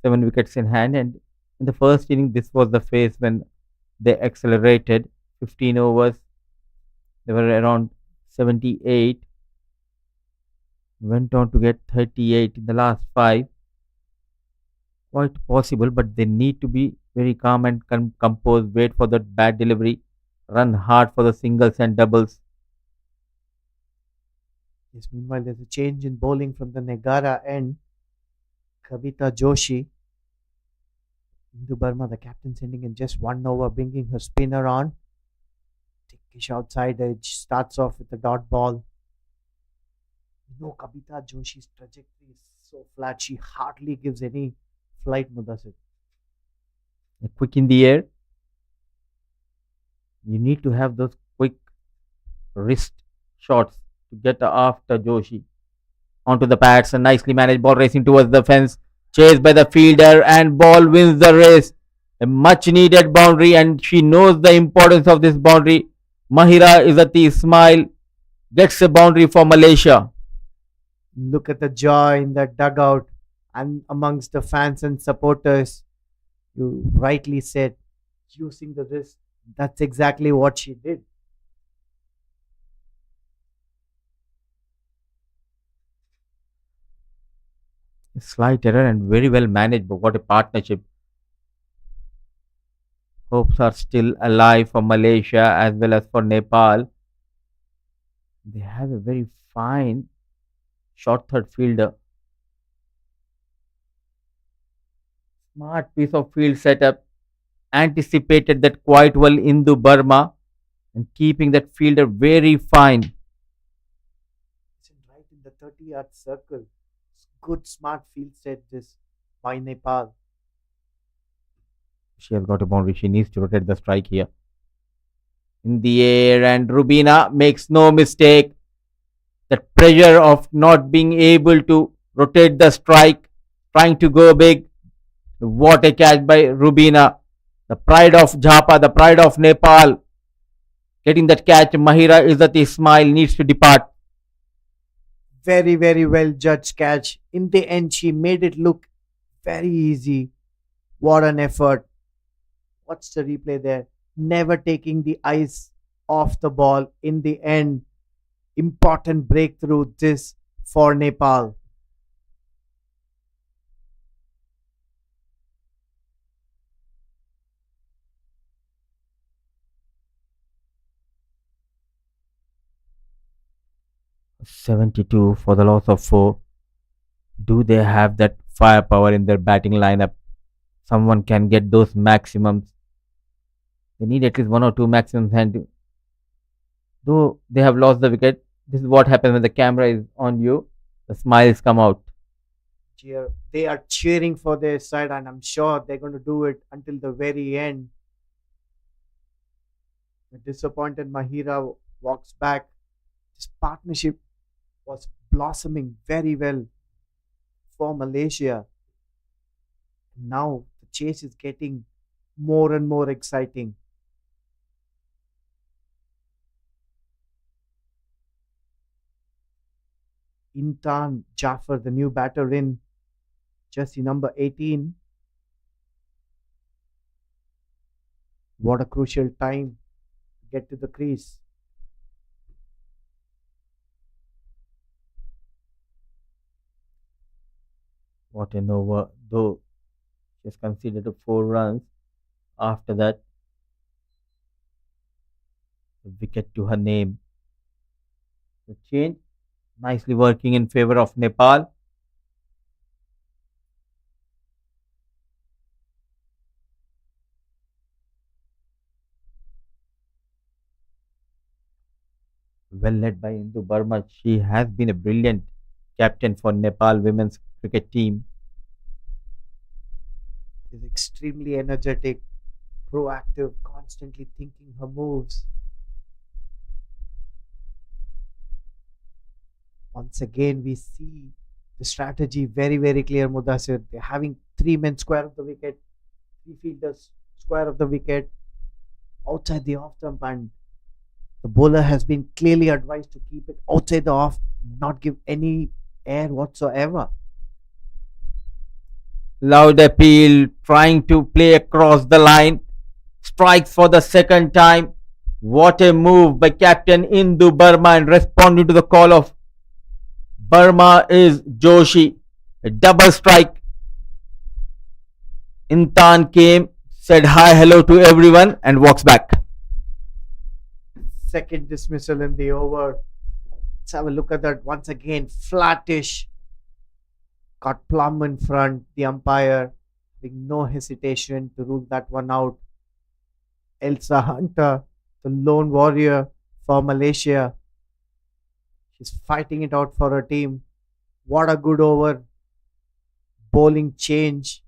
7 wickets in hand, and in the first inning, this was the phase when they accelerated. 15 overs, they were around 78, went on to get 38 in the last 5. Quite possible, but they need to be very calm and composed, wait for that bad delivery, run hard for the singles and doubles. Yes, meanwhile, there's a change in bowling from the Negara end. Kavita Joshi Hindu Burma, the captain, sending in just 1 over, bringing her spinner on. Dickish outside edge, starts off with a dot ball. No, Kabita Joshi's trajectory is so flat, she hardly gives any flight, Mudassir. Quick in the air. You need to have those quick wrist shots to get after Joshi. Onto the pads, a nicely managed ball racing towards the fence, chased by the fielder, and ball wins the race. A much needed boundary, and she knows the importance of this boundary. Mahira Izzati Ismail gets a boundary for Malaysia. Look at the joy in the dugout and amongst the fans and supporters. You rightly said, using the wrist. That's exactly what she did. Slight error and very well managed, but what a partnership. Hopes are still alive for Malaysia as well as for Nepal. They have a very fine short third fielder. Smart piece of field setup. Anticipated that quite well Hindu Burma and keeping that fielder very fine. It's right in the 30-yard circle. Good smart field set this by Nepal. She has got a boundary. She needs to rotate the strike here. In the air, and Rubina makes no mistake. That pressure of not being able to rotate the strike, trying to go big. What a catch by Rubina. The pride of Jhapa, the pride of Nepal. Getting that catch, Mahira Izzat Ismail needs to depart. Very, very well judged catch. In the end, she made it look very easy. What an effort. What's the replay there? Never taking the eyes off the ball. In the end, important breakthrough this for Nepal. "72 for the loss of 4. Do they have that firepower in their batting lineup? Someone can get those maximums. They need at least 1 or 2 maximums, and though they have lost the wicket, this is what happens when the camera is on you. The smiles come out. They are cheering for their side, and I'm sure they're going to do it until the very end. The disappointed Mahira walks back. This partnership was blossoming very well for Malaysia. Now the chase is getting more and more exciting. Intan Jaffer, the new batter in jersey number 18. What a crucial time to get to the crease. What an over, though she has conceded 4 runs. After that, a wicket to her name. The change nicely working in favor of Nepal. Well led by Hindu Burma. She has been a brilliant captain for Nepal women's cricket team. Is extremely energetic, proactive, constantly thinking her moves. Once again, we see the strategy very, very clear, Mudassir. They're having 3 men square of the wicket, 3 fielders square of the wicket, outside the off stump, and the bowler has been clearly advised to keep it outside the off, not give any air whatsoever. Loud appeal, trying to play across the line. Strikes for the second time. What a move by Captain Hindu Burma, and responding to the call of Burma is Joshi. A double strike. Intan came, said hi, hello to everyone, and walks back. Second dismissal in the over. Let's have a look at that once again. Flattish. Got plumb in front. The umpire having no hesitation to rule that one out. Elsa Hunter, the lone warrior for Malaysia. She's fighting it out for her team. What a good over. Bowling change,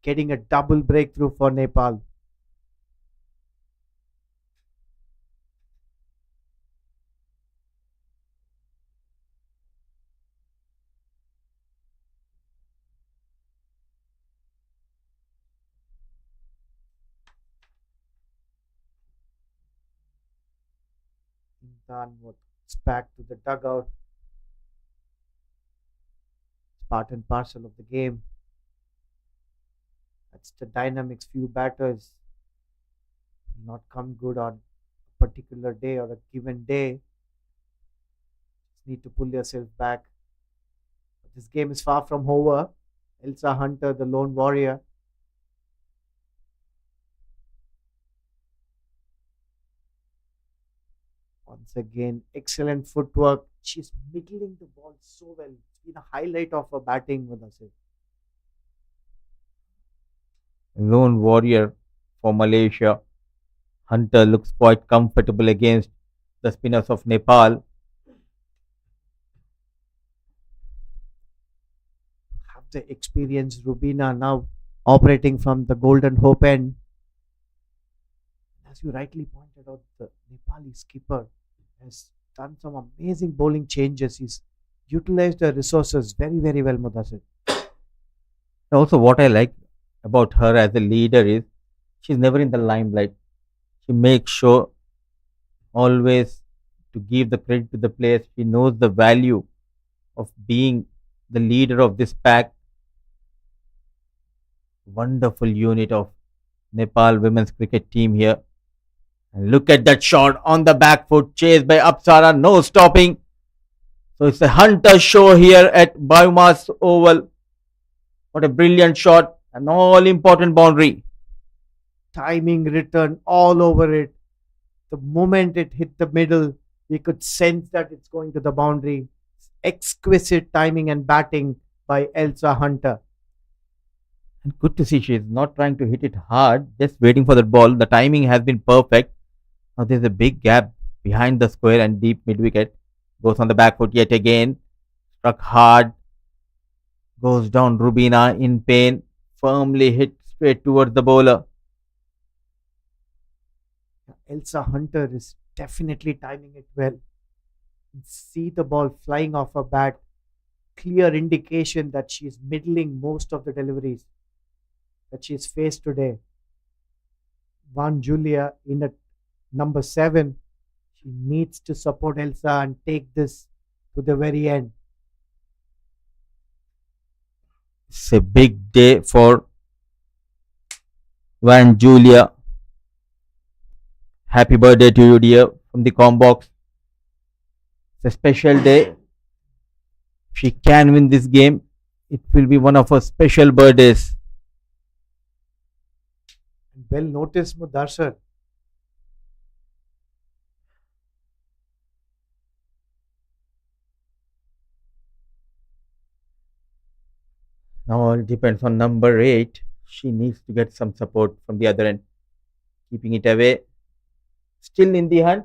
getting a double breakthrough for Nepal. Intan was back to the dugout. It's part and parcel of the game. That's the dynamics. Few batters will not come good on a particular day or a given day. Just need to pull yourself back. But this game is far from over. Elsa Hunter, the lone warrior. Once again, excellent footwork. She's middling the ball so well. It's been a highlight of her batting with us. Lone warrior for Malaysia. Hunter looks quite comfortable against the spinners of Nepal. Have the experienced Rubina now operating from the Golden Hope end. As you rightly pointed out, the Nepali skipper has done some amazing bowling changes. He's utilized the resources very, very well, Mudassir. Also, what I like about her as a leader is she's never in the limelight. She makes sure always to give the credit to the players. She knows the value of being the leader of this pack. Wonderful unit of Nepal women's cricket team here. And look at that shot on the back foot, chased by Apsara, no stopping. So it's a Hunter show here at Biomass Oval. What a brilliant shot, an all important boundary. Timing return all over it. The moment it hit the middle, we could sense that it's going to the boundary. Exquisite timing and batting by Elsa Hunter. And good to see she's not trying to hit it hard, just waiting for the ball. The timing has been perfect. Now there's a big gap behind the square and deep mid wicket. Goes on the back foot yet again. Struck hard. Goes down Rubina in pain. Firmly hit straight towards the bowler. Elsa Hunter is definitely timing it well. See the ball flying off her bat. Clear indication that she's middling most of the deliveries that she's faced today. Van Julia in at number 7. She needs to support Elsa and take this to the very end. It's a big day for Van Julia. Happy birthday to you, dear, from the Combox. It's a special day. If she can win this game, it will be one of her special birthdays. Well noticed, Mudassir. Now all depends on number 8. She needs to get some support from the other end. Keeping it away. Still in the hunt.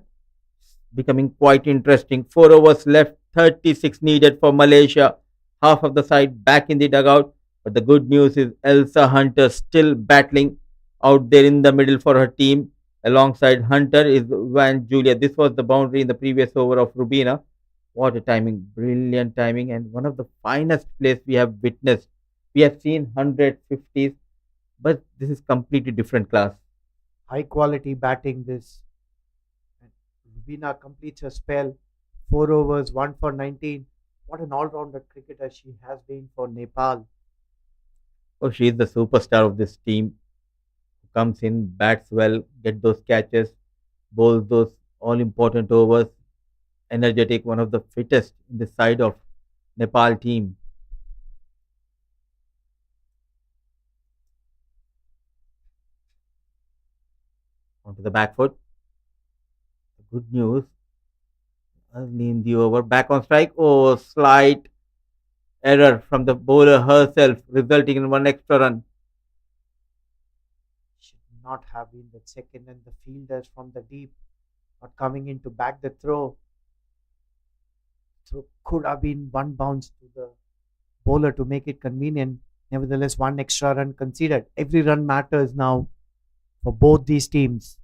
Becoming quite interesting. 4 overs left. 36 needed for Malaysia. Half of the side back in the dugout. But the good news is Elsa Hunter still battling out there in the middle for her team. Alongside Hunter is Van Julia. This was the boundary in the previous over of Rubina. What a timing. Brilliant timing. And one of the finest plays we have witnessed. We have seen 150s. But this is completely different class. High quality batting this. And Rubina completes her spell. 4 overs, 1 for 19. What an all-rounder cricketer she has been for Nepal. Oh, she is the superstar of this team. Comes in, bats well, get those catches, bowls those all important overs. Energetic, one of the fittest in the side of Nepal team. Onto the back foot. Good news. Early in the over, back on strike. Oh, slight error from the bowler herself, resulting in one extra run. not have been the second, and the fielders from the deep not coming in to back the throw. Throw could have been one bounce to the bowler to make it convenient. Nevertheless, one extra run conceded. Every run matters now for both these teams.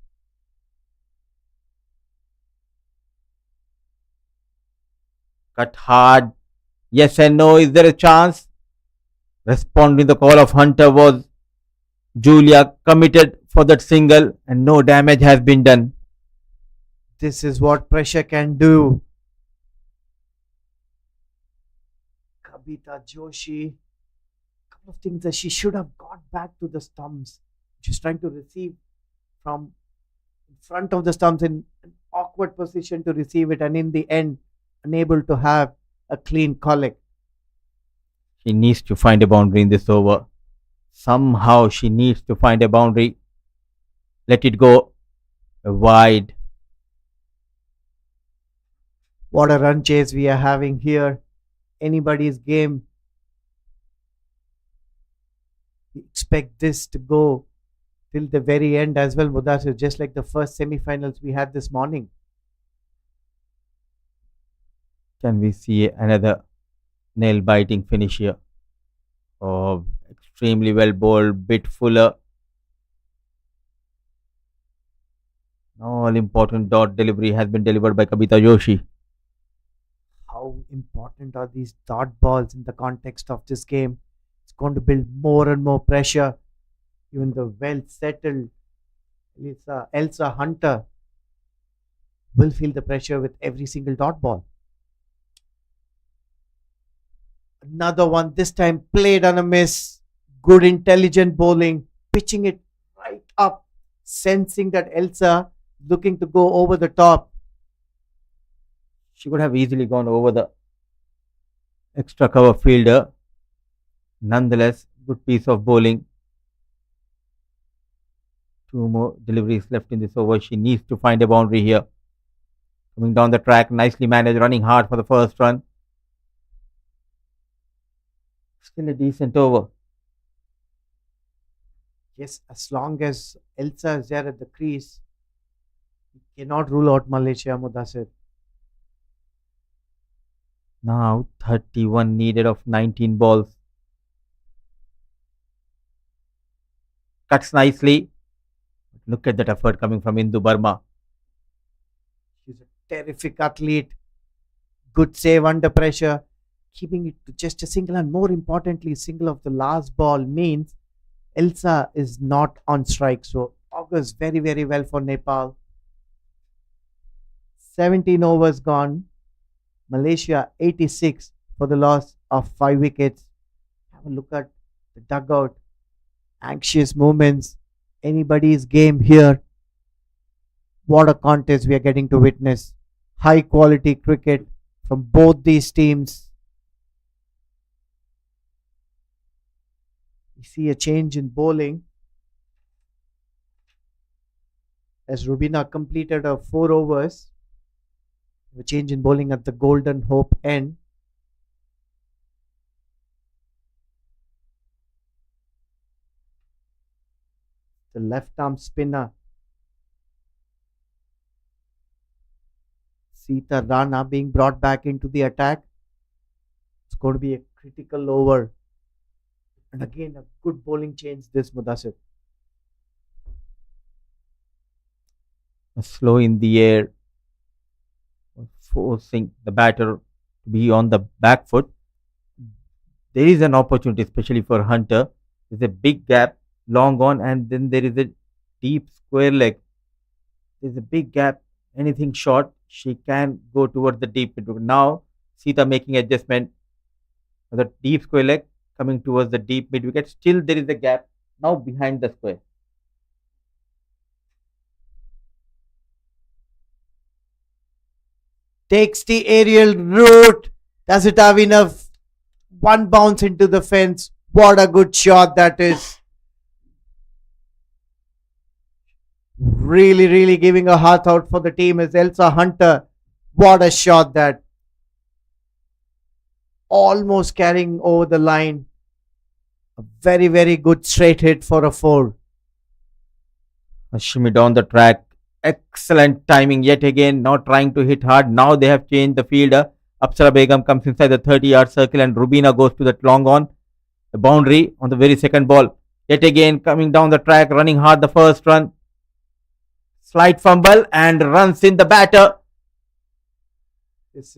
Cut hard. Yes and no. Is there a chance? Responding the call of Hunter was Julia, committed for that single, and no damage has been done. This is what pressure can do. Kabita Joshi, couple of things that she should have got back to the stumps. She's trying to receive from in front of the stumps in an awkward position to receive it, and in the end, unable to have a clean collect. She needs to find a boundary in this over. Somehow she needs to find a boundary. Let it go wide. What a run chase we are having here. Anybody's game. We expect this to go till the very end as well, Mudassir, just like the first semi-finals we had this morning. Can we see another nail biting finish here? Oh, extremely well bowled, bit fuller. All important dot delivery has been delivered by Kabita Joshi. How important are these dot balls in the context of this game? It's going to build more and more pressure. Even the well settled Elsa Hunter will feel the pressure with every single dot ball. Another one, this time played on a miss. Good intelligent bowling, pitching it right up, sensing that Elsa looking to go over the top. She could have easily gone over the extra cover fielder. Nonetheless, good piece of bowling. Two more deliveries left in this over. She needs to find a boundary here. Coming down the track, nicely managed, running hard for the first run. Still a decent over. Yes, as long as Elsa is there at the crease, you cannot rule out Malaysia, Mudassir. Now 31 needed of 19 balls. Cuts nicely. Look at that effort coming from Indu Burma. She's a terrific athlete. Good save under pressure. Keeping it to just a single, and more importantly, single of the last ball means Elsa is not on strike. So augurs very, very well for Nepal. 17 overs gone. Malaysia 86 for the loss of 5 wickets. Have a look at the dugout. Anxious moments. Anybody's game here. What a contest we are getting to witness. High quality cricket from both these teams. We see a change in bowling as Rubina completed her 4 overs. A change in bowling at the Golden Hope end. The left arm spinner Sita Rana being brought back into the attack. It's going to be a critical over. And again, a good bowling change this, Mudassir. Slow in the air, forcing the batter to be on the back foot. There is an opportunity, especially for Hunter. There's a big gap, long on, and then there is a deep square leg. There's a big gap. Anything short, she can go towards the deep mid. Now, Sita making adjustment. The deep square leg coming towards the deep mid wicket. Still, there is a gap now behind the square. Takes the aerial route. Does it have enough? One bounce into the fence. What a good shot that is. Really, really giving a heart out for the team is Elsa Hunter. What a shot that. Almost carrying over the line. A very, very good straight hit for a 4. Shimmy down the track. Excellent timing yet again. Not trying to hit hard. Now they have changed the fielder. Apsara Begum comes inside the 30-yard circle and Rubina goes to that long on. The boundary on the very second ball. Yet again coming down the track, running hard the first run. Slight fumble and runs in the batter.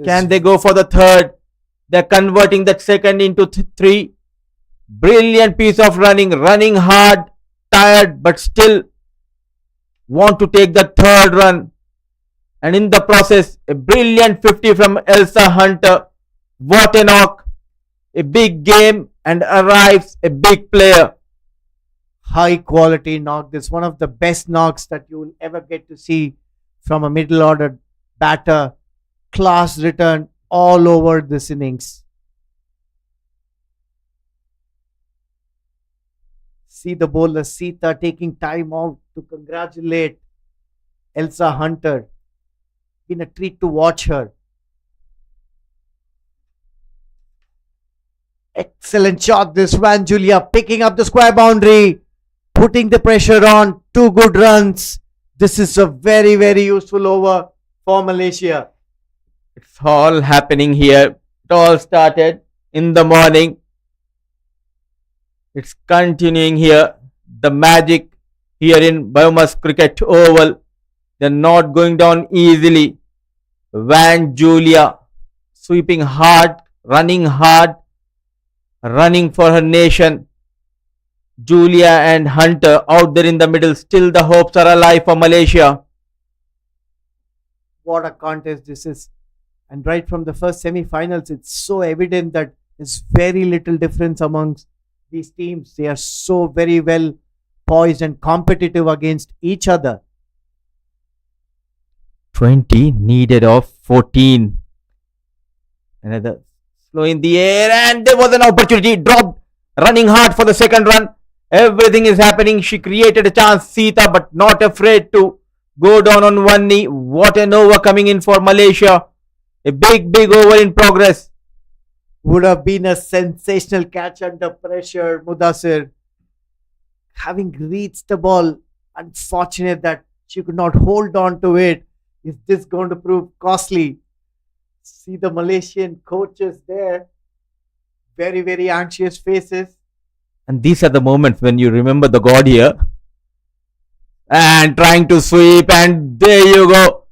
Can they go for the third? They're converting that second into three. Brilliant piece of running hard, tired, but still want to take the third run. And in the process, a brilliant 50 from Elsa Hunter. What a knock. A big game and arrives a big player. High quality knock. This is one of the best knocks that you will ever get to see from a middle order batter. Class return all over this innings. See the bowler Sita taking time out to congratulate Elsa Hunter. Been a treat to watch her. Excellent shot this one, Julia, picking up the square boundary, putting the pressure on. 2 good runs. This is a very, very useful over for Malaysia. It's all happening here. It all started in the morning. It's continuing here. The magic here in Biomas Cricket Oval. They're not going down easily. Van Julia sweeping hard, running for her nation. Julia and Hunter out there in the middle. Still the hopes are alive for Malaysia. What a contest this is. And right from the first semi-finals, it's so evident that there's very little difference amongst these teams. They are so very well poised and competitive against each other. 20 needed of 14. Another slow in the air and there was an opportunity. Dropped. Running hard for the second run. Everything is happening. She created a chance, Sita, but not afraid to go down on one knee. What an over coming in for Malaysia. A big over in progress. Would have been a sensational catch under pressure, Mudassir. Having reached the ball, unfortunate that she could not hold on to it. Is this going to prove costly? See the Malaysian coaches there. Very, very anxious faces. And these are the moments when you remember the God here. And trying to sweep, and there you go.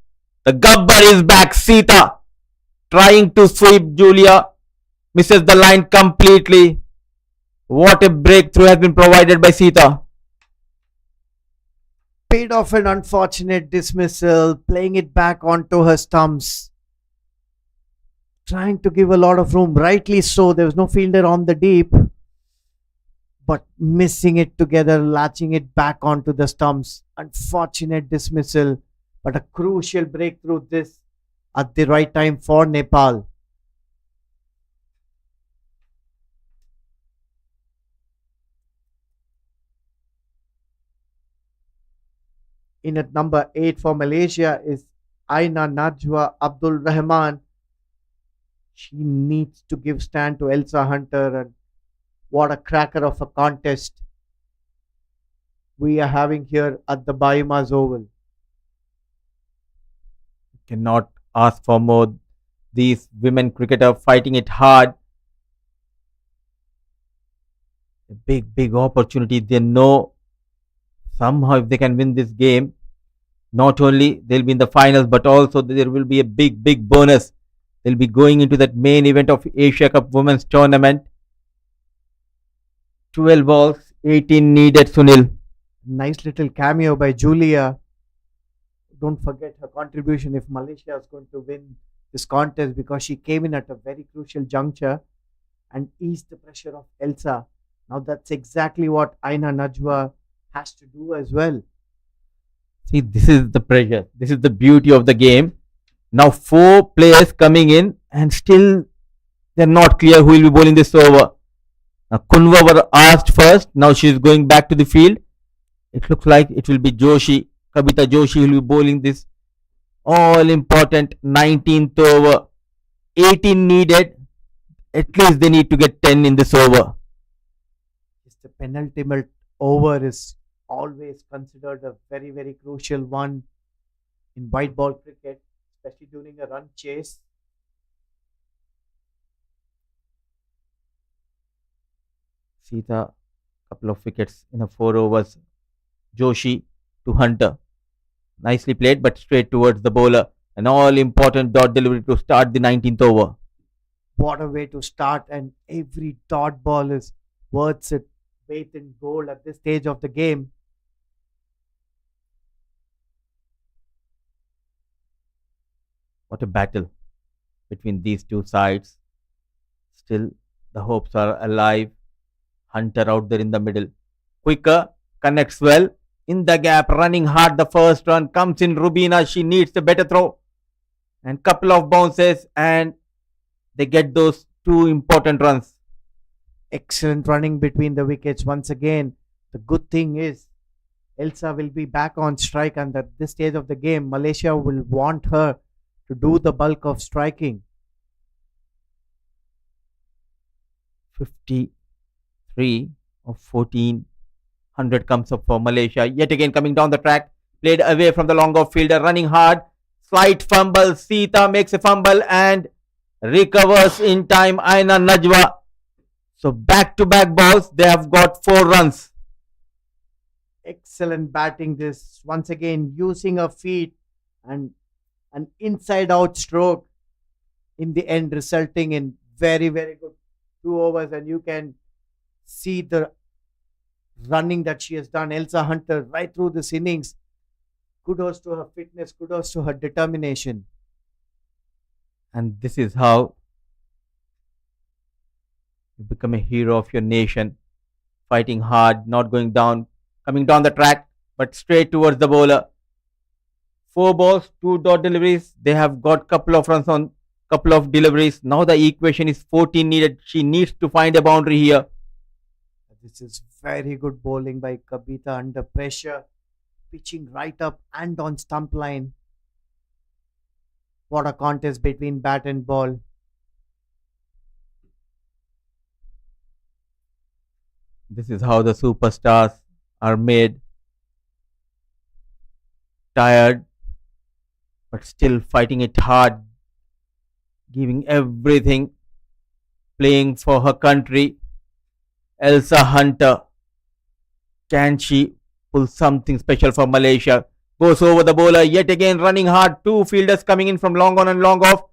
The Gabbar is back. Sita trying to sweep. Julia misses the line completely. What a breakthrough has been provided by Sita. Paid off an unfortunate dismissal, playing it back onto her stumps. Trying to give a lot of room, rightly so. There was no fielder on the deep. But missing it together, latching it back onto the stumps. Unfortunate dismissal, but a crucial breakthrough this at the right time for Nepal. In at number 8 for Malaysia is Aina Najwa Abdul Rahman. She needs to give stand to Elsa Hunter, and what a cracker of a contest we are having here at the Baimas Oval. Cannot ask for more. These women cricketer fighting it hard. A big opportunity. They know somehow if they can win this game, not only they'll be in the finals, but also there will be a big bonus. They'll be going into that main event of Asia Cup Women's Tournament. 12 balls, 18 needed, Sunil. Nice little cameo by Julia. Don't forget her contribution if Malaysia is going to win this contest, because she came in at a very crucial juncture and eased the pressure of Elsa. Now that's exactly what Aina Najwa has to do as well. See, this is the pressure. This is the beauty of the game. Now 4 players coming in and still they're not clear who will be bowling this over. Now Kunwa were asked first. Now she's going back to the field. It looks like it will be Joshi. Kabita Joshi will be bowling this all important 19th over. 18 needed. At least they need to get 10 in this over. The penultimate over is always considered a very, very crucial one in white ball cricket, especially during a run chase. Sita, couple of wickets in a 4 overs. Joshi to Hunter. Nicely played, but straight towards the bowler. An all important dot delivery to start the 19th over. What a way to start, and every dot ball is worth its weight in gold at this stage of the game. What a battle between these two sides. Still, the hopes are alive. Hunter out there in the middle. Quicker, connects well. In the gap, running hard. The first run comes in. Rubina, she needs a better throw. And couple of bounces, and they get those two important runs. Excellent running between the wickets once again. The good thing is Elsa will be back on strike, and at this stage of the game, Malaysia will want her to do the bulk of striking. 53 of 14. 100 comes up for Malaysia. Yet again coming down the track. Played away from the long off fielder. Running hard. Slight fumble. Sita makes a fumble and recovers in time. Aina Najwa. So back to back balls. They have got 4 runs. Excellent batting this. Once again, using her feet and an inside out stroke in the end, resulting in very, very good 2 overs. And you can see the running that she has done. Elsa Hunter right through this innings. Kudos to her fitness, kudos to her determination. And this is how you become a hero of your nation. Fighting hard, not going down, coming down the track, but straight towards the bowler. 4 balls, 2 dot deliveries. They have got couple of runs on couple of deliveries. Now the equation is 14 needed. She needs to find a boundary here. This is very good bowling by Kabita under pressure, pitching right up and on stump line. What a contest between bat and ball. This is how the superstars are made. Tired, but still fighting it hard, giving everything, playing for her country. Elsa Hunter, can she pull something special for Malaysia? Goes over the bowler, yet again running hard. 2 fielders coming in from long on and long off.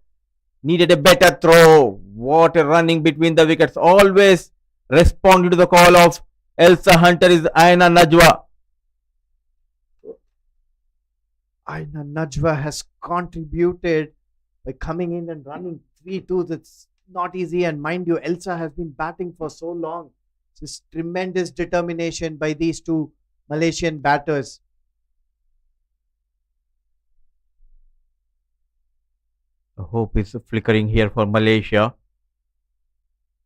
Needed a better throw. What a running between the wickets. Always responding to the call of Elsa Hunter is Aina Najwa. Aina Najwa has contributed by coming in and running 3-2. That's not easy. And mind you, Elsa has been batting for so long. This tremendous determination by these two Malaysian batters. The hope is flickering here for Malaysia.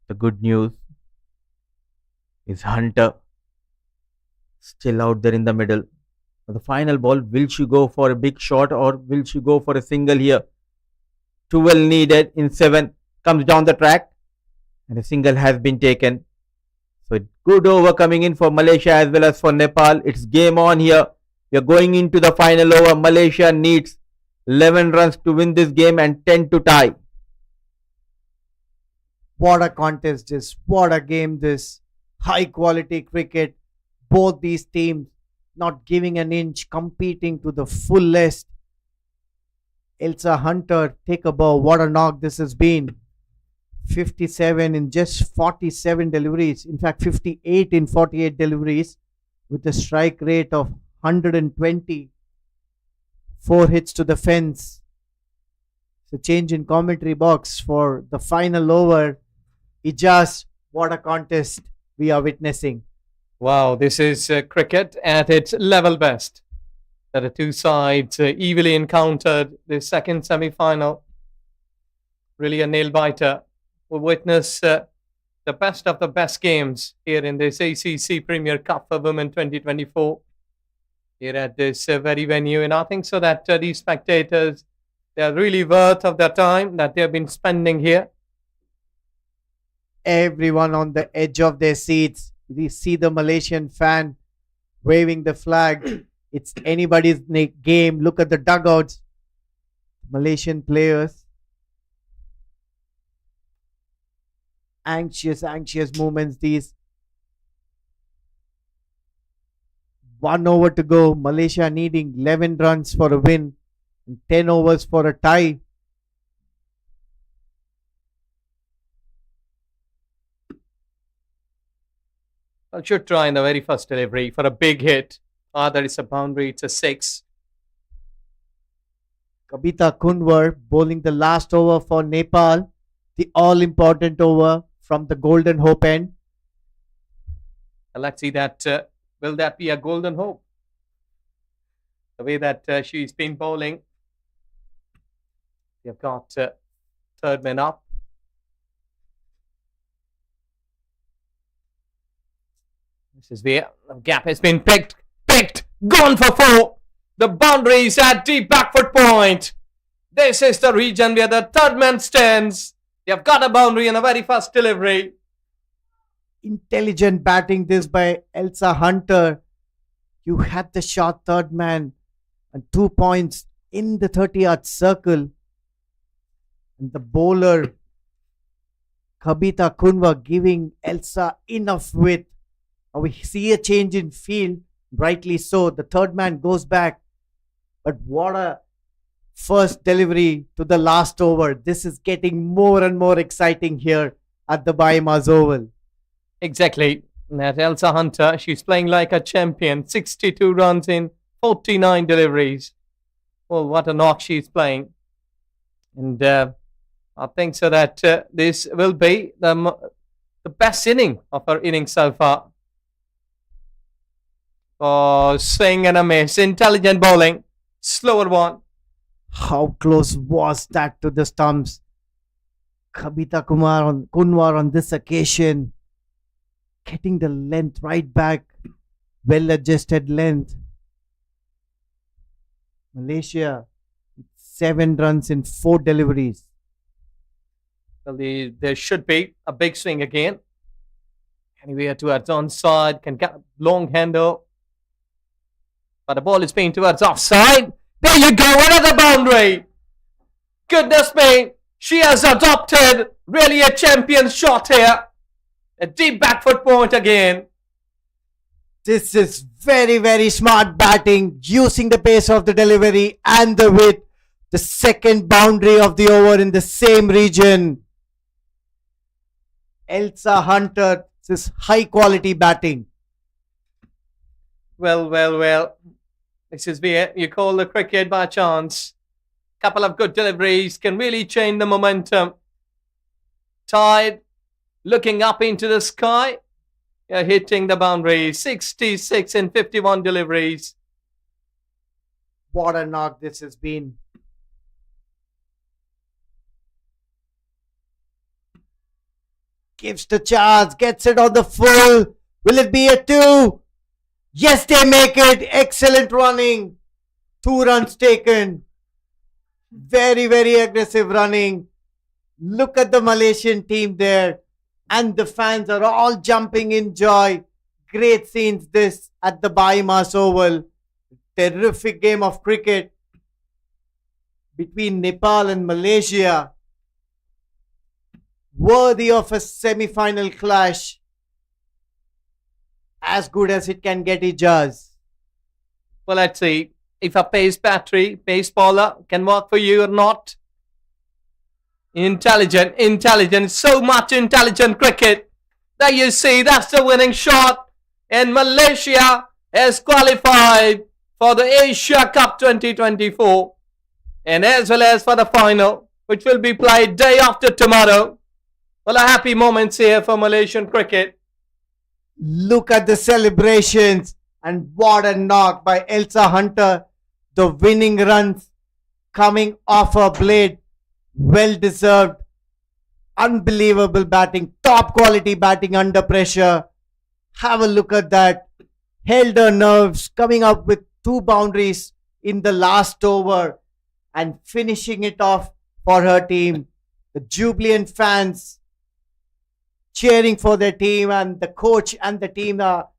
The good news is Hunter still out there in the middle. The final ball, will she go for a big shot or will she go for a single here? 12 needed in 7. Comes down the track and a single has been taken. So good over coming in for Malaysia as well as for Nepal. It's game on here. We are going into the final over. Malaysia needs 11 runs to win this game and 10 to tie. What a contest this. What a game this. High quality cricket. Both these teams not giving an inch, competing to the fullest. Elsa Hunter, take a bow. What a knock this has been. 57 in just 47 deliveries. In fact, 58 in 48 deliveries with a strike rate of 120. 4 hits to the fence. It's a change in commentary box for the final over. Ijaz, what a contest we are witnessing. Wow, this is cricket at its level best. That the two sides evenly encountered the second semi-final. Really a nail-biter. We'll witness the best of the best games here in this ACC Premier Cup for Women 2024 here at this very venue. And I think so that these spectators, they are really worth of their time that they have been spending here. Everyone on the edge of their seats. We see the Malaysian fan waving the flag. It's anybody's game. Look at the dugouts. Malaysian players. Anxious moments these. 1 over to go. Malaysia needing 11 runs for a win and 10 overs for a tie. I should try in the very first delivery for a big hit. There is a boundary. It's a 6. Kabita Kunwar bowling the last over for Nepal. The all-important over from the Golden Hope end. Let's see that. Will that be a golden hope? The way that she's been bowling. They've got third man up. This is where the gap has been picked, gone for 4. The boundary is at deep back foot point. This is the region where the third man stands. They've got a boundary in the very first delivery. Intelligent batting this by Elsa Hunter. You had the shot third man and 2 points in the 30-yard circle. And the bowler Kabita Kunwa giving Elsa enough width. We see a change in field, rightly so. The third man goes back. But what a first delivery to the last over. This is getting more and more exciting here at the Bahamas Oval. Exactly. That Elsa Hunter, she's playing like a champion. 62 runs in 49 deliveries. Well, what a knock she's playing. And I think so that this will be the best inning of her innings so far. Oh, swing and a miss. Intelligent bowling. Slower one. How close was that to the stumps? Kabita Kunwar on this occasion getting the length right back. Well adjusted length. Malaysia 7 runs in 4 deliveries. Well, there should be a big swing again. Anywhere towards onside. Can get a long handle. But the ball is being towards offside. There you go, another boundary. Goodness me, she has adopted really a champion shot here. A deep back foot point again. This is very, very smart batting, using the pace of the delivery and the width. The second boundary of the over in the same region. Elsa Hunter, this is high quality batting. Well. This is where you call the cricket by chance. Couple of good deliveries can really change the momentum. Tied, looking up into the sky. Hitting the boundary. 66 in 51 deliveries. What a knock this has been. Gives the chance, gets it on the full. Will it be a 2? Yes, they make it. Excellent running. 2 runs taken. Very, very aggressive running. Look at the Malaysian team there. And the fans are all jumping in joy. Great scenes this at the Bahamas Oval. Terrific game of cricket between Nepal and Malaysia. Worthy of a semi-final clash. As good as it can get, it does. Well, let's see if a pace bowler can work for you or not. Intelligent, so much intelligent cricket. There you see, that's the winning shot. And Malaysia has qualified for the Asia Cup 2024. And as well as for the final, which will be played day after tomorrow. Well, a happy moments here for Malaysian cricket. Look at the celebrations, and what a knock by Elsa Hunter. The winning runs coming off her blade. Well deserved. Unbelievable batting. Top quality batting under pressure. Have a look at that. Held her nerves, coming up with 2 boundaries in the last over and finishing it off for her team. The jubilant fans cheering for their team, and the coach and the team are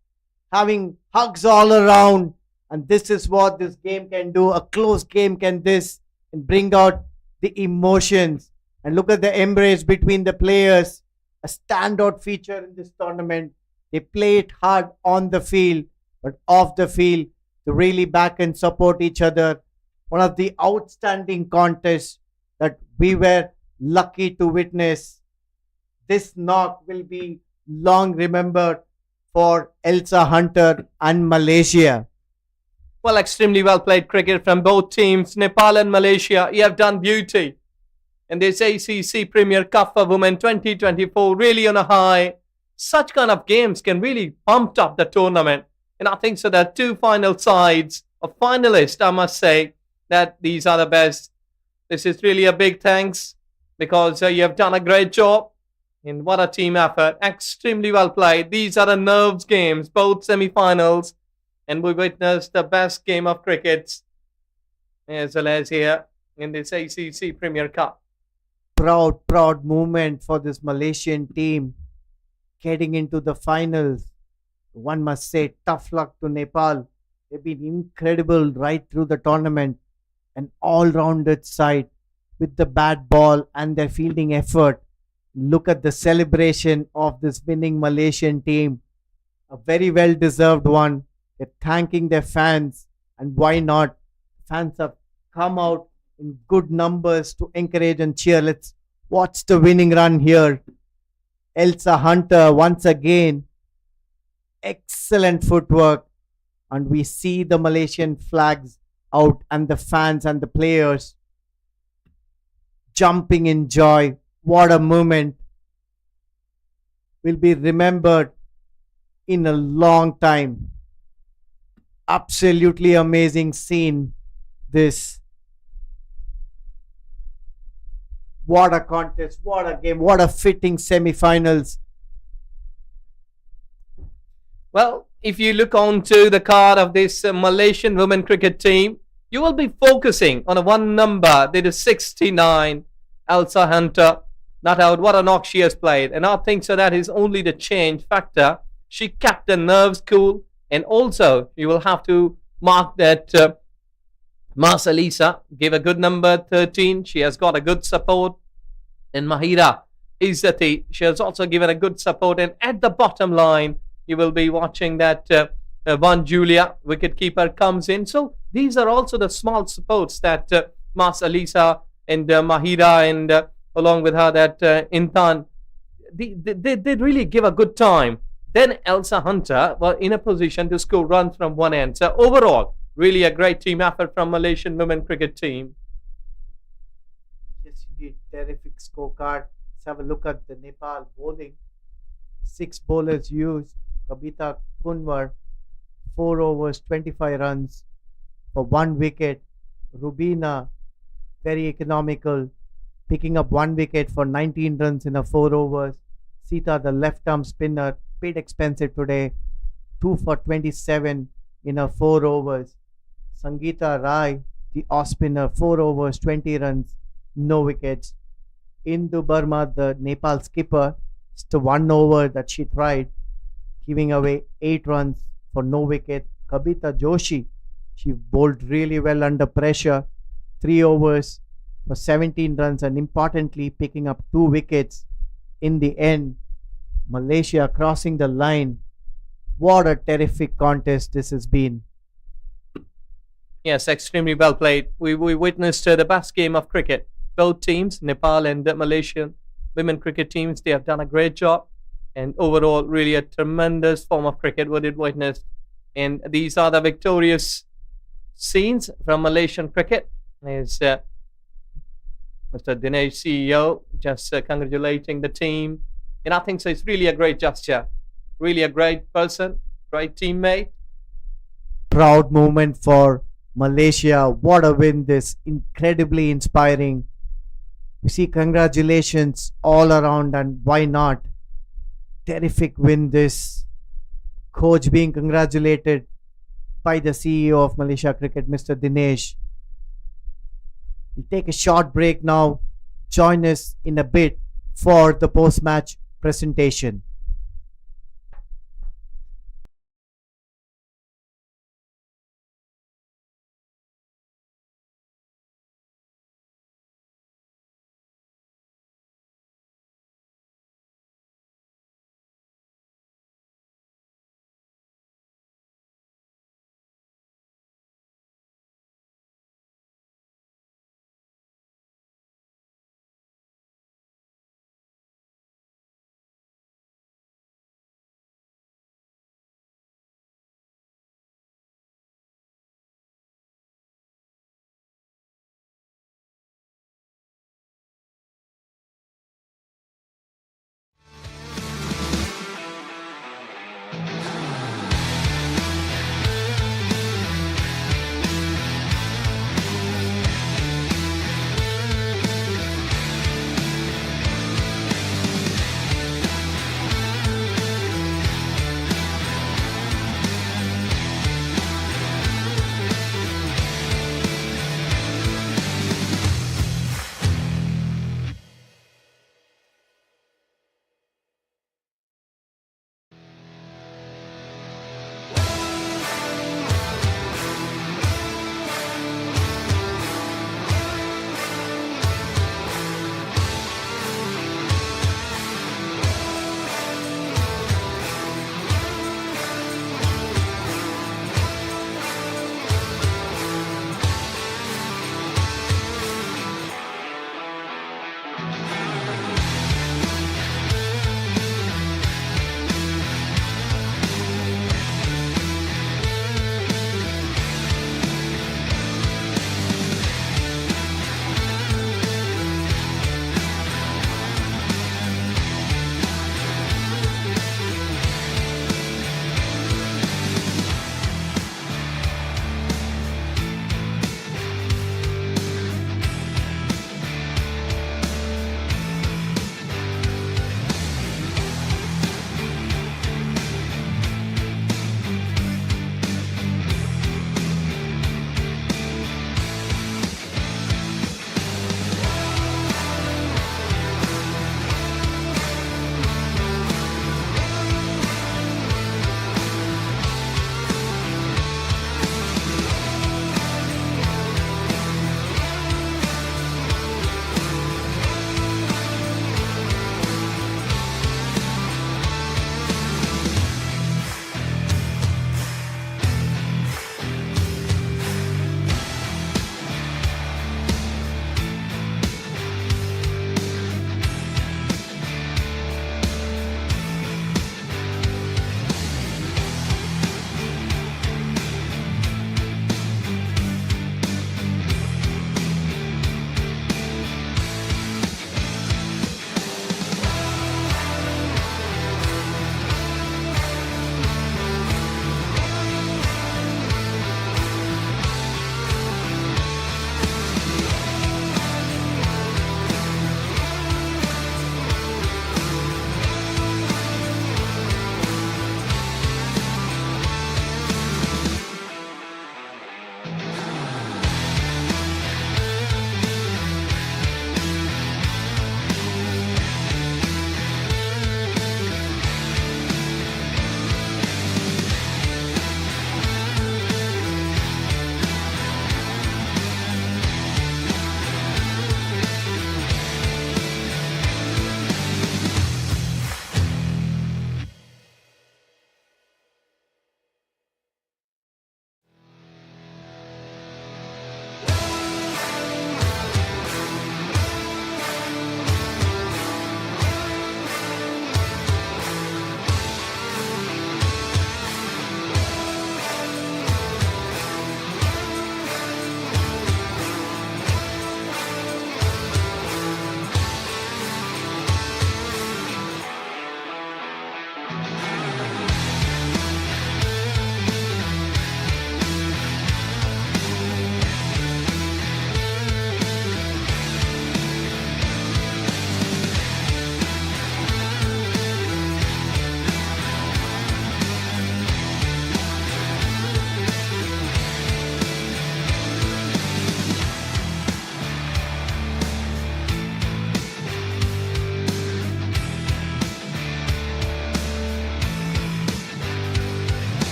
having hugs all around. And this is what this game can do. A close game can this and bring out the emotions. And look at the embrace between the players, a standout feature in this tournament. They play it hard on the field, but off the field, to really back and support each other. One of the outstanding contests that we were lucky to witness. This knock will be long remembered for Elsa Hunter and Malaysia. Well, extremely well played cricket from both teams. Nepal and Malaysia, you have done beauty. And this ACC Premier Cup for Women 2024 really on a high. Such kind of games can really pump up the tournament. And I think so there are two final sides of finalists, I must say, that these are the best. This is really a big thanks because you have done a great job. And what a team effort. Extremely well played. These are the nerves games, both semi-finals. And we witnessed the best game of cricket as well as here in this ACC Premier Cup. Proud moment for this Malaysian team getting into the finals. One must say tough luck to Nepal. They've been incredible right through the tournament. An all-rounded side with the bat ball and their fielding effort. Look at the celebration of this winning Malaysian team. A very well-deserved one. They're thanking their fans. And why not? Fans have come out in good numbers to encourage and cheer. Let's watch the winning run here. Elsa Hunter once again. Excellent footwork. And we see the Malaysian flags out and the fans and the players jumping in joy. What a moment. Will be remembered in a long time. Absolutely amazing scene. This. What a contest, what a game, what a fitting semi-finals. Well, if you look onto the card of this Malaysian women cricket team, you will be focusing on a one number. That is 69, Elsa Hunter. Not out. What a knock she has played. And I think so that is only the change factor. She kept the nerves cool. And also, you will have to mark that Mas Alisa gave a good number 13. She has got a good support. And Mahira Izzati, she has also given a good support. And at the bottom line, you will be watching that Van Julia, wicketkeeper, comes in. So these are also the small supports that Mas Alisa and Mahira and along with her that Intan, they really give a good time. Then Elsa Hunter were in a position to score runs from one end. So overall, really a great team effort from Malaysian women cricket team. Yes, indeed. Terrific scorecard. Let's have a look at the Nepal bowling. 6 bowlers used. Kabita Kunwar, 4 overs, 25 runs for 1 wicket. Rubina, very economical, picking up 1 wicket for 19 runs in a 4 overs. Sita, the left arm spinner, bit expensive today, 2 for 27 in a 4 overs. Sangeeta Rai, the off spinner, 4 overs, 20 runs, no wickets. Indu Burma, the Nepal skipper, just a 1 over that she tried, giving away 8 runs for no wicket. Kabita Joshi, she bowled really well under pressure, 3 overs for 17 runs, and importantly picking up 2 wickets in the end. Malaysia crossing the line. What a terrific contest this has been. Yes, extremely well played. We witnessed the best game of cricket. Both teams, Nepal and the Malaysian women cricket teams, they have done a great job. And overall, really a tremendous form of cricket what it witnessed. And these are the victorious scenes from Malaysian cricket. Is Mr. Dinesh, CEO, just congratulating the team. And I think so it's really a great gesture. Really a great person, great teammate. Proud moment for Malaysia. What a win this. Incredibly inspiring. We see congratulations all around, and why not? Terrific win this. Coach being congratulated by the CEO of Malaysia Cricket, Mr. Dinesh. We'll take a short break now. Join us in a bit for the post-match presentation.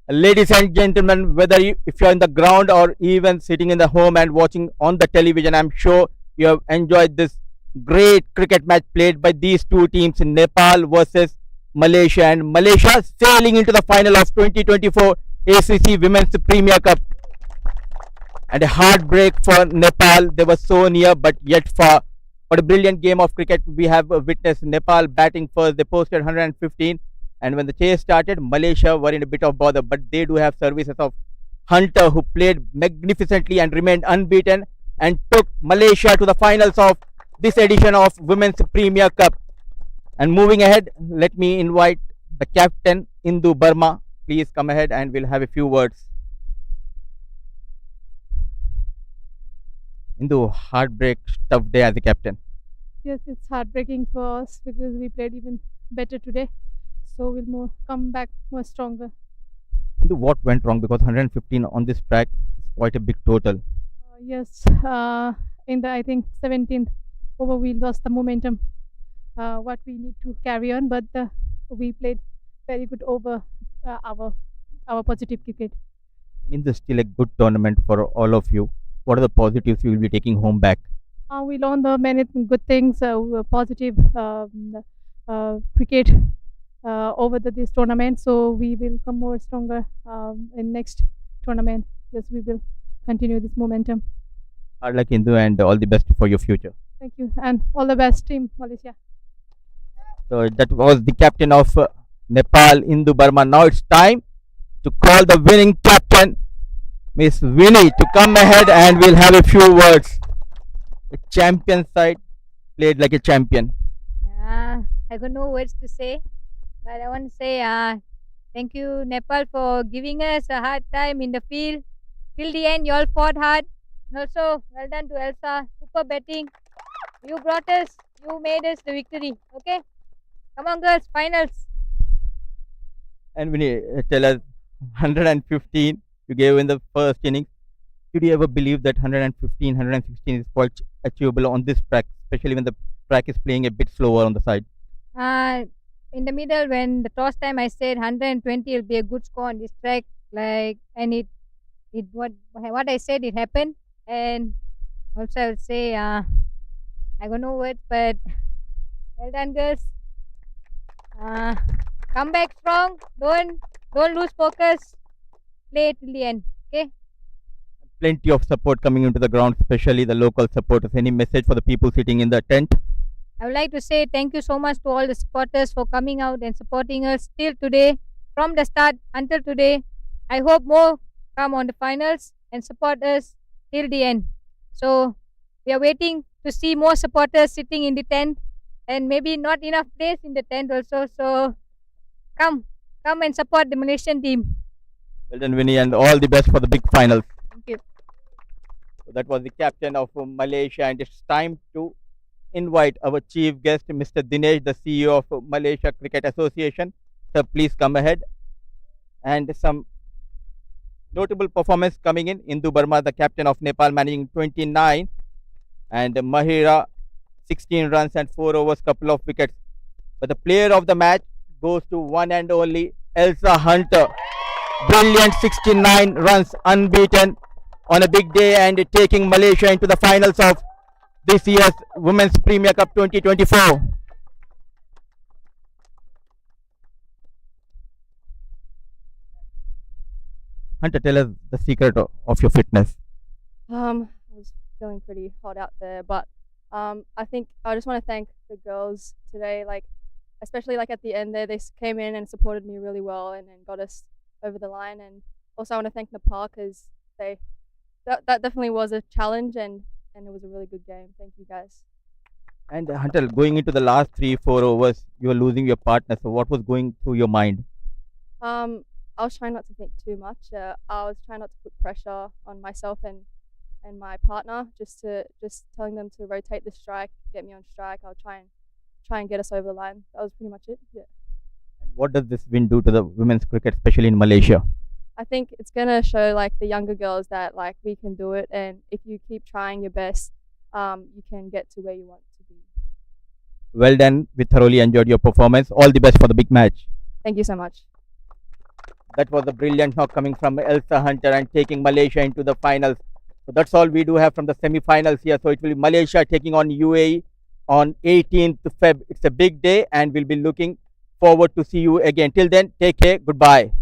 Ladies and gentlemen, whether if you're in the ground or even sitting in the home and watching on the television, I'm sure you have enjoyed this great cricket match played by these two teams in Nepal versus Malaysia, and Malaysia sailing into the final of 2024 ACC Women's Premier Cup. And a heartbreak for Nepal. They were so near but yet far. What a brilliant game of cricket we have witnessed. Nepal batting first, they posted 115, and when the chase started, Malaysia were in a bit of bother, but they do have services of Hunter, who played magnificently and remained unbeaten and took Malaysia to the finals of this edition of Women's Premier Cup. And moving ahead, let me invite the captain Indu Burma. Please come ahead and we'll have a few words. Indu, heartbreak, tough day as a captain. Yes, it's heartbreaking for us because we played even better today. So we'll come back more stronger. Indu, what went wrong? Because 115 on this track is quite a big total. Yes, in the I think 17th over we lost the momentum. What we need to carry on, but we played very good over our positive cricket. In this still a good tournament for all of you. What are the positives you will be taking home back? We learned the many good things, positive cricket over this tournament. So we will come more stronger in next tournament. Yes, we will continue this momentum. Hard luck, Indu, and all the best for your future. Thank you, and all the best, Team Malaysia. So that was the captain of Nepal, Indu Burma. Now it's time to call the winning captain, Miss Winnie, to come ahead and we'll have a few words. The champion side played like a champion. I got no words to say, but I want to say thank you, Nepal, for giving us a hard time in the field. Till the end, you all fought hard. And also, well done to Elsa. Super batting. You brought us, you made us the victory. Okay? Come on, girls, finals. And Winnie, tell us 115 you gave in the first innings. Did you ever believe that 115, 116 is quite achievable on this track, especially when the track is playing a bit slower on the side? In the middle, when the toss time, I said 120 will be a good score on this track. And what I said, it happened. And also, I would say, I got no words, but well done, girls. Come back strong. Don't lose focus. Play till the end. Okay. Plenty of support coming into the ground, especially the local supporters. Any message for the people sitting in the tent? I would like to say thank you so much to all the supporters for coming out and supporting us till today, from the start until today. I hope more come on the finals and support us till the end. So we are waiting to see more supporters sitting in the tent, and maybe not enough place in the tent also. So come and support the Malaysian team. Well done, Winnie, and all the best for the big finals. Thank you. So that was the captain of Malaysia, and it's time to invite our chief guest, Mr. Dinesh, the CEO of Malaysia Cricket Association. Sir, please come ahead. And some notable performance coming in. Indu Burma, the captain of Nepal, managing 29, and Mahira 16 runs and 4 overs, couple of wickets. But the player of the match goes to one and only Elsa Hunter. Brilliant 69 runs, unbeaten on a big day, and taking Malaysia into the finals of this year's Women's Premier Cup 2024. Hunter, tell us the secret of your fitness. I was feeling pretty hot out there, but I think I just want to thank the girls today, especially at the end there, they came in and supported me really well and got us over the line. And also I want to thank Nepal, because that definitely was a challenge, and it was a really good game. Thank you, guys. And Hunter, going into the last 3-4 overs, you were losing your partner. So what was going through your mind? I was trying not to think too much. I was trying not to put pressure on myself and my partner, just telling them to rotate the strike, get me on strike. I'll try and get us over the line. That was pretty much it. Yeah. And what does this win do to the women's cricket, especially in Malaysia? I think it's gonna show the younger girls that we can do it, and if you keep trying your best, you can get to where you want to be. Well done. We thoroughly enjoyed your performance. All the best for the big match. Thank you so much. That was a brilliant knock coming from Elsa Hunter and taking Malaysia into the finals. So that's all we do have from the semi-finals here. So it will be Malaysia taking on UAE on 18th Feb. It's a big day and we'll be looking forward to see you again. Till then, take care. Goodbye.